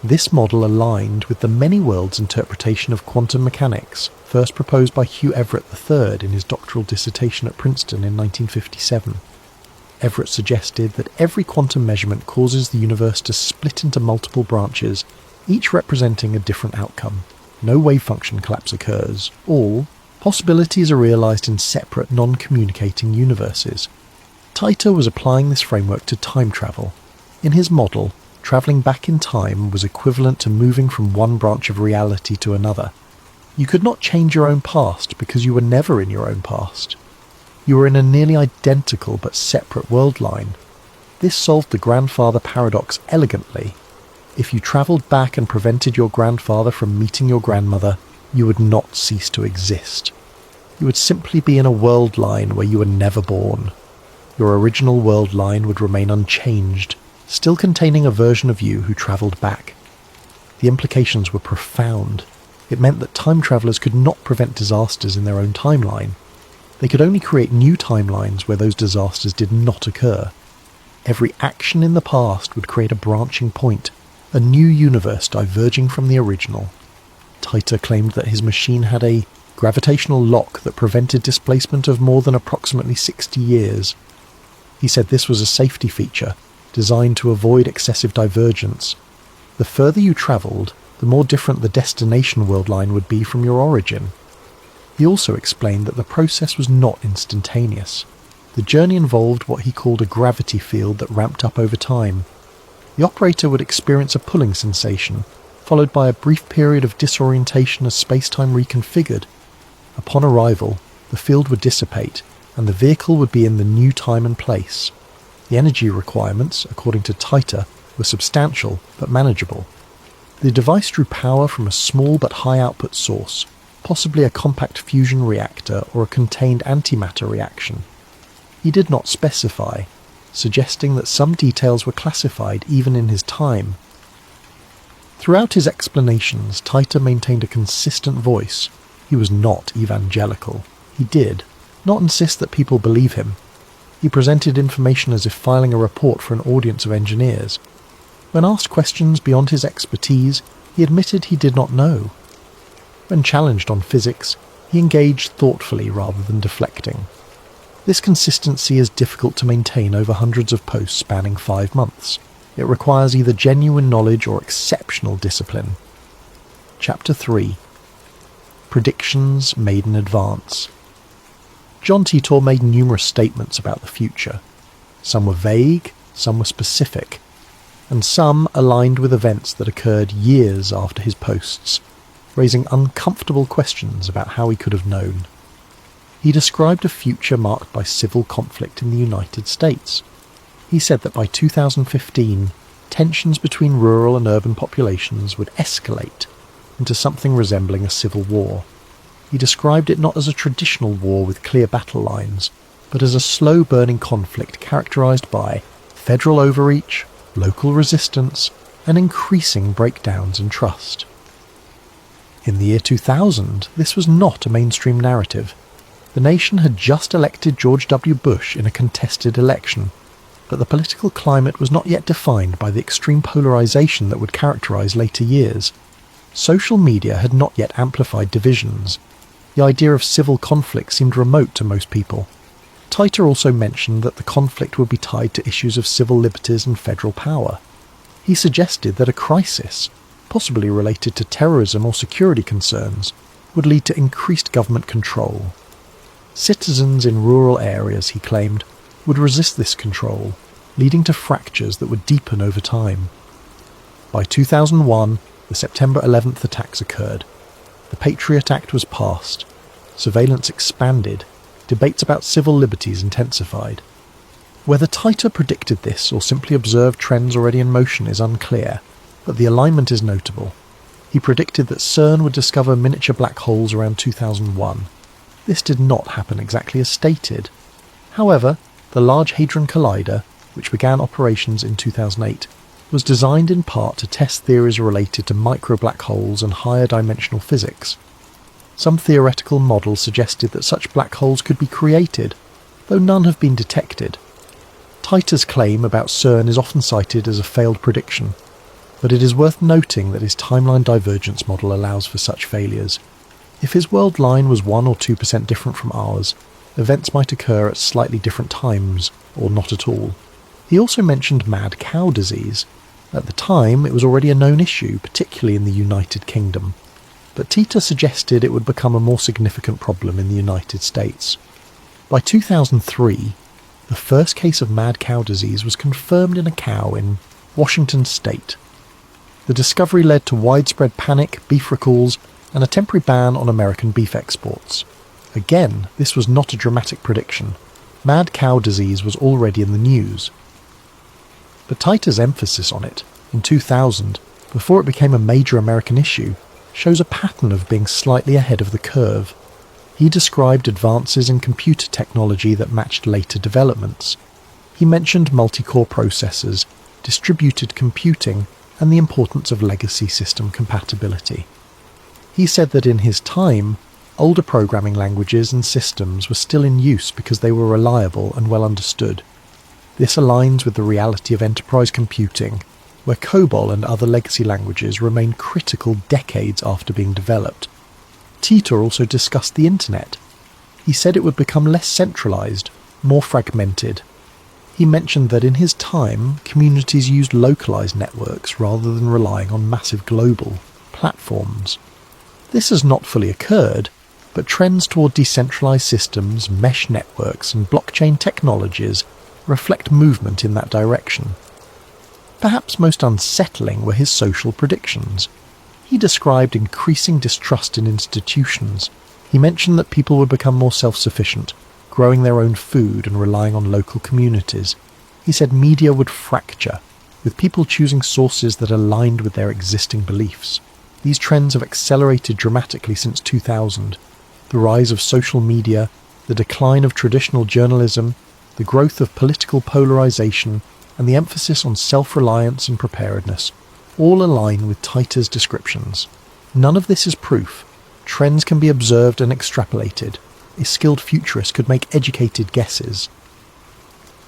This model aligned with the many worlds interpretation of quantum mechanics, first proposed by Hugh Everett III in his doctoral dissertation at Princeton in 1957. Everett suggested that every quantum measurement causes the universe to split into multiple branches, each representing a different outcome. No wave function collapse occurs. All possibilities are realized in separate, non-communicating universes. Titor was applying this framework to time travel. In his model, travelling back in time was equivalent to moving from one branch of reality to another. You could not change your own past because you were never in your own past. You were in a nearly identical but separate world line. This solved the grandfather paradox elegantly. If you travelled back and prevented your grandfather from meeting your grandmother, you would not cease to exist. You would simply be in a world line where you were never born. Your original world line would remain unchanged, still containing a version of you who travelled back. The implications were profound. It meant that time travellers could not prevent disasters in their own timeline. They could only create new timelines where those disasters did not occur. Every action in the past would create a branching point, a new universe diverging from the original. Titor claimed that his machine had a gravitational lock that prevented displacement of more than approximately 60 years. He said this was a safety feature designed to avoid excessive divergence. The further you travelled, the more different the destination world line would be from your origin. He also explained that the process was not instantaneous. The journey involved what he called a gravity field that ramped up over time. The operator would experience a pulling sensation, followed by a brief period of disorientation as space-time reconfigured. Upon arrival, the field would dissipate, and the vehicle would be in the new time and place. The energy requirements, according to Titer, were substantial but manageable. The device drew power from a small but high-output source, possibly a compact fusion reactor or a contained antimatter reaction. He did not specify, suggesting that some details were classified even in his time. Throughout his explanations, Titer maintained a consistent voice. He was not evangelical. He did not insist that people believe him. He presented information as if filing a report for an audience of engineers. When asked questions beyond his expertise, he admitted he did not know. When challenged on physics, he engaged thoughtfully rather than deflecting. This consistency is difficult to maintain over hundreds of posts spanning 5 months. It requires either genuine knowledge or exceptional discipline. Chapter 3. Predictions made in advance. John Titor made numerous statements about the future. Some were vague, some were specific, and some aligned with events that occurred years after his posts, raising uncomfortable questions about how he could have known. He described a future marked by civil conflict in the United States. He said that by 2015, tensions between rural and urban populations would escalate into something resembling a civil war. He described it not as a traditional war with clear battle lines, but as a slow-burning conflict characterized by federal overreach, local resistance, and increasing breakdowns in trust. In the year 2000, this was not a mainstream narrative. The nation had just elected George W. Bush in a contested election, but the political climate was not yet defined by the extreme polarization that would characterize later years. Social media had not yet amplified divisions. The idea of civil conflict seemed remote to most people. Titer also mentioned that the conflict would be tied to issues of civil liberties and federal power. He suggested that a crisis, possibly related to terrorism or security concerns, would lead to increased government control. Citizens in rural areas, he claimed, would resist this control, leading to fractures that would deepen over time. By 2001, the September 11th attacks occurred. The Patriot Act was passed. Surveillance expanded. Debates about civil liberties intensified. Whether Titer predicted this or simply observed trends already in motion is unclear, but the alignment is notable. He predicted that CERN would discover miniature black holes around 2001. This did not happen exactly as stated. However, the Large Hadron Collider, which began operations in 2008, was designed in part to test theories related to micro-black holes and higher dimensional physics. Some theoretical models suggested that such black holes could be created, though none have been detected. Titer's claim about CERN is often cited as a failed prediction, but it is worth noting that his timeline divergence model allows for such failures. If his world line was 1 or 2% different from ours, events might occur at slightly different times, or not at all. He also mentioned mad cow disease. At the time, it was already a known issue, particularly in the United Kingdom. But Titer suggested it would become a more significant problem in the United States. By 2003, the first case of mad cow disease was confirmed in a cow in Washington state. The discovery led to widespread panic, beef recalls, and a temporary ban on American beef exports. Again, this was not a dramatic prediction. Mad cow disease was already in the news. But Titer's emphasis on it, in 2000, before it became a major American issue, shows a pattern of being slightly ahead of the curve. He described advances in computer technology that matched later developments. He mentioned multi-core processors, distributed computing, and the importance of legacy system compatibility. He said that in his time, older programming languages and systems were still in use because they were reliable and well understood. This aligns with the reality of enterprise computing, where COBOL and other legacy languages remain critical decades after being developed. Titor also discussed the internet. He said it would become less centralised, more fragmented. He mentioned that in his time, communities used localised networks rather than relying on massive global platforms. This has not fully occurred, but trends toward decentralised systems, mesh networks and blockchain technologies reflect movement in that direction. Perhaps most unsettling were his social predictions. He described increasing distrust in institutions. He mentioned that people would become more self-sufficient, growing their own food and relying on local communities. He said media would fracture, with people choosing sources that aligned with their existing beliefs. These trends have accelerated dramatically since 2000. The rise of social media, the decline of traditional journalism, the growth of political polarization, and the emphasis on self-reliance and preparedness all align with Titor's descriptions. None of this is proof. Trends can be observed and extrapolated. A skilled futurist could make educated guesses.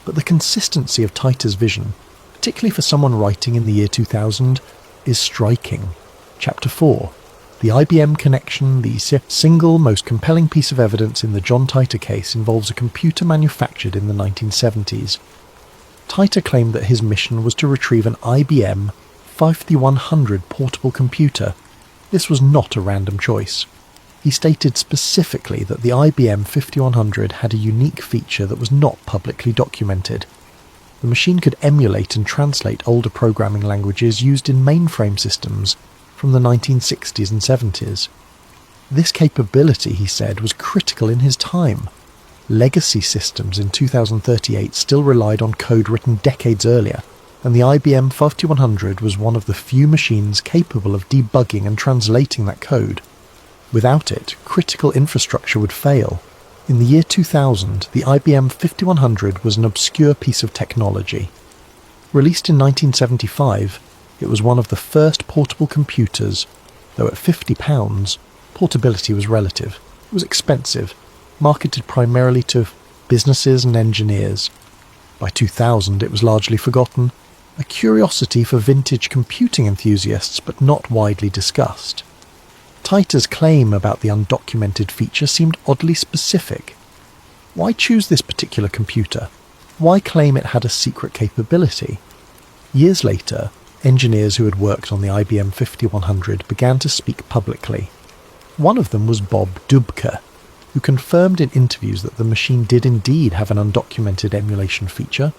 But the consistency of Titor's vision, particularly for someone writing in the year 2000, is striking. Chapter 4. The IBM connection, the single most compelling piece of evidence in the John Titor case, involves a computer manufactured in the 1970s. Titor claimed that his mission was to retrieve an IBM 5100 portable computer. This was not a random choice. He stated specifically that the IBM 5100 had a unique feature that was not publicly documented. The machine could emulate and translate older programming languages used in mainframe systems from the 1960s and 70s. This capability, he said, was critical in his time. Legacy systems in 2038 still relied on code written decades earlier, and the IBM 5100 was one of the few machines capable of debugging and translating that code. Without it, critical infrastructure would fail. In the year 2000, the IBM 5100 was an obscure piece of technology. Released in 1975, it was one of the first portable computers, though at £50, portability was relative. It was expensive, marketed primarily to businesses and engineers. By 2000, it was largely forgotten, a curiosity for vintage computing enthusiasts, but not widely discussed. Titor's claim about the undocumented feature seemed oddly specific. Why choose this particular computer? Why claim it had a secret capability? Years later, engineers who had worked on the IBM 5100 began to speak publicly. One of them was Bob Dubke, who confirmed in interviews that the machine did indeed have an undocumented emulation feature.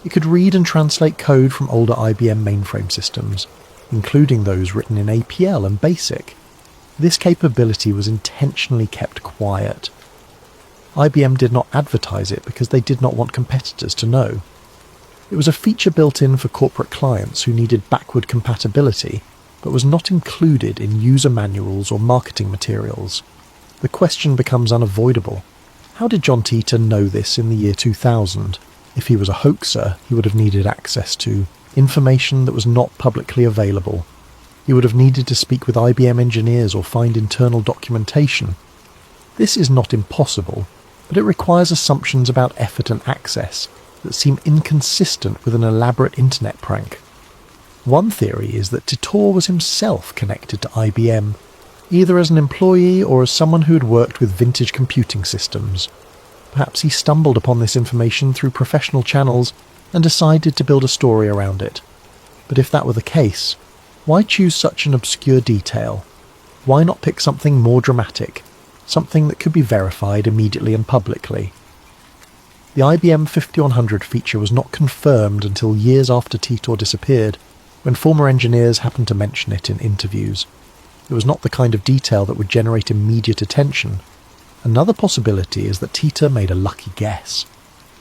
It could read and translate code from older IBM mainframe systems, including those written in APL and BASIC. This capability was intentionally kept quiet. IBM did not advertise it because they did not want competitors to know. It was a feature built in for corporate clients who needed backward compatibility, but was not included in user manuals or marketing materials. The question becomes unavoidable. How did John Titor know this in the year 2000? If he was a hoaxer, he would have needed access to information that was not publicly available. He would have needed to speak with IBM engineers or find internal documentation. This is not impossible, but it requires assumptions about effort and access that seem inconsistent with an elaborate internet prank. One theory is that Titor was himself connected to IBM, either as an employee or as someone who had worked with vintage computing systems. Perhaps he stumbled upon this information through professional channels and decided to build a story around it. But if that were the case, why choose such an obscure detail? Why not pick something more dramatic, something that could be verified immediately and publicly? The IBM 5100 feature was not confirmed until years after Titor disappeared, when former engineers happened to mention it in interviews. It was not the kind of detail that would generate immediate attention. Another possibility is that Titor made a lucky guess.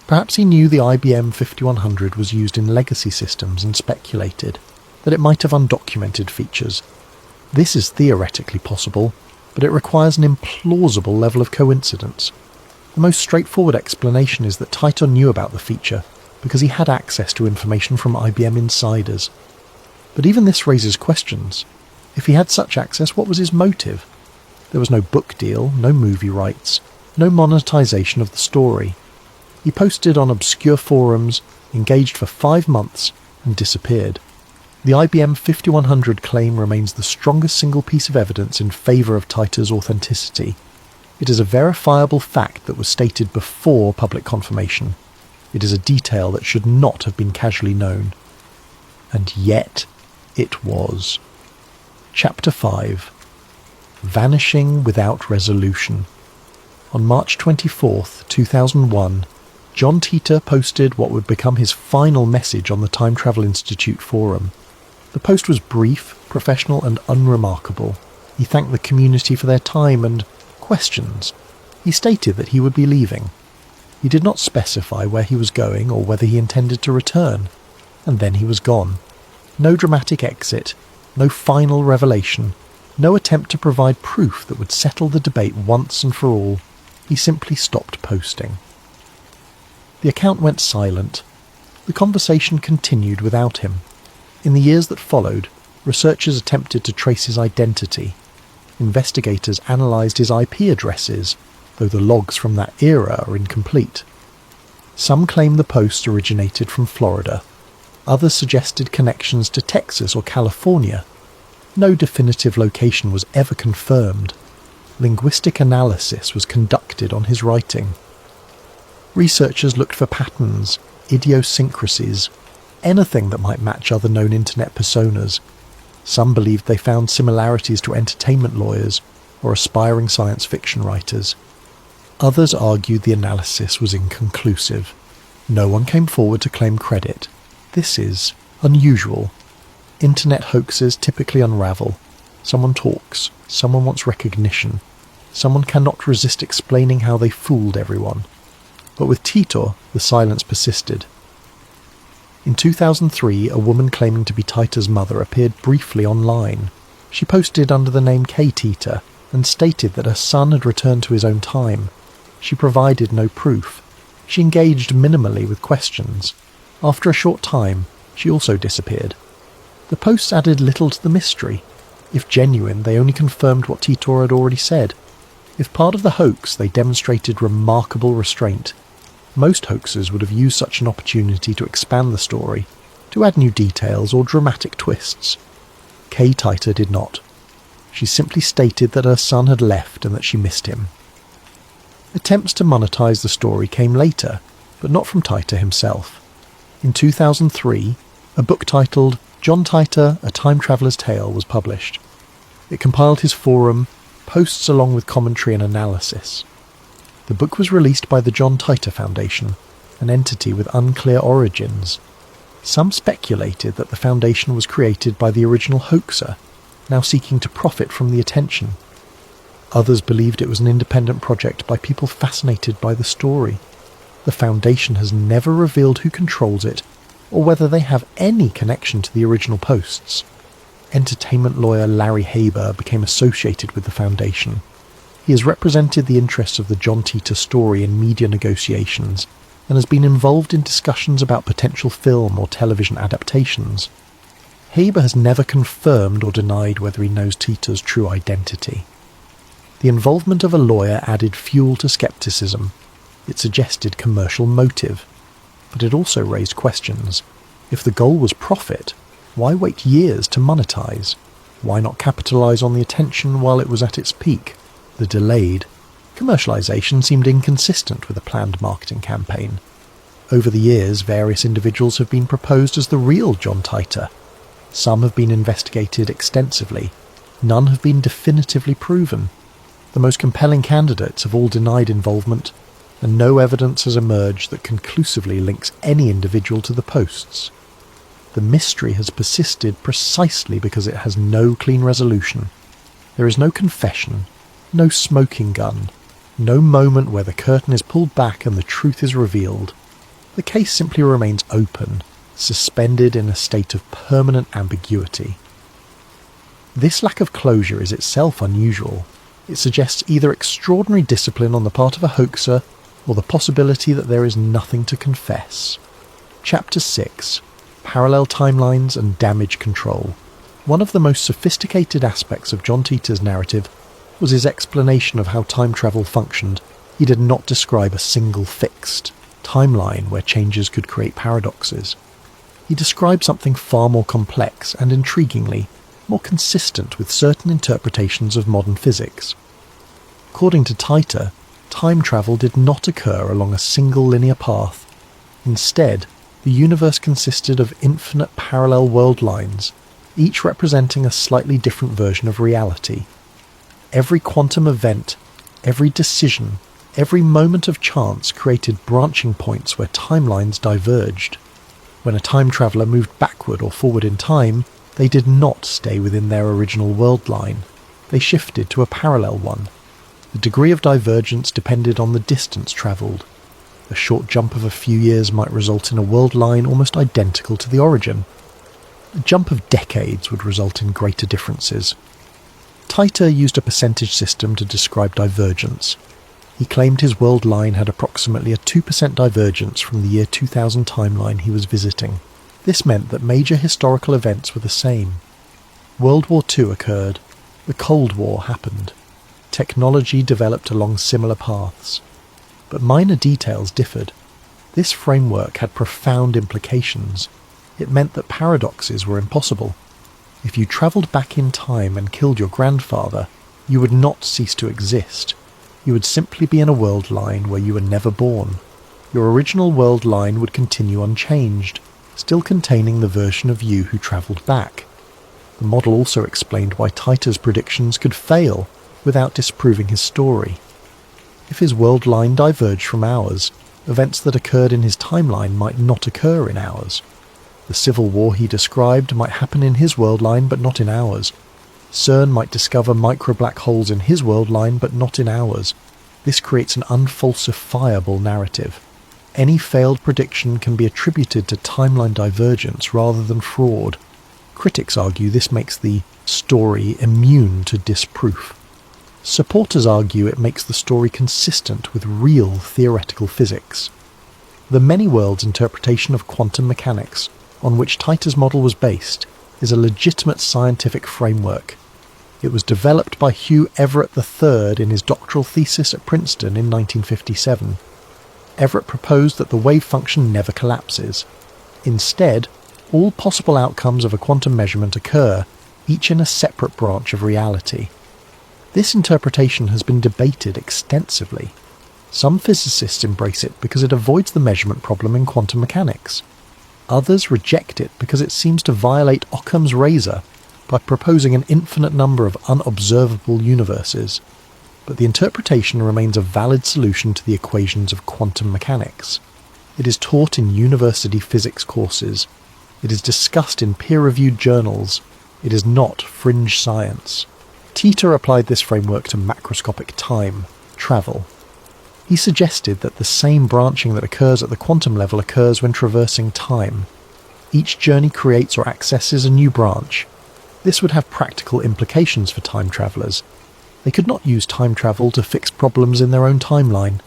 Perhaps he knew the IBM 5100 was used in legacy systems and speculated that it might have undocumented features. This is theoretically possible, but it requires an implausible level of coincidence. The most straightforward explanation is that Titor knew about the feature because he had access to information from IBM insiders. But even this raises questions. If he had such access, what was his motive? There was no book deal, no movie rights, no monetization of the story. He posted on obscure forums, engaged for 5 months, and disappeared. The IBM 5100 claim remains the strongest single piece of evidence in favour of Taita's authenticity. It is a verifiable fact that was stated before public confirmation. It is a detail that should not have been casually known. And yet, it was. Chapter 5. Vanishing Without Resolution. On March 24th, 2001, John Titor posted what would become his final message on the Time Travel Institute forum. The post was brief, professional and unremarkable. He thanked the community for their time and questions. He stated that he would be leaving. He did not specify where he was going or whether he intended to return. And then he was gone. No dramatic exit, no final revelation, no attempt to provide proof that would settle the debate once and for all. He simply stopped posting. The account went silent. The conversation continued without him. In the years that followed, researchers attempted to trace his identity. Investigators analysed his IP addresses, though the logs from that era are incomplete. Some claim the posts originated from Florida. Others suggested connections to Texas or California. No definitive location was ever confirmed. Linguistic analysis was conducted on his writing. Researchers looked for patterns, idiosyncrasies, anything that might match other known internet personas. Some believed they found similarities to entertainment lawyers or aspiring science fiction writers. Others argued the analysis was inconclusive. No one came forward to claim credit. This is unusual. Internet hoaxes typically unravel. Someone talks, someone wants recognition, someone cannot resist explaining how they fooled everyone. But with Titor, the silence persisted. In 2003, a woman claiming to be Titor's mother appeared briefly online. She posted under the name K. Titor and stated that her son had returned to his own time. She provided no proof. She engaged minimally with questions. After a short time, she also disappeared. The posts added little to the mystery. If genuine, they only confirmed what Titor had already said. If part of the hoax, they demonstrated remarkable restraint. Most hoaxers would have used such an opportunity to expand the story, to add new details or dramatic twists. Kay Titor did not. She simply stated that her son had left and that she missed him. Attempts to monetize the story came later, but not from Titor himself. In 2003, a book titled John Titor, A Time Traveller's Tale was published. It compiled his forum, posts along with commentary and analysis. The book was released by the John Titor Foundation, an entity with unclear origins. Some speculated that the foundation was created by the original hoaxer, now seeking to profit from the attention. Others believed it was an independent project by people fascinated by the story. The foundation has never revealed who controls it, or whether they have any connection to the original posts. Entertainment lawyer Larry Haber became associated with the foundation. He has represented the interests of the John Titor story in media negotiations, and has been involved in discussions about potential film or television adaptations. Haber has never confirmed or denied whether he knows Titor's true identity. The involvement of a lawyer added fuel to skepticism. It suggested commercial motive, but it also raised questions. If the goal was profit, why wait years to monetize? Why not capitalize on the attention while it was at its peak? The delayed commercialization seemed inconsistent with a planned marketing campaign. Over the years, various individuals have been proposed as the real John Titor. Some have been investigated extensively. None have been definitively proven. The most compelling candidates have all denied involvement, and no evidence has emerged that conclusively links any individual to the posts. The mystery has persisted precisely because it has no clean resolution. There is no confession, no smoking gun, no moment where the curtain is pulled back and the truth is revealed. The case simply remains open, suspended in a state of permanent ambiguity. This lack of closure is itself unusual. It suggests either extraordinary discipline on the part of a hoaxer, or the possibility that there is nothing to confess. Chapter 6. Parallel Timelines and Damage Control. One of the most sophisticated aspects of John Titor's narrative was his explanation of how time travel functioned. He did not describe a single fixed timeline where changes could create paradoxes. He described something far more complex and, intriguingly, more consistent with certain interpretations of modern physics. According to Titer, time travel did not occur along a single linear path. Instead, the universe consisted of infinite parallel world lines, each representing a slightly different version of reality. Every quantum event, every decision, every moment of chance created branching points where timelines diverged. When a time traveller moved backward or forward in time, they did not stay within their original world line. They shifted to a parallel one. The degree of divergence depended on the distance travelled. A short jump of a few years might result in a world line almost identical to the origin. A jump of decades would result in greater differences. Titer used a percentage system to describe divergence. He claimed his world line had approximately a 2% divergence from the year 2000 timeline he was visiting. This meant that major historical events were the same. World War II occurred. The Cold War happened. Technology developed along similar paths. But minor details differed. This framework had profound implications. It meant that paradoxes were impossible. If you travelled back in time and killed your grandfather, you would not cease to exist. You would simply be in a world line where you were never born. Your original world line would continue unchanged, still containing the version of you who travelled back. The model also explained why Titer's predictions could fail without disproving his story. If his world line diverged from ours, events that occurred in his timeline might not occur in ours. The civil war he described might happen in his world line but not in ours. CERN might discover micro-black holes in his world line but not in ours. This creates an unfalsifiable narrative. Any failed prediction can be attributed to timeline divergence rather than fraud. Critics argue this makes the story immune to disproof. Supporters argue it makes the story consistent with real theoretical physics. The many-worlds interpretation of quantum mechanics, on which Titer's model was based, is a legitimate scientific framework. It was developed by Hugh Everett III in his doctoral thesis at Princeton in 1957. Everett proposed that the wave function never collapses. Instead, all possible outcomes of a quantum measurement occur, each in a separate branch of reality. This interpretation has been debated extensively. Some physicists embrace it because it avoids the measurement problem in quantum mechanics. Others reject it because it seems to violate Occam's razor by proposing an infinite number of unobservable universes. But the interpretation remains a valid solution to the equations of quantum mechanics. It is taught in university physics courses. It is discussed in peer-reviewed journals. It is not fringe science. Titer applied this framework to macroscopic time, travel. He suggested that the same branching that occurs at the quantum level occurs when traversing time. Each journey creates or accesses a new branch. This would have practical implications for time travellers. They could not use time travel to fix problems in their own timeline.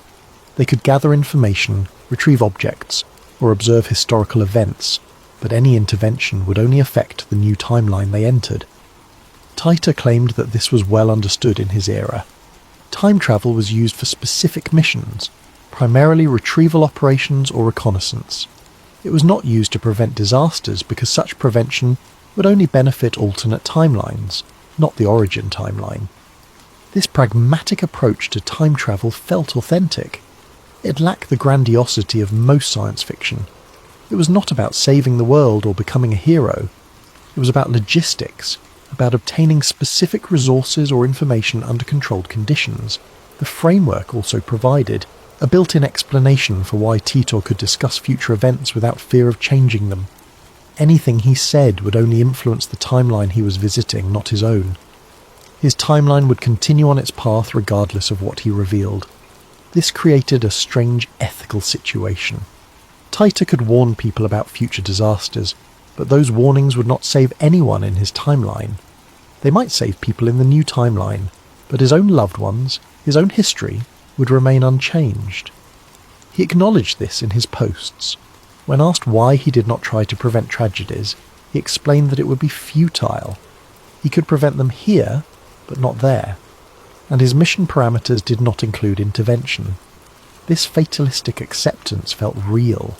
They could gather information, retrieve objects, or observe historical events, but any intervention would only affect the new timeline they entered. Titer claimed that this was well understood in his era. Time travel was used for specific missions, primarily retrieval operations or reconnaissance. It was not used to prevent disasters because such prevention would only benefit alternate timelines, not the origin timeline. This pragmatic approach to time travel felt authentic. It lacked the grandiosity of most science fiction. It was not about saving the world or becoming a hero. It was about logistics, about obtaining specific resources or information under controlled conditions. The framework also provided a built-in explanation for why Titer could discuss future events without fear of changing them. Anything he said would only influence the timeline he was visiting, not his own. His timeline would continue on its path regardless of what he revealed. This created a strange ethical situation. Titer could warn people about future disasters, but those warnings would not save anyone in his timeline. They might save people in the new timeline, but his own loved ones, his own history, would remain unchanged. He acknowledged this in his posts. When asked why he did not try to prevent tragedies, he explained that it would be futile. He could prevent them here, but not there, and his mission parameters did not include intervention. This fatalistic acceptance felt real.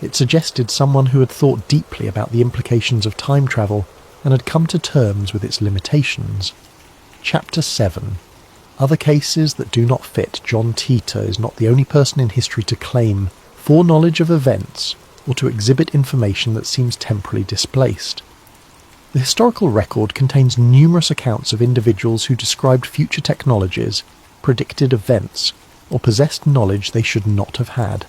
It suggested someone who had thought deeply about the implications of time travel and had come to terms with its limitations. Chapter 7. Other cases that do not fit. John Titor is not the only person in history to claim foreknowledge of events or to exhibit information that seems temporally displaced. The historical record contains numerous accounts of individuals who described future technologies, predicted events, or possessed knowledge they should not have had.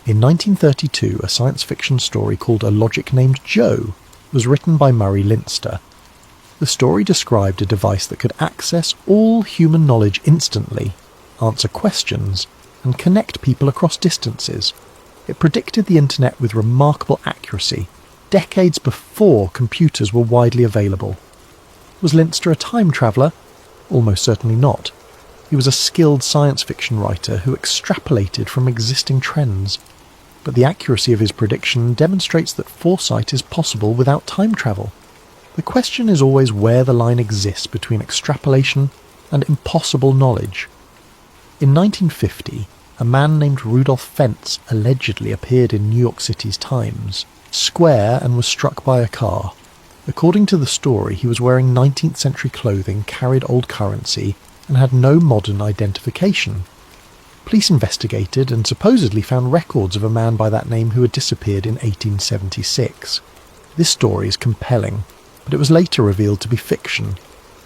In 1932, a science fiction story called A Logic Named Joe was written by Murray Leinster. The story described a device that could access all human knowledge instantly, answer questions, and connect people across distances. It predicted the internet with remarkable accuracy, decades before computers were widely available. Was Leinster a time traveller? Almost certainly not. He was a skilled science fiction writer who extrapolated from existing trends. But the accuracy of his prediction demonstrates that foresight is possible without time travel. The question is always where the line exists between extrapolation and impossible knowledge. In 1950, a man named Rudolf Fentz allegedly appeared in New York City's Times Square and was struck by a car. According to the story, he was wearing 19th century clothing, carried old currency, and had no modern identification. Police investigated and supposedly found records of a man by that name who had disappeared in 1876. This story is compelling, but it was later revealed to be fiction.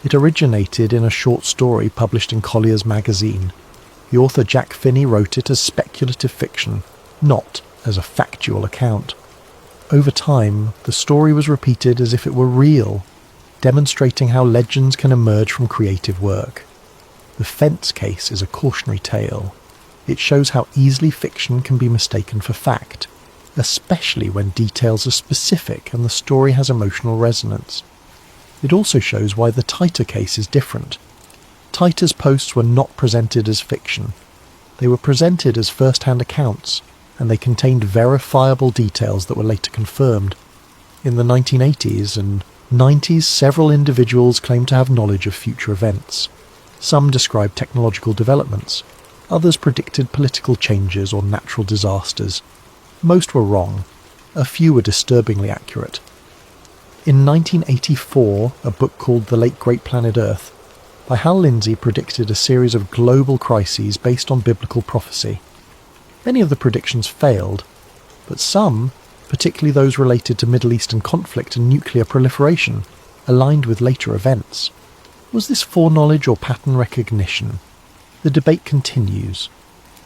It originated in a short story published in Collier's magazine. The author Jack Finney wrote it as speculative fiction, not as a factual account. Over time, the story was repeated as if it were real, demonstrating how legends can emerge from creative work. The Fentz case is a cautionary tale. It shows how easily fiction can be mistaken for fact, especially when details are specific and the story has emotional resonance. It also shows why the Titor case is different. Titor's posts were not presented as fiction. They were presented as first-hand accounts, and they contained verifiable details that were later confirmed. In the 1980s and 90s, several individuals claimed to have knowledge of future events. Some described technological developments. Others predicted political changes or natural disasters. Most were wrong. A few were disturbingly accurate. In 1984, a book called The Late Great Planet Earth by Hal Lindsey predicted a series of global crises based on biblical prophecy. Many of the predictions failed, but some, particularly those related to Middle Eastern conflict and nuclear proliferation, aligned with later events. Was this foreknowledge or pattern recognition? The debate continues.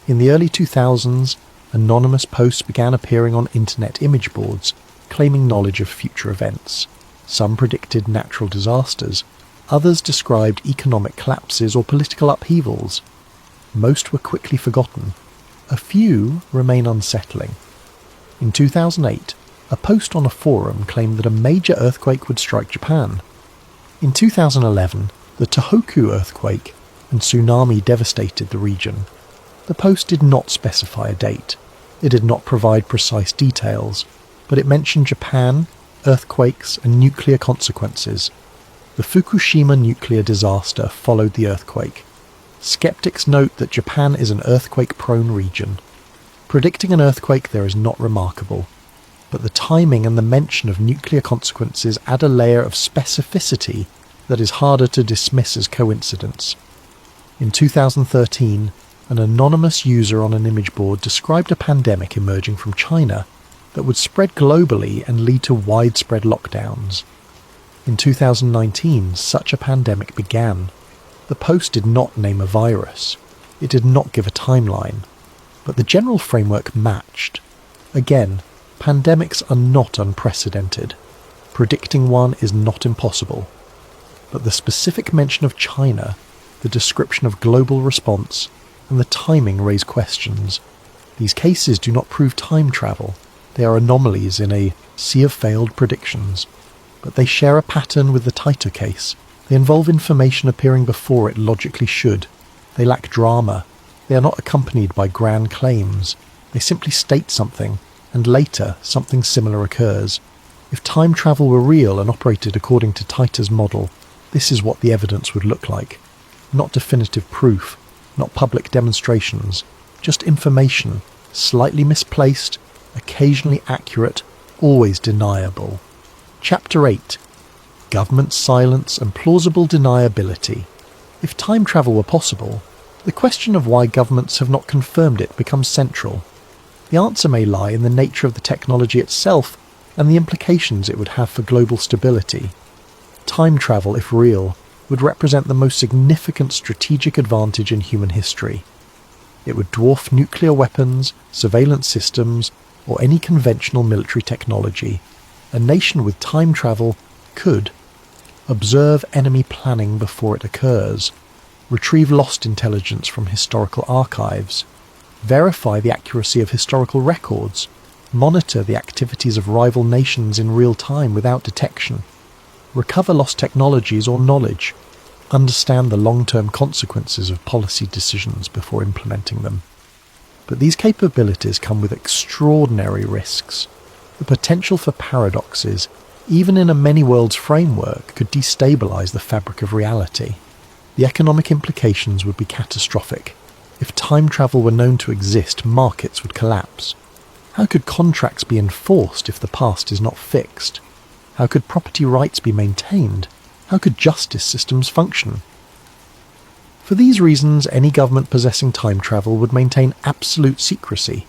In the early 2000s, anonymous posts began appearing on internet image boards, claiming knowledge of future events. Some predicted natural disasters. Others described economic collapses or political upheavals. Most were quickly forgotten. A few remain unsettling. In 2008, a post on a forum claimed that a major earthquake would strike Japan. In 2011, the Tohoku earthquake and tsunami devastated the region. The post did not specify a date. It did not provide precise details, but it mentioned Japan, earthquakes, and nuclear consequences. The Fukushima nuclear disaster followed the earthquake. Skeptics note that Japan is an earthquake-prone region. Predicting an earthquake there is not remarkable, but the timing and the mention of nuclear consequences add a layer of specificity that is harder to dismiss as coincidence. In 2013, an anonymous user on an image board described a pandemic emerging from China that would spread globally and lead to widespread lockdowns. In 2019, such a pandemic began. The post did not name a virus. It did not give a timeline. But the general framework matched. Again, pandemics are not unprecedented. Predicting one is not impossible. But the specific mention of China, the description of global response, and the timing raise questions. These cases do not prove time travel. They are anomalies in a sea of failed predictions. But they share a pattern with the Titor case. They involve information appearing before it logically should. They lack drama. They are not accompanied by grand claims. They simply state something, and later something similar occurs. If time travel were real and operated according to Titor's model, this is what the evidence would look like. Not definitive proof, not public demonstrations, just information, slightly misplaced, occasionally accurate, always deniable. Chapter 8. Government silence and plausible deniability. If time travel were possible, the question of why governments have not confirmed it becomes central. The answer may lie in the nature of the technology itself and the implications it would have for global stability. Time travel, if real, would represent the most significant strategic advantage in human history. It would dwarf nuclear weapons, surveillance systems, or any conventional military technology. A nation with time travel could observe enemy planning before it occurs, retrieve lost intelligence from historical archives, verify the accuracy of historical records, monitor the activities of rival nations in real time without detection, recover lost technologies or knowledge, understand the long-term consequences of policy decisions before implementing them. But these capabilities come with extraordinary risks. The potential for paradoxes, even in a many-worlds framework, could destabilize the fabric of reality. The economic implications would be catastrophic. If time travel were known to exist, markets would collapse. How could contracts be enforced if the past is not fixed? How could property rights be maintained? How could justice systems function? For these reasons, any government possessing time travel would maintain absolute secrecy.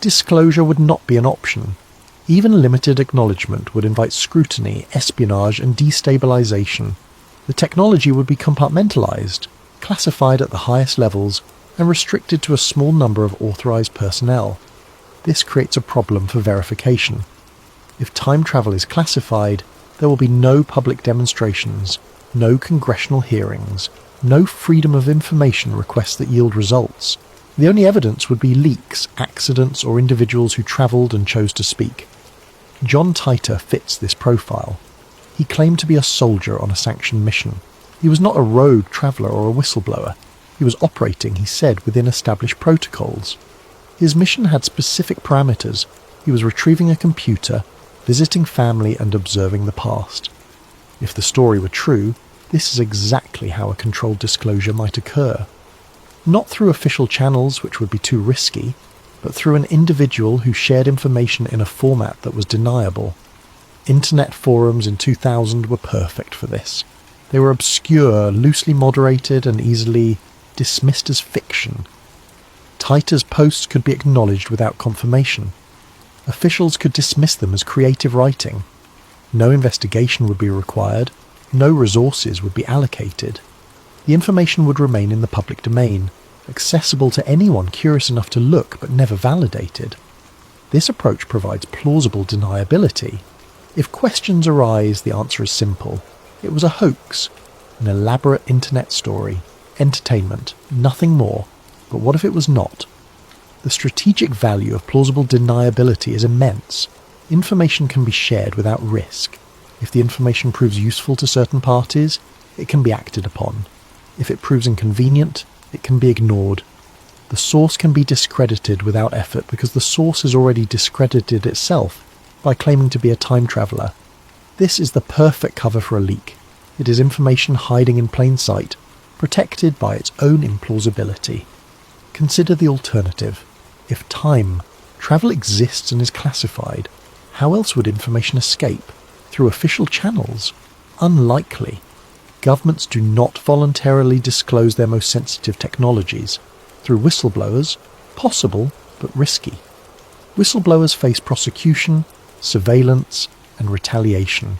Disclosure would not be an option. Even limited acknowledgement would invite scrutiny, espionage, and destabilization. The technology would be compartmentalized, classified at the highest levels, and restricted to a small number of authorized personnel. This creates a problem for verification. If time travel is classified, there will be no public demonstrations, no congressional hearings, no freedom of information requests that yield results. The only evidence would be leaks, accidents, or individuals who travelled and chose to speak. John Titor fits this profile. He claimed to be a soldier on a sanctioned mission. He was not a rogue traveller or a whistleblower. He was operating, he said, within established protocols. His mission had specific parameters. He was retrieving a computer, visiting family, and observing the past. If the story were true, this is exactly how a controlled disclosure might occur. Not through official channels, which would be too risky, but through an individual who shared information in a format that was deniable. Internet forums in 2000 were perfect for this. They were obscure, loosely moderated, and easily dismissed as fiction. Titor's posts could be acknowledged without confirmation. Officials could dismiss them as creative writing. No investigation would be required. No resources would be allocated. The information would remain in the public domain, accessible to anyone curious enough to look but never validated. This approach provides plausible deniability. If questions arise, the answer is simple. It was a hoax, an elaborate internet story, entertainment, nothing more. But what if it was not? The strategic value of plausible deniability is immense. Information can be shared without risk. If the information proves useful to certain parties, it can be acted upon. If it proves inconvenient, it can be ignored. The source can be discredited without effort because the source has already discredited itself by claiming to be a time traveller. This is the perfect cover for a leak. It is information hiding in plain sight, protected by its own implausibility. Consider the alternative. If time travel exists and is classified, how else would information escape? Through official channels? Unlikely. Governments do not voluntarily disclose their most sensitive technologies. Through whistleblowers? Possible, but risky. Whistleblowers face prosecution, surveillance, and retaliation.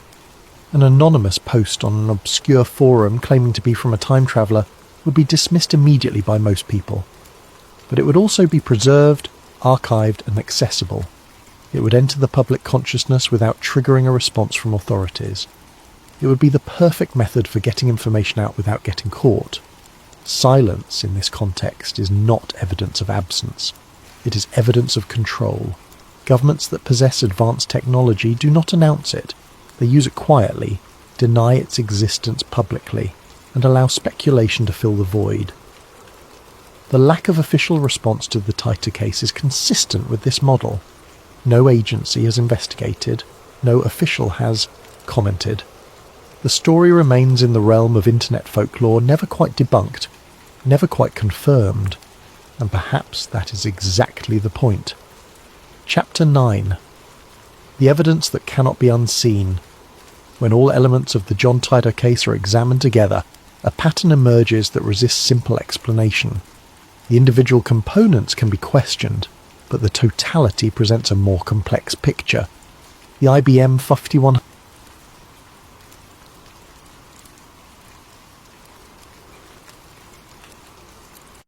An anonymous post on an obscure forum claiming to be from a time traveller would be dismissed immediately by most people. But it would also be preserved, archived, and accessible. It would enter the public consciousness without triggering a response from authorities. It would be the perfect method for getting information out without getting caught. Silence in this context is not evidence of absence. It is evidence of control. Governments that possess advanced technology do not announce it. They use it quietly, deny its existence publicly, and allow speculation to fill the void. The lack of official response to the Titor case is consistent with this model. No agency has investigated, no official has commented. The story remains in the realm of internet folklore, never quite debunked, never quite confirmed, and perhaps that is exactly the point. Chapter 9. The evidence that cannot be unseen. When all elements of the John Titor case are examined together, a pattern emerges that resists simple explanation. The individual components can be questioned, but the totality presents a more complex picture. The IBM 51